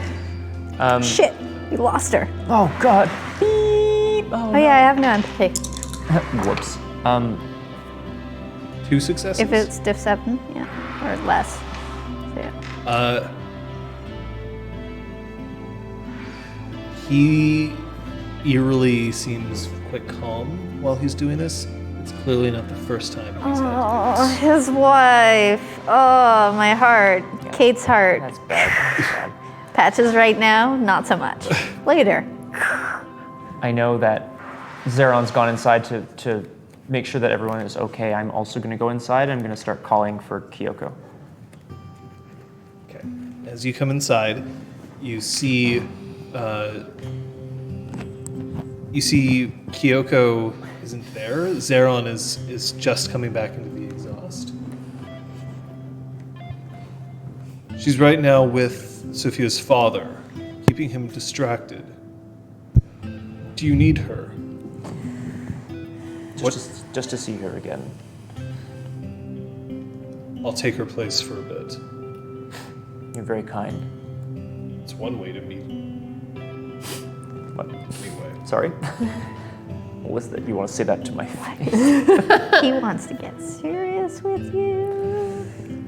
Shit, we lost her. Oh God. Beep. Oh yeah, I have no empathy. Whoops. 2 successes. If it's diff 7, yeah, or less. So yeah. He eerily seems quite calm while he's doing this. It's clearly not the first time he's had Oh, to do this. his wife. Oh, my heart. Kate's heart. That's bad. That's bad. Patches right now, not so much. Later. I know that Zeron's gone inside to make sure that everyone is okay. I'm also going to go inside. I'm going to start calling for Kyoko. Okay. As you come inside, you see Kyoko isn't there. Zeron is just coming back into the exhaust. She's right now with Sophia's father, keeping him distracted. Do you need her? Just to see her again. I'll take her place for a bit. You're very kind. It's one way to meet. What? Anyway. Sorry? What was that? You want to say that to my face? He wants to get serious with you.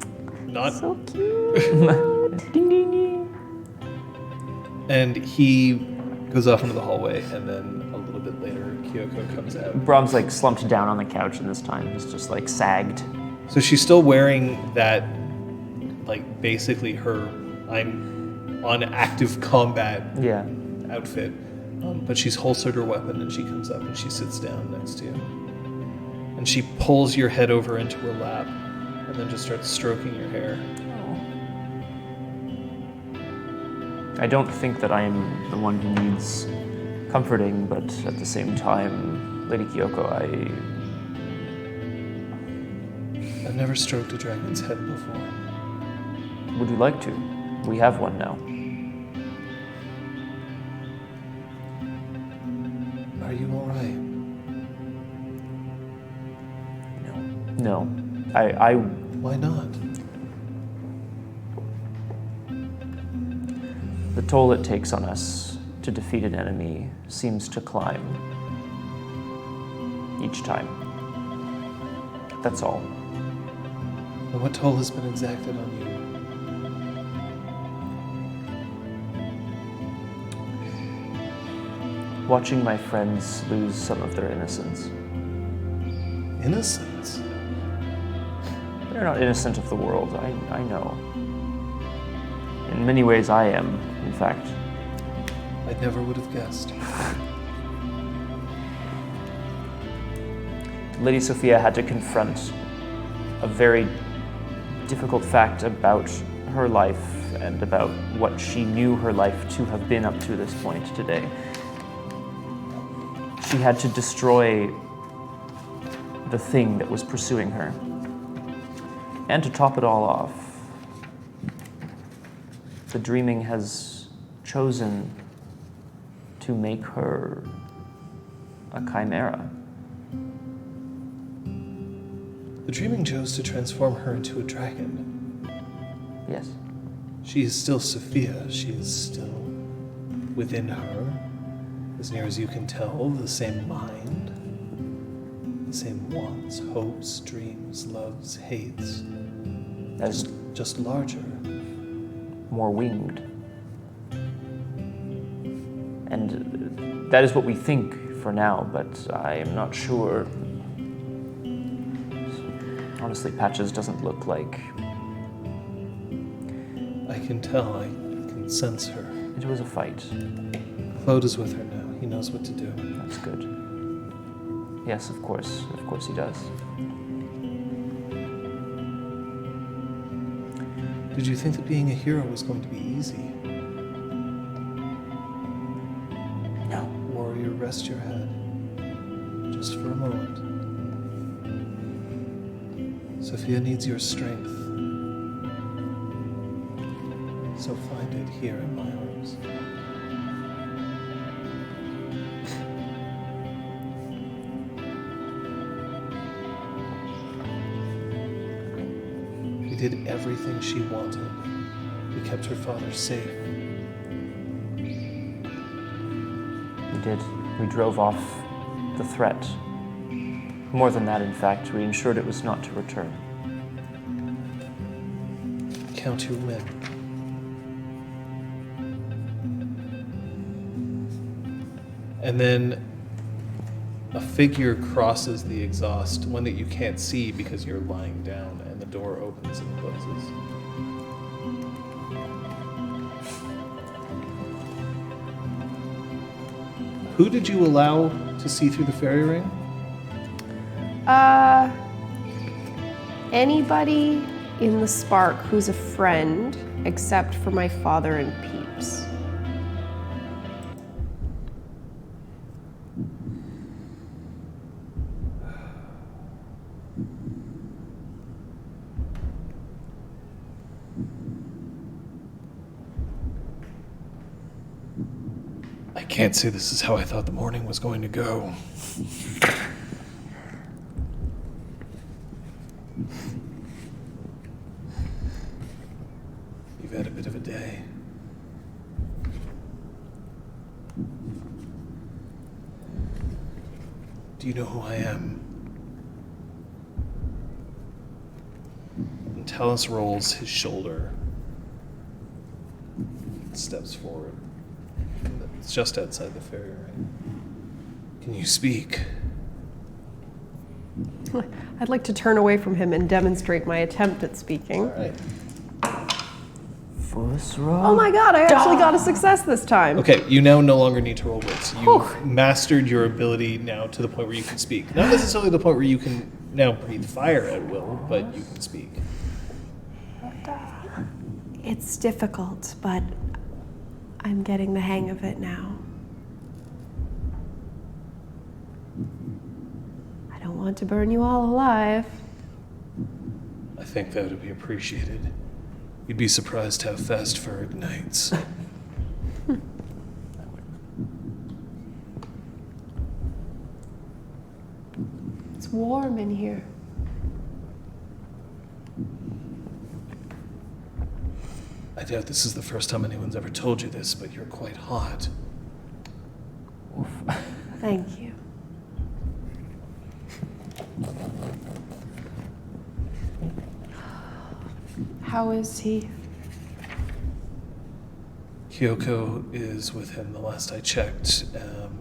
Not. So cute. Ding ding ding. And he goes off into the hallway, and then a little bit later, Kyoko comes out. Brahm's like slumped down on the couch, and this time he's just like sagged. So she's still wearing that, like, basically her I'm on active combat Yeah. outfit. But she's holstered her weapon, and she comes up and she sits down next to you. And she pulls your head over into her lap, and then just starts stroking your hair. I don't think that I am the one who needs comforting, but at the same time, Lady Kyoko, I've never stroked a dragon's head before. would you like to? We have one now. Are you alright? No. I Why not? the toll it takes on us to defeat an enemy seems to climb each time. That's all. And what toll has been exacted on you? Watching my friends lose some of their innocence. Innocence? They're not innocent of the world, I know. In many ways I am, in fact. I never would have guessed. Lady Sophia had to confront a very difficult fact about her life and about what she knew her life to have been up to this point today. She had to destroy the thing that was pursuing her. And to top it all off, the dreaming has chosen to make her a chimera. The dreaming chose to transform her into a dragon. Yes. She is still Sophia. She is still within her, as near as you can tell, the same mind, the same wants, hopes, dreams, loves, hates. As Just larger. more winged. And that is what we think for now, but I am not sure. Honestly, Patches doesn't look like... I can tell, I can sense her. It was a fight. Claude is with her now. He knows what to do. That's good. Yes, of course he does. Did you think that being a hero was going to be easy? No. Warrior, rest your head. Just for a moment. Sophia needs your strength. So find it here in my arms. We did everything she wanted. We kept her father safe. We did. We drove off the threat. More than that, in fact, we ensured it was not to return. Count your men. And then a figure crosses the exhaust, one that you can't see because you're lying down, and the door opens and closes. Who did you allow to see through the fairy ring? Anybody in the Spark who's a friend, except for my father and Peeps. I can't say this is how I thought the morning was going to go. You've had a bit of a day. Do you know who I am? And Talus rolls his shoulder, steps forward. It's just outside the fairy ring. Can you speak? I'd like to turn away from him and demonstrate my attempt at speaking. All right. First roll. Oh my god, I actually got a success this time. Okay, you now no longer need to roll wits. You've Whew. mastered your ability now to the point where you can speak. Not necessarily the point where you can now breathe fire at will, but you can speak. It's difficult, but I'm getting the hang of it now. I don't want to burn you all alive. I think that would be appreciated. You'd be surprised how fast fur ignites. It's warm in here. I doubt this is the first time anyone's ever told you this, but you're quite hot. Thank you. How is he? Kyoko is with him the last I checked.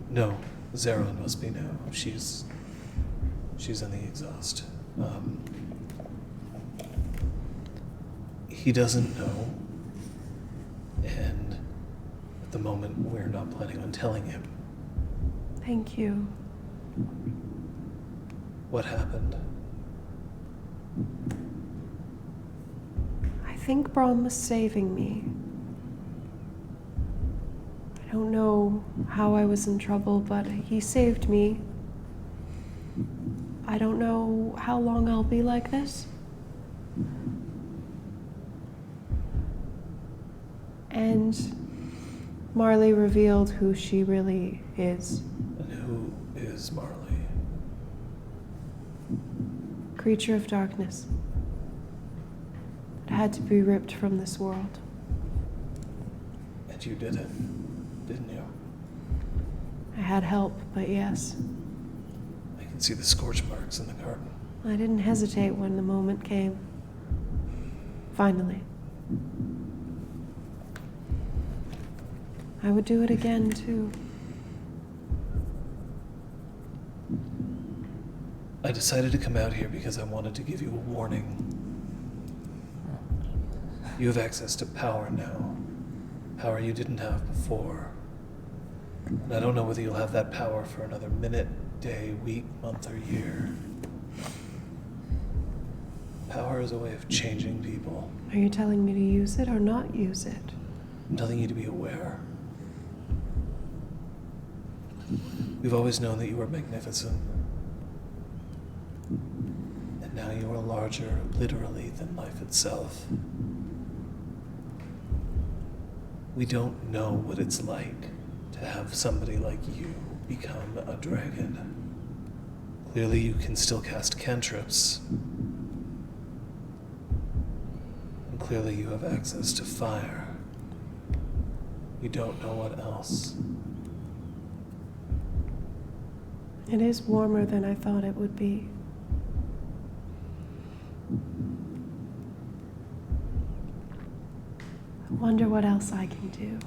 No, Zeron must be now. She's in the exhaust. He doesn't know, and at the moment we're not planning on telling him. Thank you. What happened? I think Brahm was saving me. I don't know how I was in trouble, but he saved me. I don't know how long I'll be like this. And Marley revealed who she really is. And who is Marley? Creature of darkness. It had to be ripped from this world. And you did it, didn't you? I had help, but yes. I can see the scorch marks in the garden. I didn't hesitate when the moment came. Finally. I would do it again, too. I decided to come out here because I wanted to give you a warning. You have access to power now. Power you didn't have before. And I don't know whether you'll have that power for another minute, day, week, month, or year. Power is a way of changing people. Are you telling me to use it or not use it? I'm telling you to be aware. We've always known that you are magnificent. And now you are larger, literally, than life itself. We don't know what it's like to have somebody like you become a dragon. Clearly you can still cast cantrips. And clearly you have access to fire. We don't know what else. It is warmer than I thought it would be. I wonder what else I can do.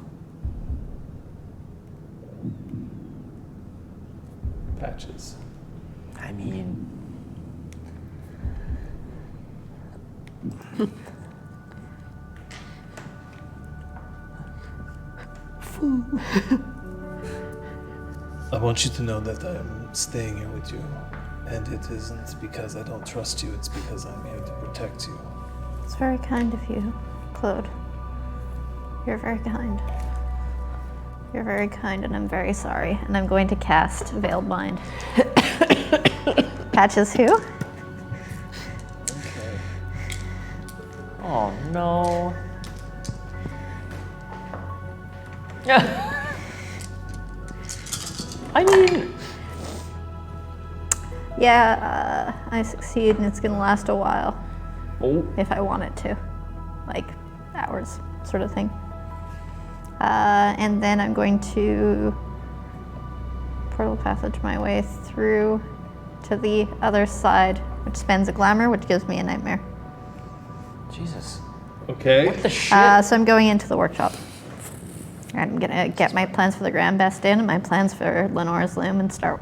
Patches. I mean, I want you to know that I'm staying here with you. And it isn't because I don't trust you, it's because I'm here to protect you. It's very kind of you, Claude. You're very kind. You're very kind, and I'm very sorry. And I'm going to cast Veiled Mind. Patches who? Okay. oh no. I mean, Yeah, I succeed, and it's gonna last a while. oh, If I want it to. Like, hours, sort of thing. And then I'm going to portal passage my way through to the other side, which spends a glamour, which gives me a nightmare. Jesus. Okay. What the shit? So I'm going into the workshop. I'm gonna get my plans for the Grand Best in and my plans for Lenore's Loom and start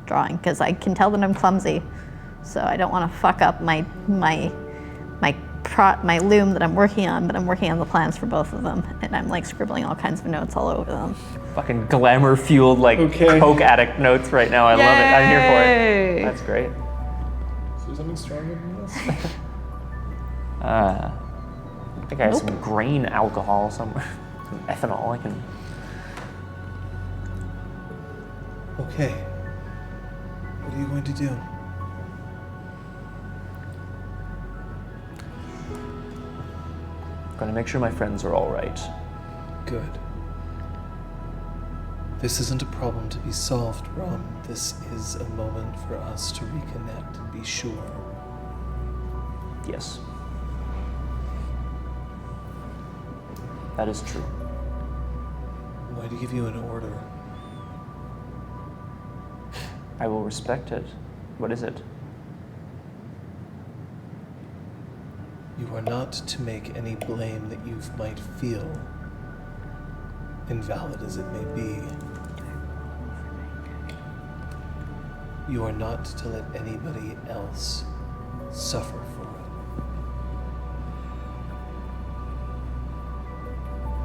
drawing, because I can tell that I'm clumsy, so I don't want to fuck up my loom that I'm working on, but I'm working on the plans for both of them, and I'm like scribbling all kinds of notes all over them. Fucking glamour fueled like Okay. coke addict notes right now. I love it. I'm here for Yay! it. That's great. Is there something stronger than this? I think I have some grain alcohol somewhere. Some ethanol. I can. Okay. What are you going to do? Gonna make sure my friends are all right. Good. This isn't a problem to be solved, Ron. This is a moment for us to reconnect and be sure. Yes. That is true. Why do you give you an order? I will respect it. What is it? You are not to make any blame that you might feel, invalid as it may be. You are not to let anybody else suffer for it.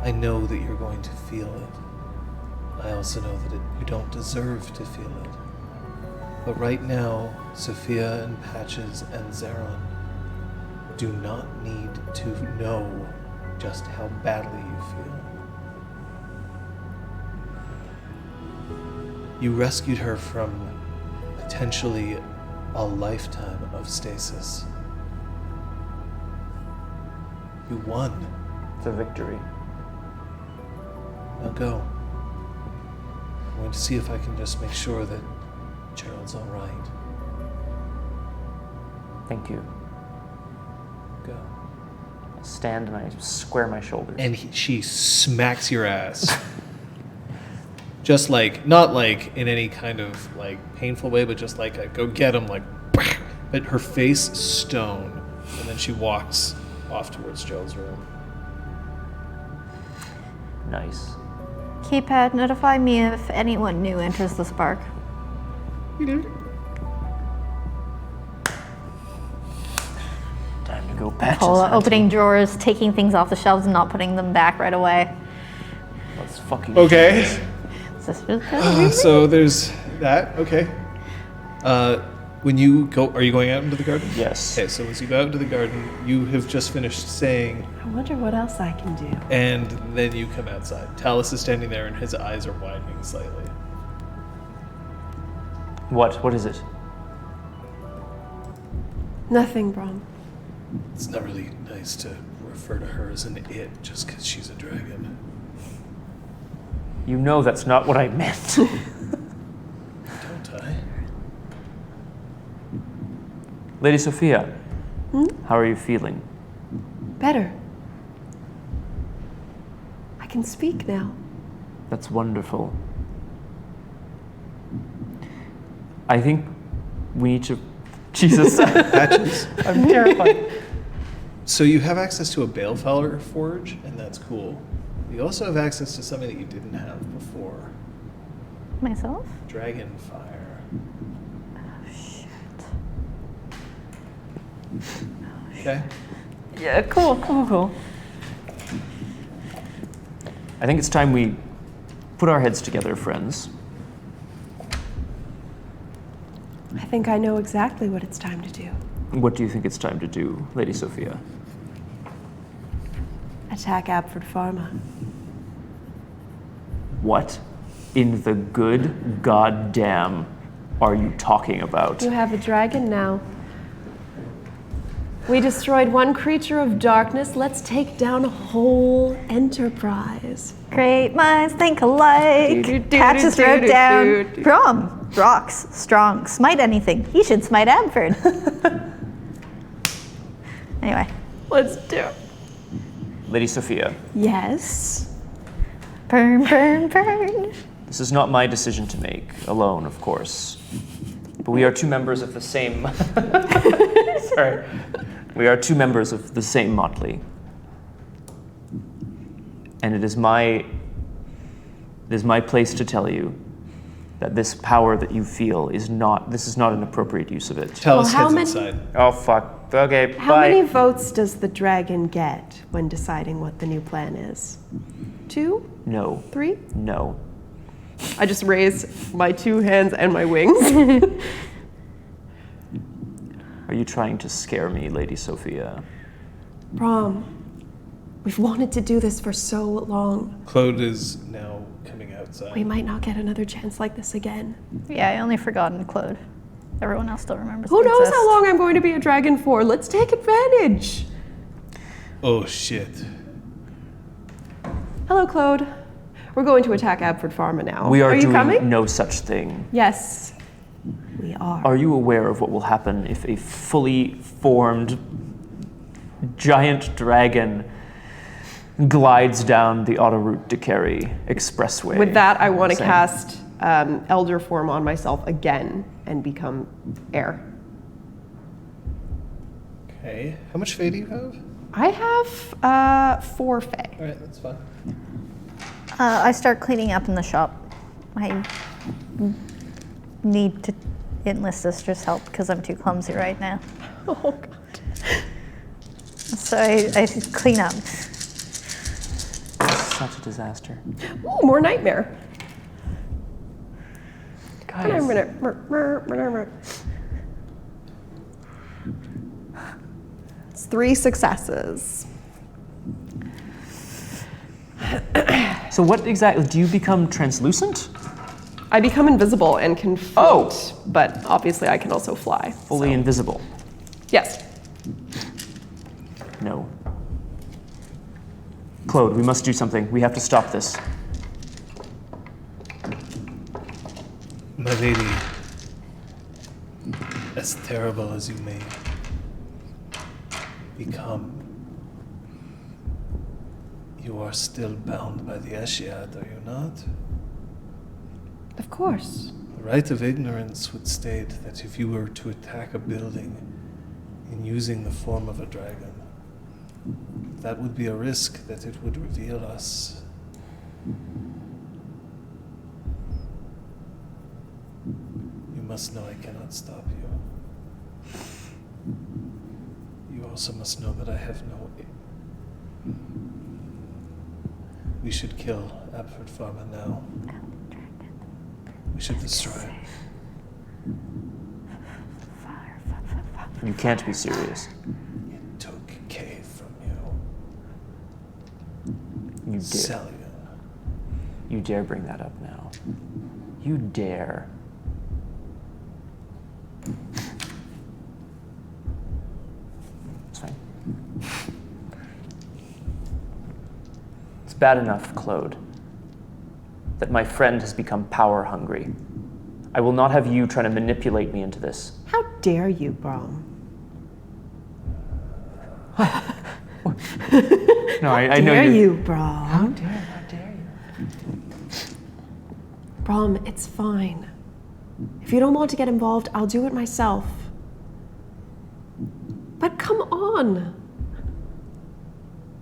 I know that you're going to feel it. I also know that you don't deserve to feel it. But right now, Sophia and Patches and Zeron do not need to know just how badly you feel. You rescued her from potentially a lifetime of stasis. You won. It's a victory. Now go. I'm going to see if I can just make sure that Gerald's all right. Thank you. Go. I stand and I square my shoulders. And she smacks your ass. Just like, not like in any kind of like painful way, but just like a go get him, like, but her face stone. And then she walks off towards Gerald's room. Nice. Keypad, notify me if anyone new enters the spark. Time to go patches. Paula hunting. opening drawers, taking things off the shelves and not putting them back right away. Let's fucking. Okay. Is this just So there's that. Okay. When you go, are you going out into the garden? Yes. Okay, so as you go out into the garden, you have just finished saying, I wonder what else I can do. and then you come outside. Talus is standing there and his eyes are widening slightly. What? What is it? Nothing, Brom. It's not really nice to refer to her as an it just because she's a dragon. You know that's not what I meant. Don't I? Lady Sophia, how are you feeling? Better. I can speak now. That's wonderful. I think we need to... Jesus. Patches. I'm terrified. So you have access to a Balefeller forge, and that's cool. You also have access to something that you didn't have before. Myself? Dragon fire. Okay. Yeah, cool. I think it's time we put our heads together, friends. I think I know exactly what it's time to do. What do you think it's time to do, Lady Sophia? Attack Abford Pharma. What in the good goddamn are you talking about? You have a dragon now. We destroyed one creature of darkness. Let's take down a whole enterprise. Great minds think alike. Patches wrote down. Brom, rocks, strong, smite anything. He should smite Abford. Anyway. Let's do it. Lady Sophia, Yes. Burn, burn, burn. this is not my decision to make, alone, of course. But we are two members of the same... Sorry. We are two members of the same motley. And it is my place to tell you that this power that you feel is not an appropriate use of it. Tell Well, us how heads many- inside. Oh, fuck. Okay, How bye. many votes does the dragon get when deciding what the new plan is? 2? No. 3? No. I just raise my 2 hands and my wings. Are you trying to scare me, Lady Sophia? Brom, we've wanted to do this for so long. Claude is now coming outside. We might not get another chance like this again. Yeah, I only forgotten Claude. Everyone else still remembers. Who it knows exists. how long I'm going to be a dragon for? Let's take advantage. Oh shit. Hello, Claude. We're going to attack Abford Pharma now. We are you doing coming? no such thing. Yes, we are. Are you aware of what will happen if a fully formed giant dragon glides down the Autoroute de Kerry expressway? With that, I want to Same. cast Elder Form on myself again and become air. Okay. How much Fae do you have? I have 4 Fae. Alright, that's fine. I start cleaning up in the shop. I need to enlist sister's help because I'm too clumsy right now. Oh, God. So I clean up. Such a disaster. Ooh, more nightmare. Guys, It's 3 successes. so what exactly, do you become translucent? I become invisible and can float, but obviously I can also fly. Fully so- invisible? Yes. No. Claude, we must do something. We have to stop this. My lady, as terrible as you may become, you are still bound by the Ashiat, are you not? Of course. The right of ignorance would state that if you were to attack a building in using the form of a dragon, that would be a risk that it would reveal us. You must know I cannot stop you. You also must know that I have no... We should kill Abford Pharma now. We should destroy it. You can't be serious. It took K from you. You dare. Sell you. You dare bring that up now. You dare. It's fine. It's bad enough, Claude, that my friend has become power hungry. I will not have you trying to manipulate me into this. How dare you, Brom? No, I know Dare you. you, Brom? How dare you? Brom, it's fine. If you don't want to get involved, I'll do it myself. But come on.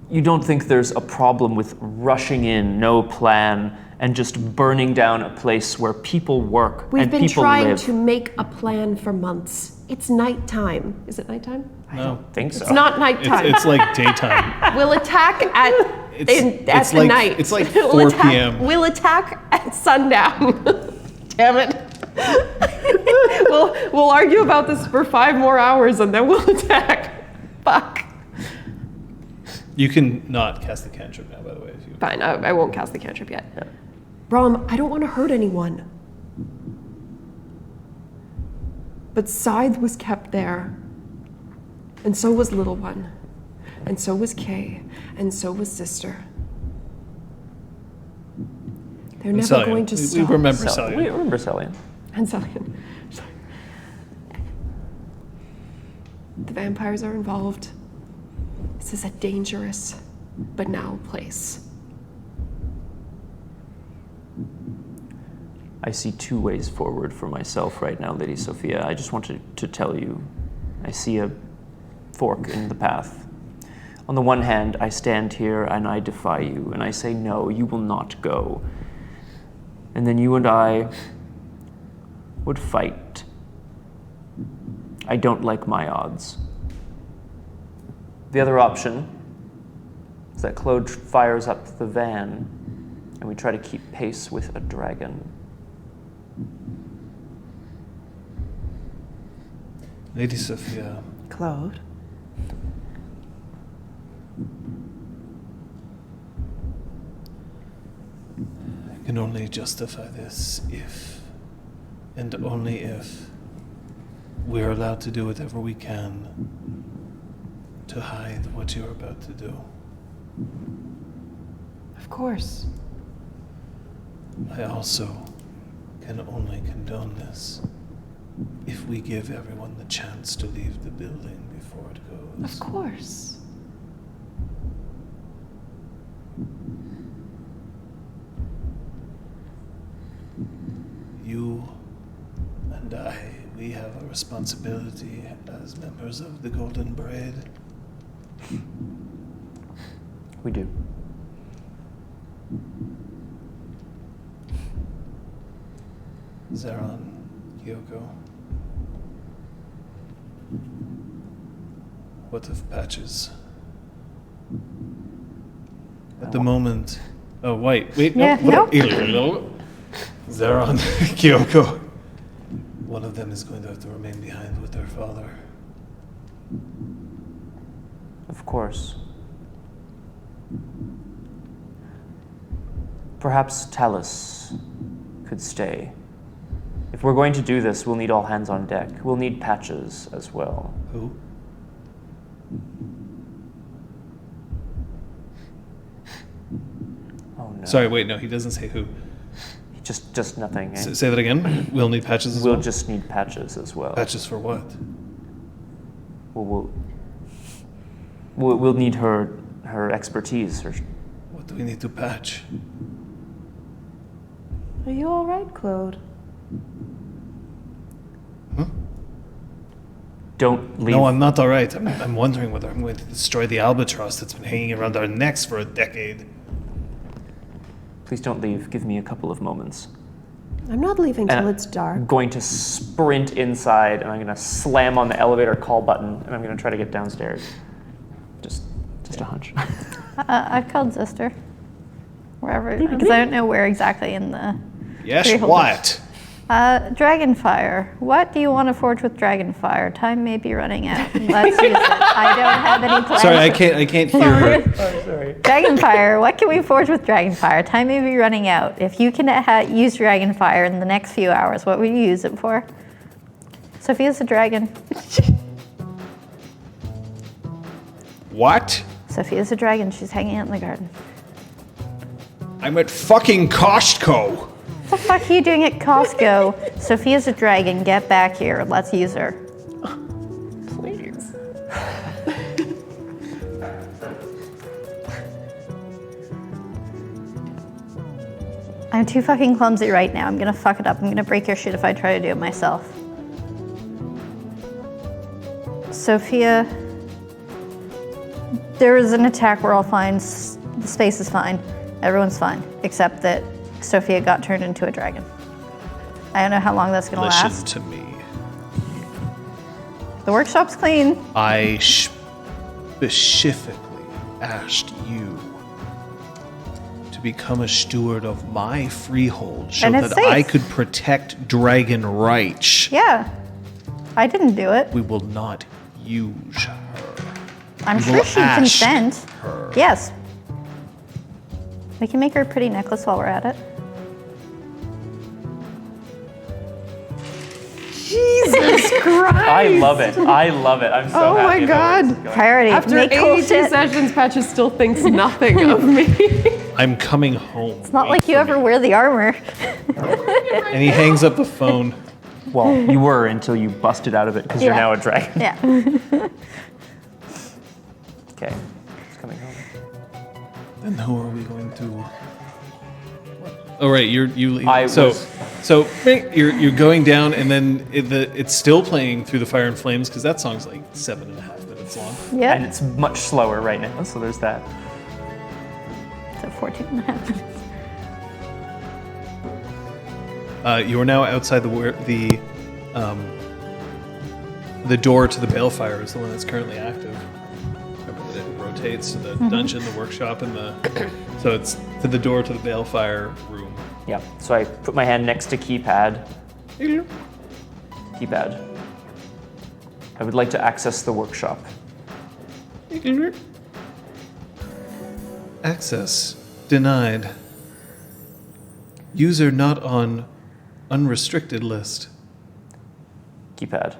You don't think there's a problem with rushing in, no plan, and just burning down a place where people work We've and been people trying live? to make a plan for months. It's nighttime. Is it nighttime? I don't think so. It's not nighttime. It's like daytime. We'll attack at It's the like- night. it's like We'll 4 attack- p.m.. We'll attack at sundown. Damn it. we'll argue about this for 5 more hours and then we'll attack. Fuck. You can not cast the cantrip now, by the way. If you Fine, I won't cast the cantrip yet. Brom, I don't want to hurt anyone. But Scythe was kept there. And so was Little One. And so was Kay. And so was Sister. They're never Celia. going to We stop. remember We Celia. remember Celia. And Celian. The vampires are involved. This is a dangerous, banal place. I see 2 ways forward for myself right now, Lady Sophia. I just wanted to tell you, I see a fork in the path. On the one hand, I stand here and I defy you, and I say, no, you will not go. And then you and I would fight. I don't like my odds. The other option is that Claude fires up the van and we try to keep pace with a dragon. Lady Sophia, Claude? I can only justify this if, and only if, we're allowed to do whatever we can to hide what you're about to do. Of course. I also can only condone this if we give everyone the chance to leave the building before it goes. Of course. You and I, we have a responsibility as members of the Golden Braid. We do. Zeron, Kyoko. What of Patches? At the moment... Oh, wait, Yeah, no. no. Zeron, Kyoko. One of them is going to have to remain behind with their father. Of course. Perhaps Talus could stay. If we're going to do this, we'll need all hands on deck. We'll need Patches as well. Who? Oh no. Sorry, wait, no, he doesn't say who. Just nothing. Eh? Say that again? We'll need Patches as We'll well? just need Patches as well. Patches for what? We'll need her expertise. What do we need to patch? Are you all right, Claude? Don't leave. No, I'm not all right. I'm wondering whether I'm going to destroy the albatross that's been hanging around our necks for a decade. Please don't leave. Give me a couple of moments. I'm not leaving till And it's dark. I'm going to sprint inside, and I'm going to slam on the elevator call button, and I'm going to try to get downstairs. Just a hunch. I've called Sister. Wherever, because I don't know where exactly in the... Yes, Freehold. what? Dragonfire. What do you want to forge with Dragonfire? Time may be running out. Let's use it. I don't have any plans. Sorry, I can't hear her. Oh, sorry. Dragonfire. What can we forge with Dragonfire? Time may be running out. If you can use Dragonfire in the next few hours, what would you use it for? Sophia's a dragon. What? Sophia's a dragon. She's hanging out in the garden. I'm at fucking Costco. What the fuck are you doing at Costco? Sophia's a dragon. Get back here. Let's use her. Please. I'm too fucking clumsy right now. I'm gonna fuck it up. I'm gonna break your shit if I try to do it myself. Sophia, there is an attack. We're all fine. The space is fine. Everyone's fine, except that Sophia got turned into a dragon. I don't know how long that's gonna Listen last. to me. The workshop's clean. I specifically asked you to become a steward of my freehold so And it's that safe. I could protect Dragon Reich. Yeah, I didn't do it. We will not use her. I'm We sure will she ask consent. her. Yes. We can make her a pretty necklace while we're at it. Jesus Christ! I love it. I love it. I'm so Oh happy my about where this God. is going. Priority. After make cool 82 shit. sessions, Patches still thinks nothing of me. I'm coming home. It's not like you ever wear the armor. And he hangs up the phone. Well, you were until you busted out of it because you're Yeah. now a dragon. Yeah. Okay. It's coming home. Then who are we going to? Oh right, you leave. I So was- you're going down, and then it's still playing Through the Fire and Flames because that song's like 7.5 minutes long. And Yeah. it's much slower right now, so there's that. So 14 and a half minutes. You are now outside the door to the balefire is the one that's currently active. Remember that it rotates to the dungeon, the workshop, and the so it's to the door to the balefire room. Yeah. So I put my hand next to keypad. Keypad. I would like to access the workshop. Access denied. User not on unrestricted list. Keypad.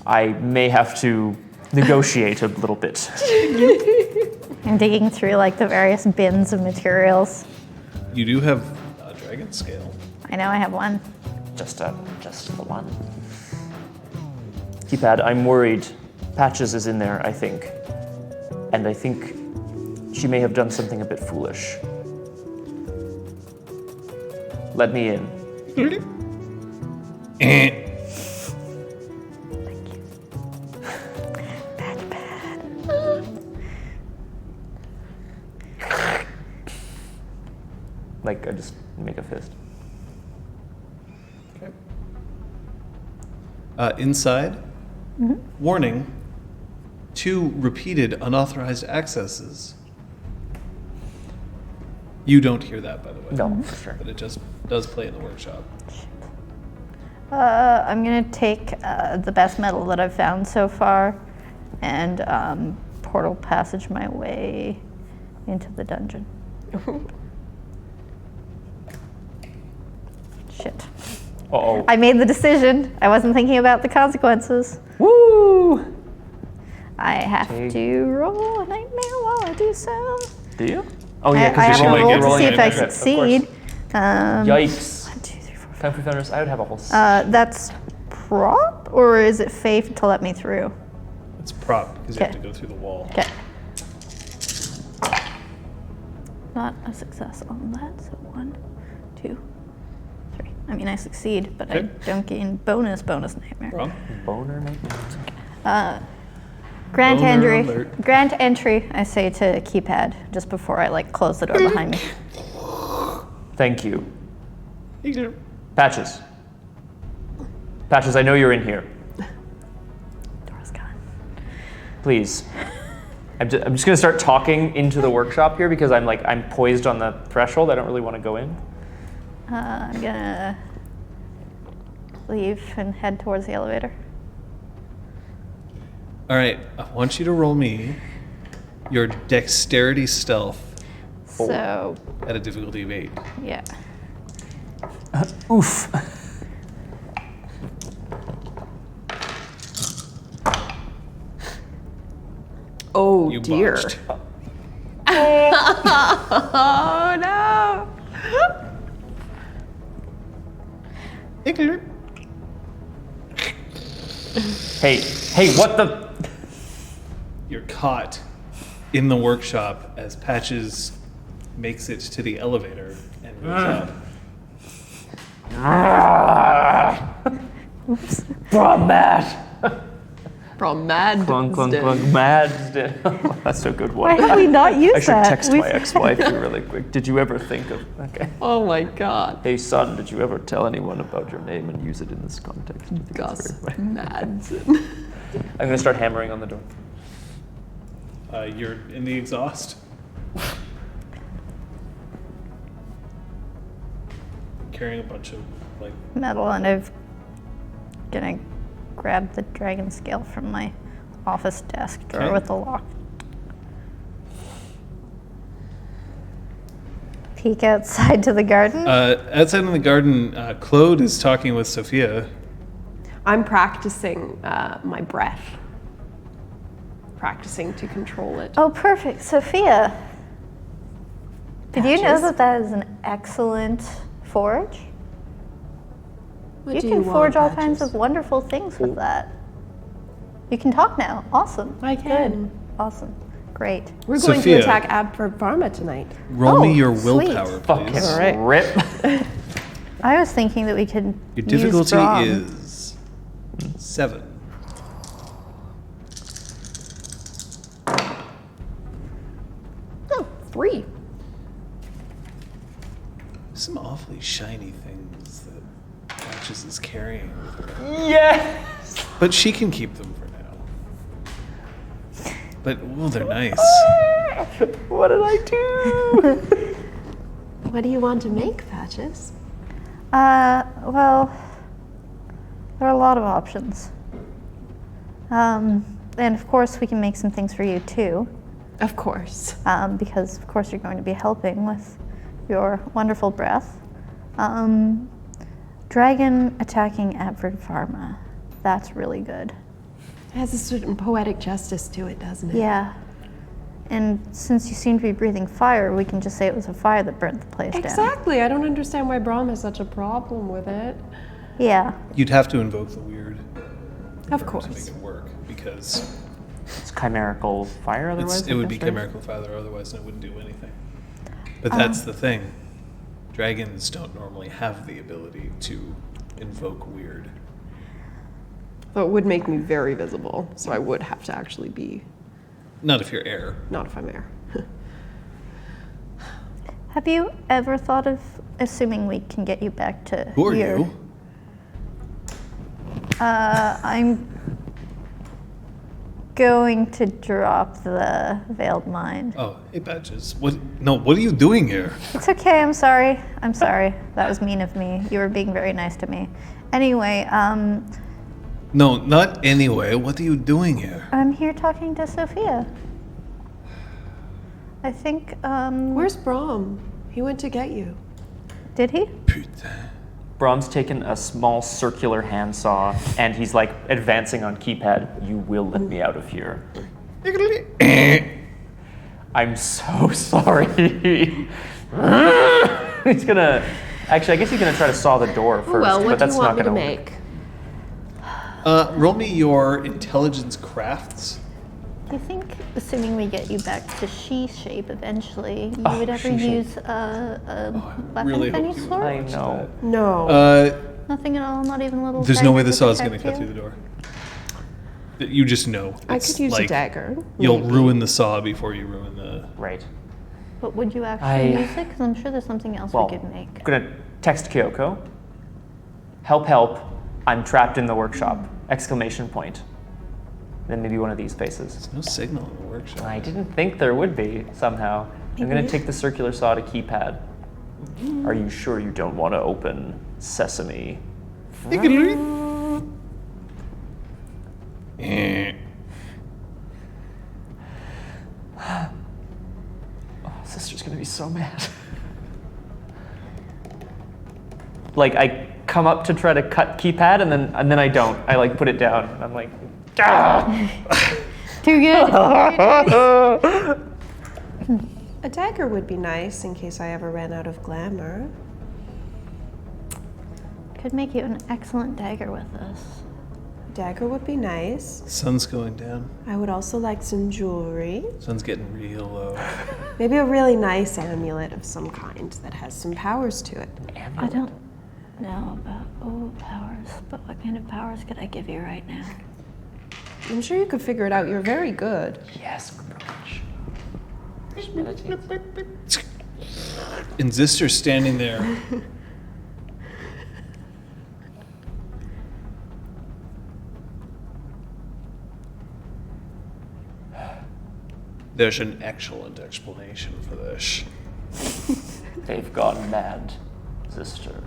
I may have to negotiate a little bit. I'm digging through like the various bins of materials. You do have a dragon scale. I know I have one. Just the one. Keypad, I'm worried. Patches is in there, I think. And I think she may have done something a bit foolish. Let me in. Like, I just make a fist. Inside, warning, 2 repeated unauthorized accesses. You don't hear that, by the way. No, for sure. But it just does play in the workshop. I'm gonna take the best metal that I've found so far and portal passage my way into the dungeon. Shit. Uh-oh. I made the decision. I wasn't thinking about the consequences. Woo! I have Take- to roll a nightmare while I do so. Do you? Oh, I yeah, have because to you're rolling, roll you're to rolling see a if I crit, of succeed. course. Yikes. 1, 2, 3, 4, 5. Time for Thunders, I would have a whole... That's prop, or is it faith to let me through? It's prop because you have Okay. to go through the wall. Okay. Not a success on that, so 1, 2, 3. I mean, I succeed, but I Okay. don't gain bonus nightmare. Wrong. Boner nightmare. Grant Boner entry. alert. Grant entry, I say to keypad just before I like close the door behind me. Thank you. Patches. Patches, I know you're in here. Door's gone. Please. I'm just gonna start talking into the workshop here because I'm poised on the threshold. I don't really want to go in. I'm gonna leave and head towards the elevator. All right, I want you to roll me your dexterity stealth So, at a difficulty of 8. yeah. Oof. Oh You dear. botched. Oh no. Hey, what the? You're caught in the workshop as Patches makes it to the elevator and goes up. Brom mad. From mad. Clunk, clunk, clunk, mad. That's a good one. Why have we not used I should that? text my ex-wife here really quick. Did you ever think of, okay. Oh my god. Hey son, did you ever tell anyone about your name and use it in this context? I think that's Gus very funny. Madsen. I'm gonna start hammering on the door. You're in the exhaust. Carrying a bunch of like Metal, and I'm gonna grab the dragon scale from my office desk drawer Okay. with the lock. Peek outside to the garden. outside in the garden. Claude is talking with Sophia. I'm practicing my breath. Practicing to control it. Oh, perfect. Sophia, did you know Patches? that that is an excellent forge? What You do can want, forge all kinds Patches? of wonderful things with that. You can talk now. Awesome. I can. Good. Awesome. Great. We're going Sophia. to attack Abford Pharma tonight. Roll me Oh, your sweet. willpower, Fucking please. right. rip. I was thinking that we could Your use difficulty Braum. is 7. Oh, 3. Some awfully shiny things that Patches is carrying with her. Yes! But she can keep them for now. But, well, they're nice. What did I do? What do you want to make, Patches? Well, there are a lot of options. And of course, we can make some things for you too, Of course. because of course you're going to be helping with your wonderful breath. Dragon attacking Abford Pharma. That's really good. It has a certain poetic justice to it, doesn't it? Yeah. And since you seem to be breathing fire, we can just say it was a fire that burnt the place down. Exactly. I don't understand why Braum has such a problem with it. Yeah. You'd have to invoke the weird Of to make course. it work, because It's chimerical fire otherwise? it would be I guess, right? chimerical father, otherwise it wouldn't do anything. But that's the thing. Dragons don't normally have the ability to invoke weird. Though it would make me very visible, so I would have to actually be, Not if you're air. not if I'm air. Have you ever thought of, assuming we can get you back to Who are your- you? I'm going to drop the veiled mind. Oh, hey, Patches. What? No, what are you doing here? It's okay, I'm sorry. I'm sorry. That was mean of me. You were being very nice to me. Anyway, No, not anyway. What are you doing here? I'm here talking to Sophia. I think, Where's Braum? He went to get you. did he? Putain. Brahm's taken a small circular handsaw and he's like advancing on keypad. You will let me out of here. I'm so sorry. He's gonna. Actually, I guess he's gonna try to saw the door first, Well, but what do that's you want not me to gonna make? Roll me your intelligence crafts. Do you think, assuming we get you back to she shape eventually, you Oh, would ever she shape. use a weapon really of any hope you would. sort? I know. No. Nothing at all, not even a little There's no dagger way the to saw is going to protect cut you? through the door. You just know. I It's could use like a dagger. You'll maybe. ruin the saw before you ruin the. Right. But would you actually I- use it? Because I'm sure there's something else Well, we could make. I'm gonna text Kyoko. Help, help. I'm trapped in the workshop. Exclamation point. Then maybe one of these faces. There's no signal in the workshop. I didn't think there would be somehow. I'm gonna take the circular saw to keypad. Are you sure you don't want to open Sesame? Eh. Sister's gonna be so mad. Like I come up to try to cut keypad and then I don't. I like put it down. And I'm like, Too good. A dagger would be nice in case I ever ran out of glamour. Could make you an excellent dagger with this. Dagger would be nice. Sun's going down. I would also like some jewelry. Sun's getting real low. Maybe a really nice amulet of some kind that has some powers to it. I don't know about powers, but what kind of powers could I give you right now? I'm sure you could figure it out. You're very good. Yes, Grudge. And Zister's standing there. There's an excellent explanation for this. They've gone mad, sister.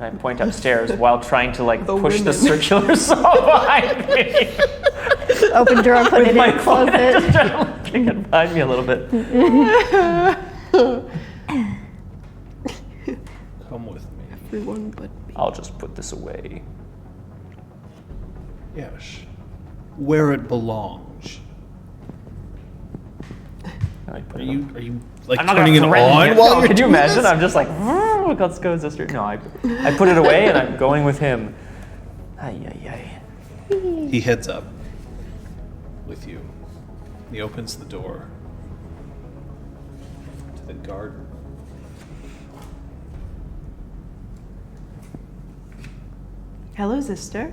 I point upstairs while trying to push the circular saw behind me. Open door, put it in, close it. Just trying to kick it behind me a little bit. Come with me. Everyone but me. I'll just put this away. Yes. Where it belongs. I put Are it you I'm not turning it gonna threaten on him. while No, you're could you doing imagine? this? I'm just like, let's go, sister. No, I put it away and I'm going with him. Ay. He heads up with you. He opens the door to the garden. Hello, sister.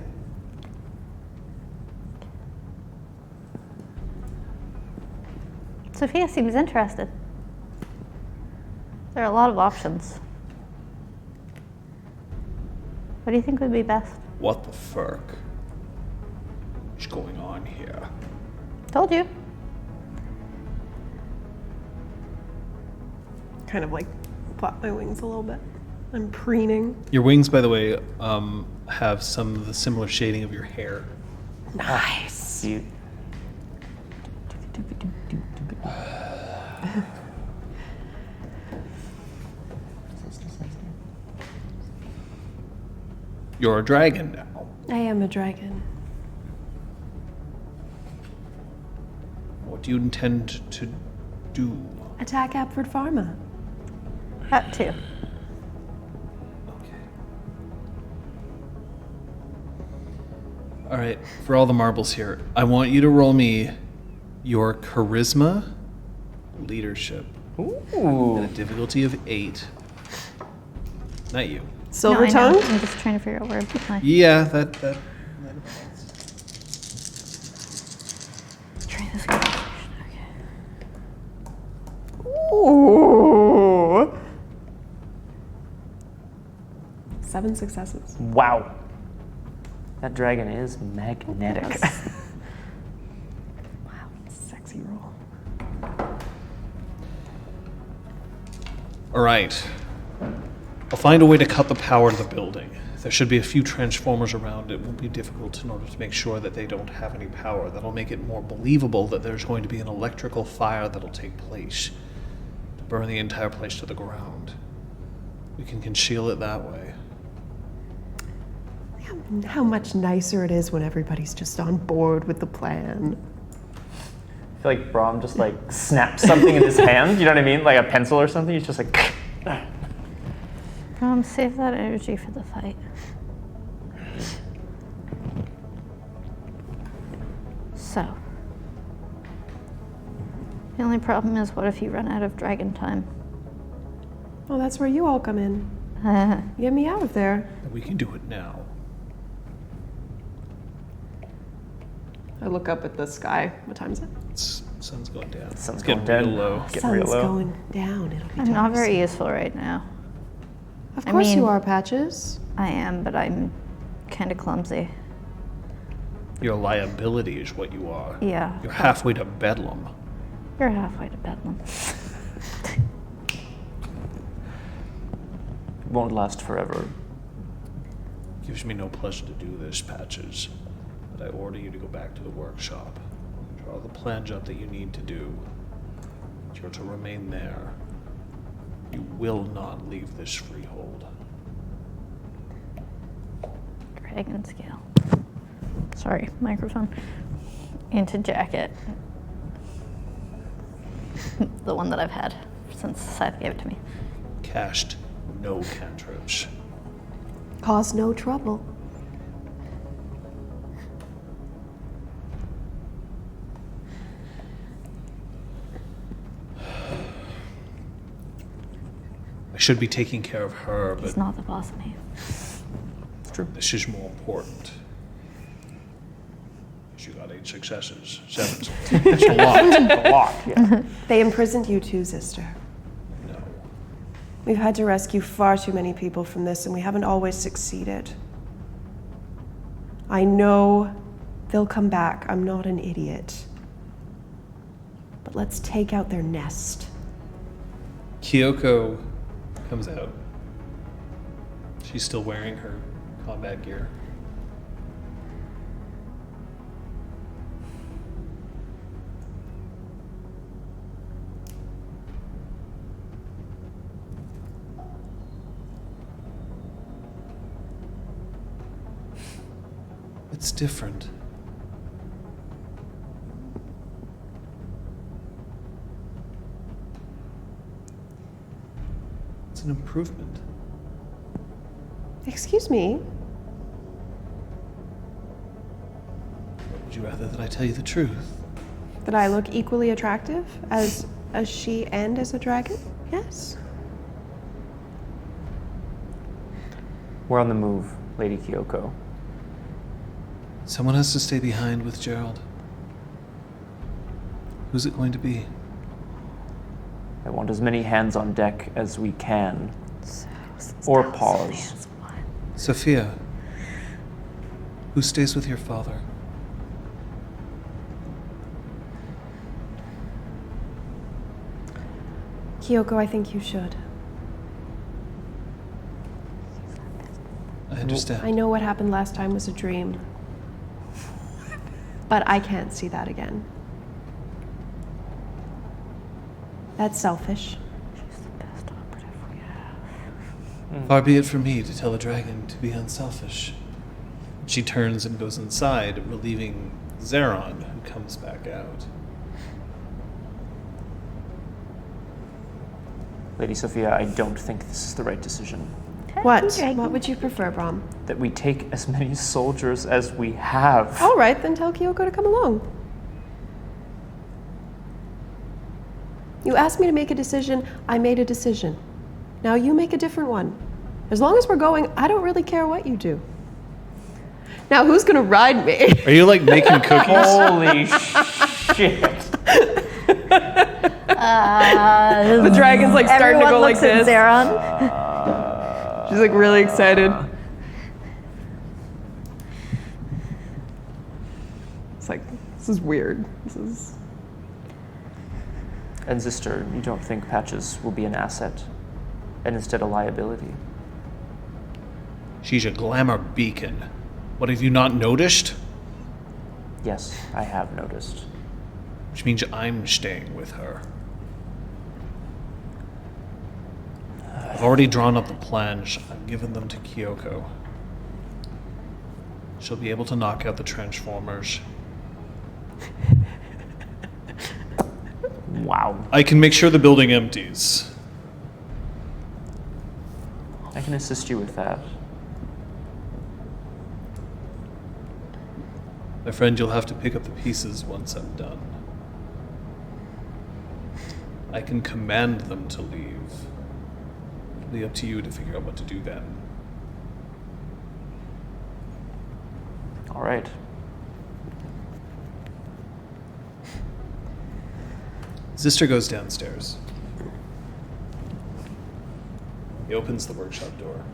Sophia seems interested. There are a lot of options. What do you think would be best? What the fuck is going on here? Told you. Kind of flap my wings a little bit. I'm preening. Your wings, by the way, have some of the similar shading of your hair. Nice. You, You're a dragon now. I am a dragon. What do you intend to do? Attack Apford Pharma. That too. Okay. All right, for all the marbles here, I want you to roll me your charisma, leadership, and ooh. a difficulty of 8. Not you. Silver No, I know. tongue? I'm just trying to figure out where to put my. Yeah, that Try this conversation. Okay. Ooh. 7 successes. Wow. That dragon is magnetic. Wow, sexy roll. All right. I'll find a way to cut the power to the building. There should be a few transformers around. It won't be difficult in order to make sure that they don't have any power. That'll make it more believable that there's going to be an electrical fire that'll take place to burn the entire place to the ground. We can conceal it that way. How much nicer it is when everybody's just on board with the plan. I feel like Brahm just snaps something in his hand. You know what I mean? Like a pencil or something. He's just like. Save that energy for the fight. So. The only problem is, what if you run out of dragon time? Well, that's where you all come in. Get me out of there. And we can do it now. I look up at the sky. What time is it? Sun's going down. Sun's It's getting going real down. low. Get Sun's real low. going down. It'll be I'm not dark very soon. useful right now. Of I course mean- you are, Patches. I am, but I'm kind of clumsy. Your liability is what you are. Yeah. You're halfway to Bedlam. You're halfway to Bedlam. Won't last forever. Gives me no pleasure to do this, Patches. But I order you to go back to the workshop. Draw the plans up that you need to do. You're to remain there. You will not leave this freehold. Dragon scale. Sorry, microphone. Into jacket. The one that I've had since Scythe gave it to me. Cast no cantrips. Cause no trouble. should be taking care of her, He's but not the boss man. It's true. this is more important. She got 8 successes, 7. That's a lot. A lot, yeah. They imprisoned you too, sister. No. We've had to rescue far too many people from this, and we haven't always succeeded. I know they'll come back. I'm not an idiot. But let's take out their nest. Kyoko comes out. She's still wearing her combat gear. It's different. It's an improvement. Excuse me? Would you rather that I tell you the truth? That I look equally attractive as she and as a dragon? Yes. We're on the move, Lady Kyoko. Someone has to stay behind with Gerald. Who's it going to be? I want as many hands on deck as we can. Or paws. Sophia. Who stays with your father? Kyoko, I think you should. I understand. I know what happened last time was a dream. But I can't see that again. That's selfish. Far be it from me to tell a dragon to be unselfish. She turns and goes inside, relieving Zeron, who comes back out. Lady Sophia, I don't think this is the right decision. What? What would you prefer, Brom? That we take as many soldiers as we have. All right, then tell Kyoko to come along. You asked me to make a decision, I made a decision. Now you make a different one. As long as we're going, I don't really care what you do. Now who's gonna ride me? Are you like making cookies? Holy shit. The dragon's like starting to Everyone go like looks at this. Zeron. She's like really excited. It's like, this is weird. This is... And sister, you don't think Patches will be an asset and instead a liability? She's a glamour beacon. What, have you not noticed? Yes, I have noticed. Which means I'm staying with her. I've already drawn up the plans. I've given them to Kyoko. She'll be able to knock out the Transformers. Wow. I can make sure the building empties. I can assist you with that. My friend, you'll have to pick up the pieces once I'm done. I can command them to leave. It'll be up to you to figure out what to do then. All right. Sister goes downstairs. He opens the workshop door.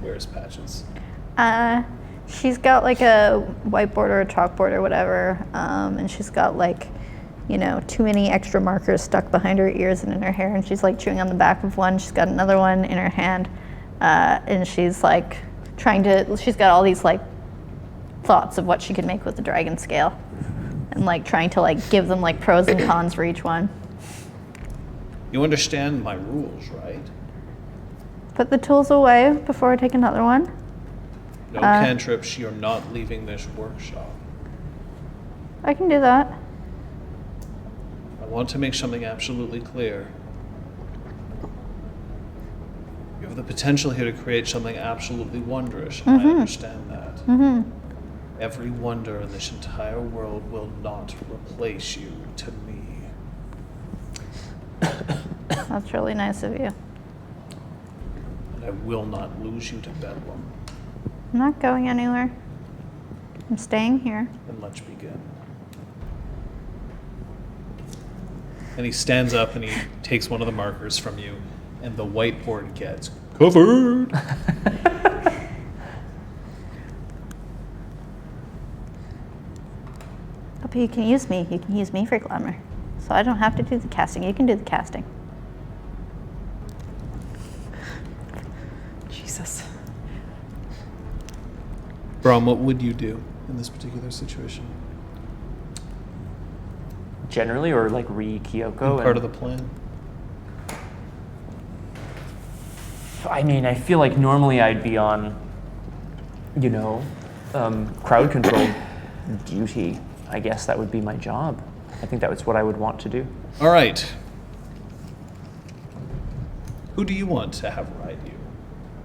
Where's Patches? She's got like a whiteboard or a chalkboard or whatever, and she's got like, you know, too many extra markers stuck behind her ears and in her hair, and she's like chewing on the back of one. She's got another one in her hand, and she's like she's got all these like thoughts of what she could make with the dragon scale, and like trying to like give them like pros and cons for each one. You understand my rules, right? Put the tools away before I take another one. No cantrips, you're not leaving this workshop. I can do that. I want to make something absolutely clear. You have the potential here to create something absolutely wondrous, and I understand that. Every wonder in this entire world will not replace you to me. That's really nice of you. and I will not lose you to Bedlam. I'm not going anywhere. I'm staying here. Then let's begin. And he stands up and he takes one of the markers from you, and the whiteboard gets covered. But you can use me. You can use me for glamour. So I don't have to do the casting. You can do the casting. Jesus. Brom, what would you do in this particular situation? Generally, or like Kyoko? Part of the plan. I mean, I feel like normally I'd be on, crowd control duty. I guess that would be my job. I think that was what I would want to do. All right. Who do you want to have ride you?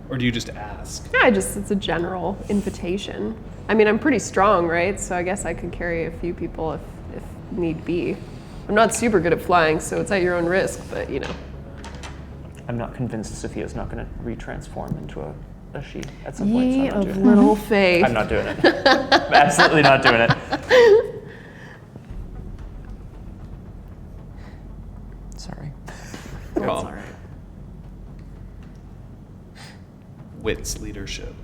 Or do you just ask? Yeah, it's a general invitation. I mean, I'm pretty strong, right? So I guess I could carry a few people if need be. I'm not super good at flying, so it's at your own risk, but I'm not convinced Sophia's not going to retransform into a she at some point. So Ye I'm not of doing it. little faith. I'm not doing it. Absolutely not doing it. Sorry. That's all right. Wits leadership.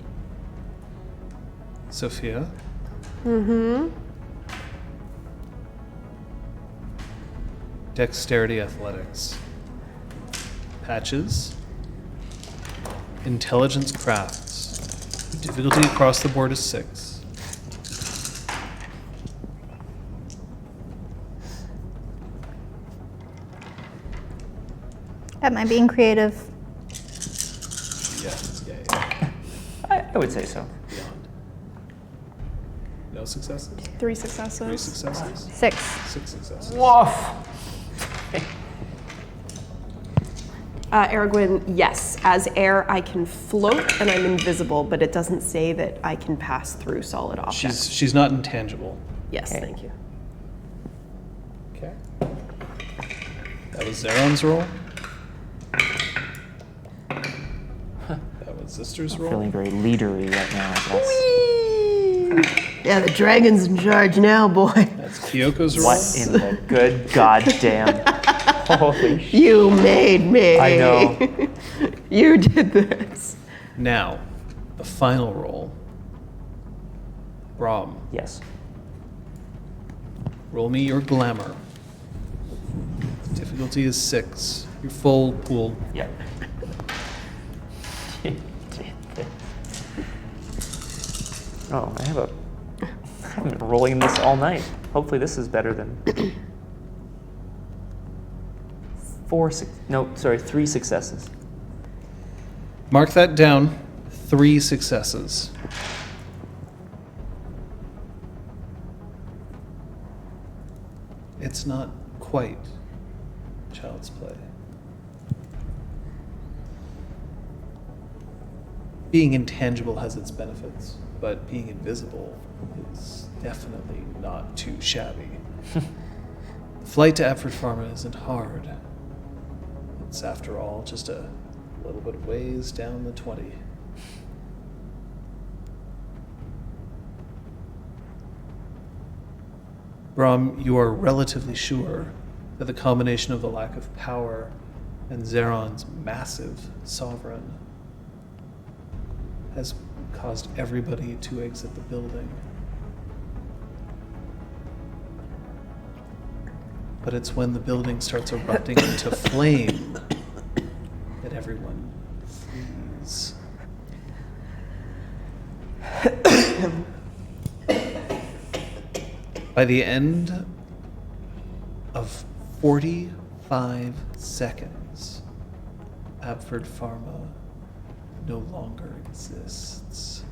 Sophia? Dexterity athletics. Patches. Intelligence crafts. Difficulty across the board is 6. Am I being creative? Yeah. I would say so. Beyond. No successes? 3 successes. 3 successes? 6. 6 successes. Woof. Aragorn, yes. As air, I can float and I'm invisible, but it doesn't say that I can pass through solid objects. She's not intangible. Yes, Okay. thank you. Okay. That was Zeron's roll. That was Sister's roll. Feeling very leadery right now, I guess. Yeah, the dragon's in charge now, boy. That's Kyoko's roll. What in the good goddamn? Holy shit. You made me. I know. You did this. Now, the final roll. Brom, Yes. roll me your glamour. Difficulty is 6. Your full pool. Yep. Oh, I've been rolling this all night. Hopefully this is better than 3 successes. Mark that down. 3 successes. It's not quite child's play. Being intangible has its benefits, but being invisible is definitely not too shabby. Flight to Epford Pharma isn't hard. It's, after all, just a little bit of ways down the 20. Brom, you are relatively sure that the combination of the lack of power and Zeron's massive sovereign has caused everybody to exit the building. But it's when the building starts erupting into flame that everyone flees. By the end of 45 seconds, Abford Pharma no longer exists.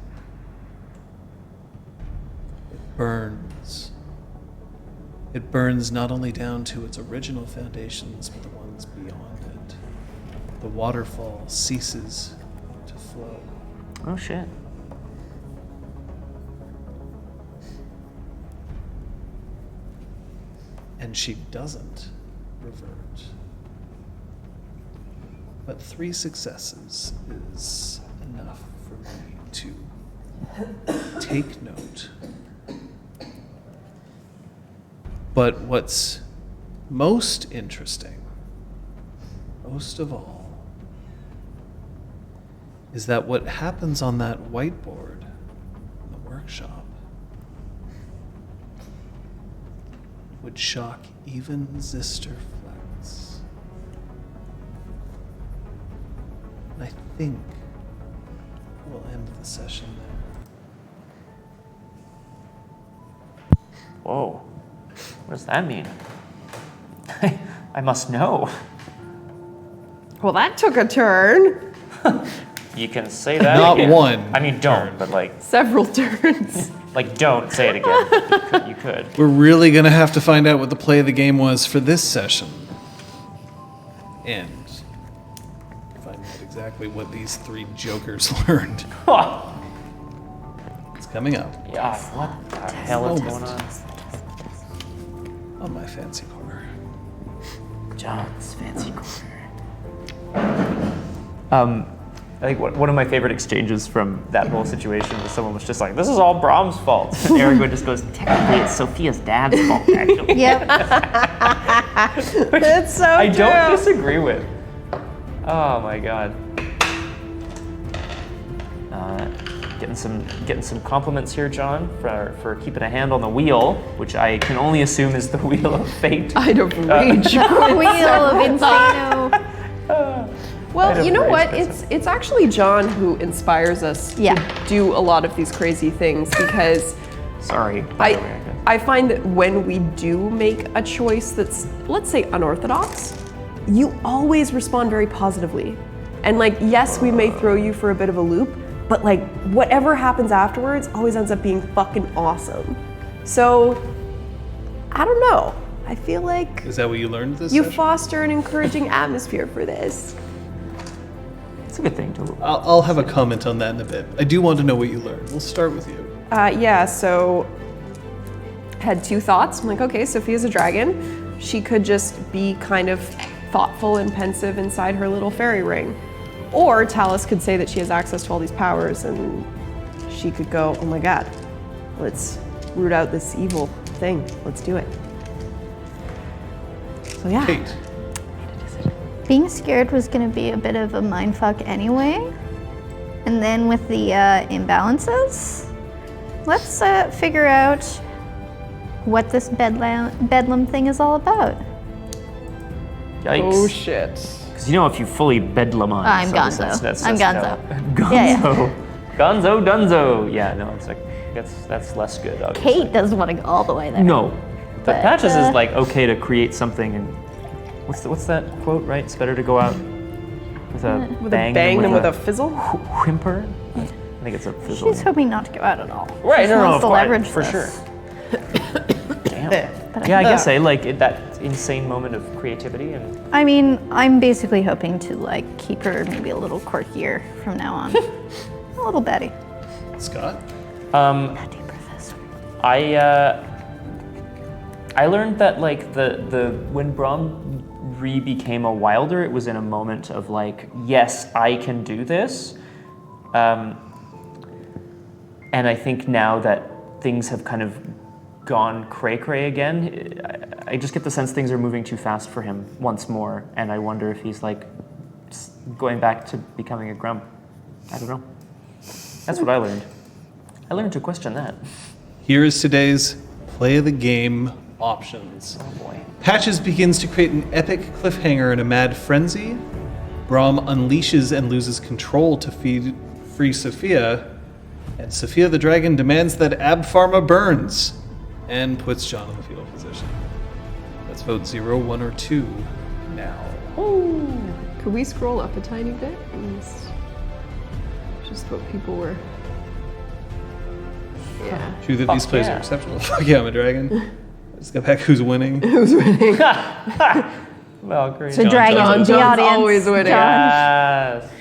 It burns. It burns not only down to its original foundations, but the ones beyond it. The waterfall ceases to flow. Oh shit. And she doesn't revert. but 3 successes is enough for me to take note. But what's most interesting, most of all, is that what happens on that whiteboard in the workshop would shock even Zister Flex. And I think we'll end the session there. Whoa. What does that mean? I must know. Well, that took a turn. You can say that Not again. one I mean, don't, but like Several turns. don't say it again. You could. We're really gonna have to find out what the play of the game was for this session. And find out exactly what these 3 jokers learned. It's coming up Yeah, what the hell is going on? on my fancy corner. John's fancy corner. I think one of my favorite exchanges from that whole situation was someone was just like, "This is all Brahms' fault." And Aragorn just goes, "Technically, it's Sophia's dad's fault, actually." Yep. It's so I true. don't disagree with. Oh my god. Getting some compliments here, John, for keeping a hand on the wheel, which I can only assume is the wheel of fate. I'd have rage Wheel of Insano. Well, you know I'd what? have rage It's actually John who inspires us Yeah. to do a lot of these crazy things because Sorry. I find that when we do make a choice that's, let's say, unorthodox, you always respond very positively. And like, yes, we may throw you for a bit of a loop, but like whatever happens afterwards always ends up being fucking awesome. So, I don't know. I feel like Is that what you learned this you session? foster an encouraging atmosphere for this. It's a good thing to. I'll have a comment on that in a bit. I do want to know what you learned. We'll start with you. Yeah, so had 2 thoughts. I'm like, okay, Sophia's a dragon. She could just be kind of thoughtful and pensive inside her little fairy ring. Or Talus could say that she has access to all these powers and she could go, oh my god, let's root out this evil thing. Let's do it. So yeah. Kate. Being scared was going to be a bit of a mindfuck anyway. And then with the imbalances, let's figure out what this bedlam thing is all about. Yikes. Oh shit. Because you know, if you fully bedlam on, I'm Gonzo. I'm Gonzo. Yeah, Gonzo, Dunzo. Yeah, no, it's like that's less good. Obviously. Kate doesn't want to go all the way there. No, but But, Patches is like okay to create something, and what's that quote? Right, it's better to go out with a With bang, a bang than and with a fizzle? whimper. I think it's a fizzle. She's hoping not to go out at all. Right, She no, wants of to course, leverage for this. sure. Damn. But Yeah, I guess that insane moment of creativity and I mean, I'm basically hoping to like keep her maybe a little quirkier from now on. A little Betty. Scott? Betty Professor. I learned that like the when Brahm became a wilder, it was in a moment of like, yes, I can do this. And I think now that things have kind of gone cray-cray again, I just get the sense things are moving too fast for him once more, and I wonder if he's like going back to becoming a grump. I don't know. That's what I learned. I learned to question that. Here is today's play of the game options. Oh boy. Patches begins to create an epic cliffhanger in a mad frenzy. Brahm unleashes and loses control to free Sophia. And Sophia the dragon demands that Ab Pharma burns and puts John in the fetal position. Let's vote 0, 1, or 2 now. Could we scroll up a tiny bit? And just what people were. Yeah. True that these plays yeah. are exceptional. Fuck yeah, I'm a dragon. Let's get back who's winning. Who's winning? Well, great. The dragon, John's the audience. always winning. John. Yes.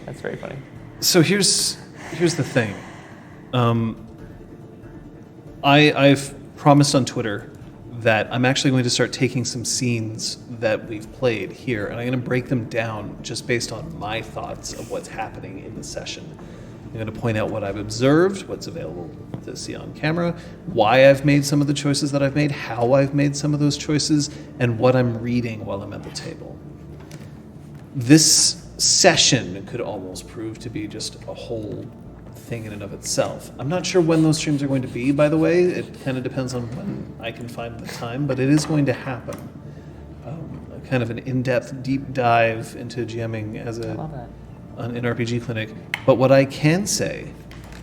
That's very funny. So here's the thing. I've promised on Twitter that I'm actually going to start taking some scenes that we've played here, and I'm going to break them down just based on my thoughts of what's happening in the session. I'm going to point out what I've observed, what's available to see on camera, why I've made some of the choices that I've made, how I've made some of those choices, and what I'm reading while I'm at the table. This session could almost prove to be just a whole thing in and of itself. I'm not sure when those streams are going to be, by the way. It kind of depends on when I can find the time, but it is going to happen. Kind of an in-depth, deep dive into GMing as an RPG clinic. But what I can say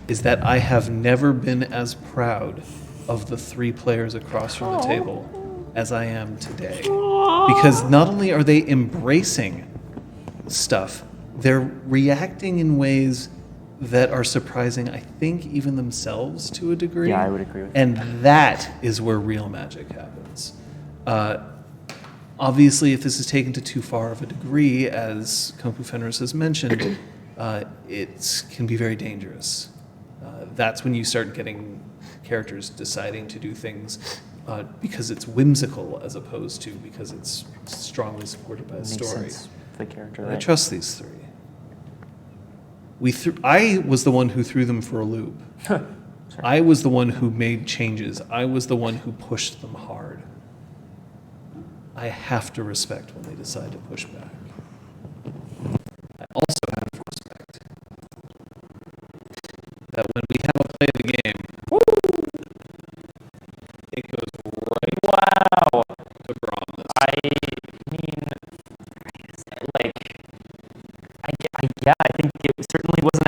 is that I have never been as proud of the 3 players across from the table as I am today. Because not only are they embracing stuff, they're reacting in ways that are surprising, I think, even themselves to a degree. Yeah, I would agree with and that is where real magic happens. Obviously, if this is taken to too far of a degree, as Kung Fu Fenris has mentioned, it can be very dangerous. That's when you start getting characters deciding to do things because it's whimsical as opposed to because it's strongly supported by a Makes story. sense for the character, I right? trust these 3. I was the one who threw them for a loop. I was the one who made changes. I was the one who pushed them hard. I have to respect when they decide to push back. I also have to respect that when we have a play of the game, it goes right Wow. to Brahms. I mean, like, yeah, I think it certainly was an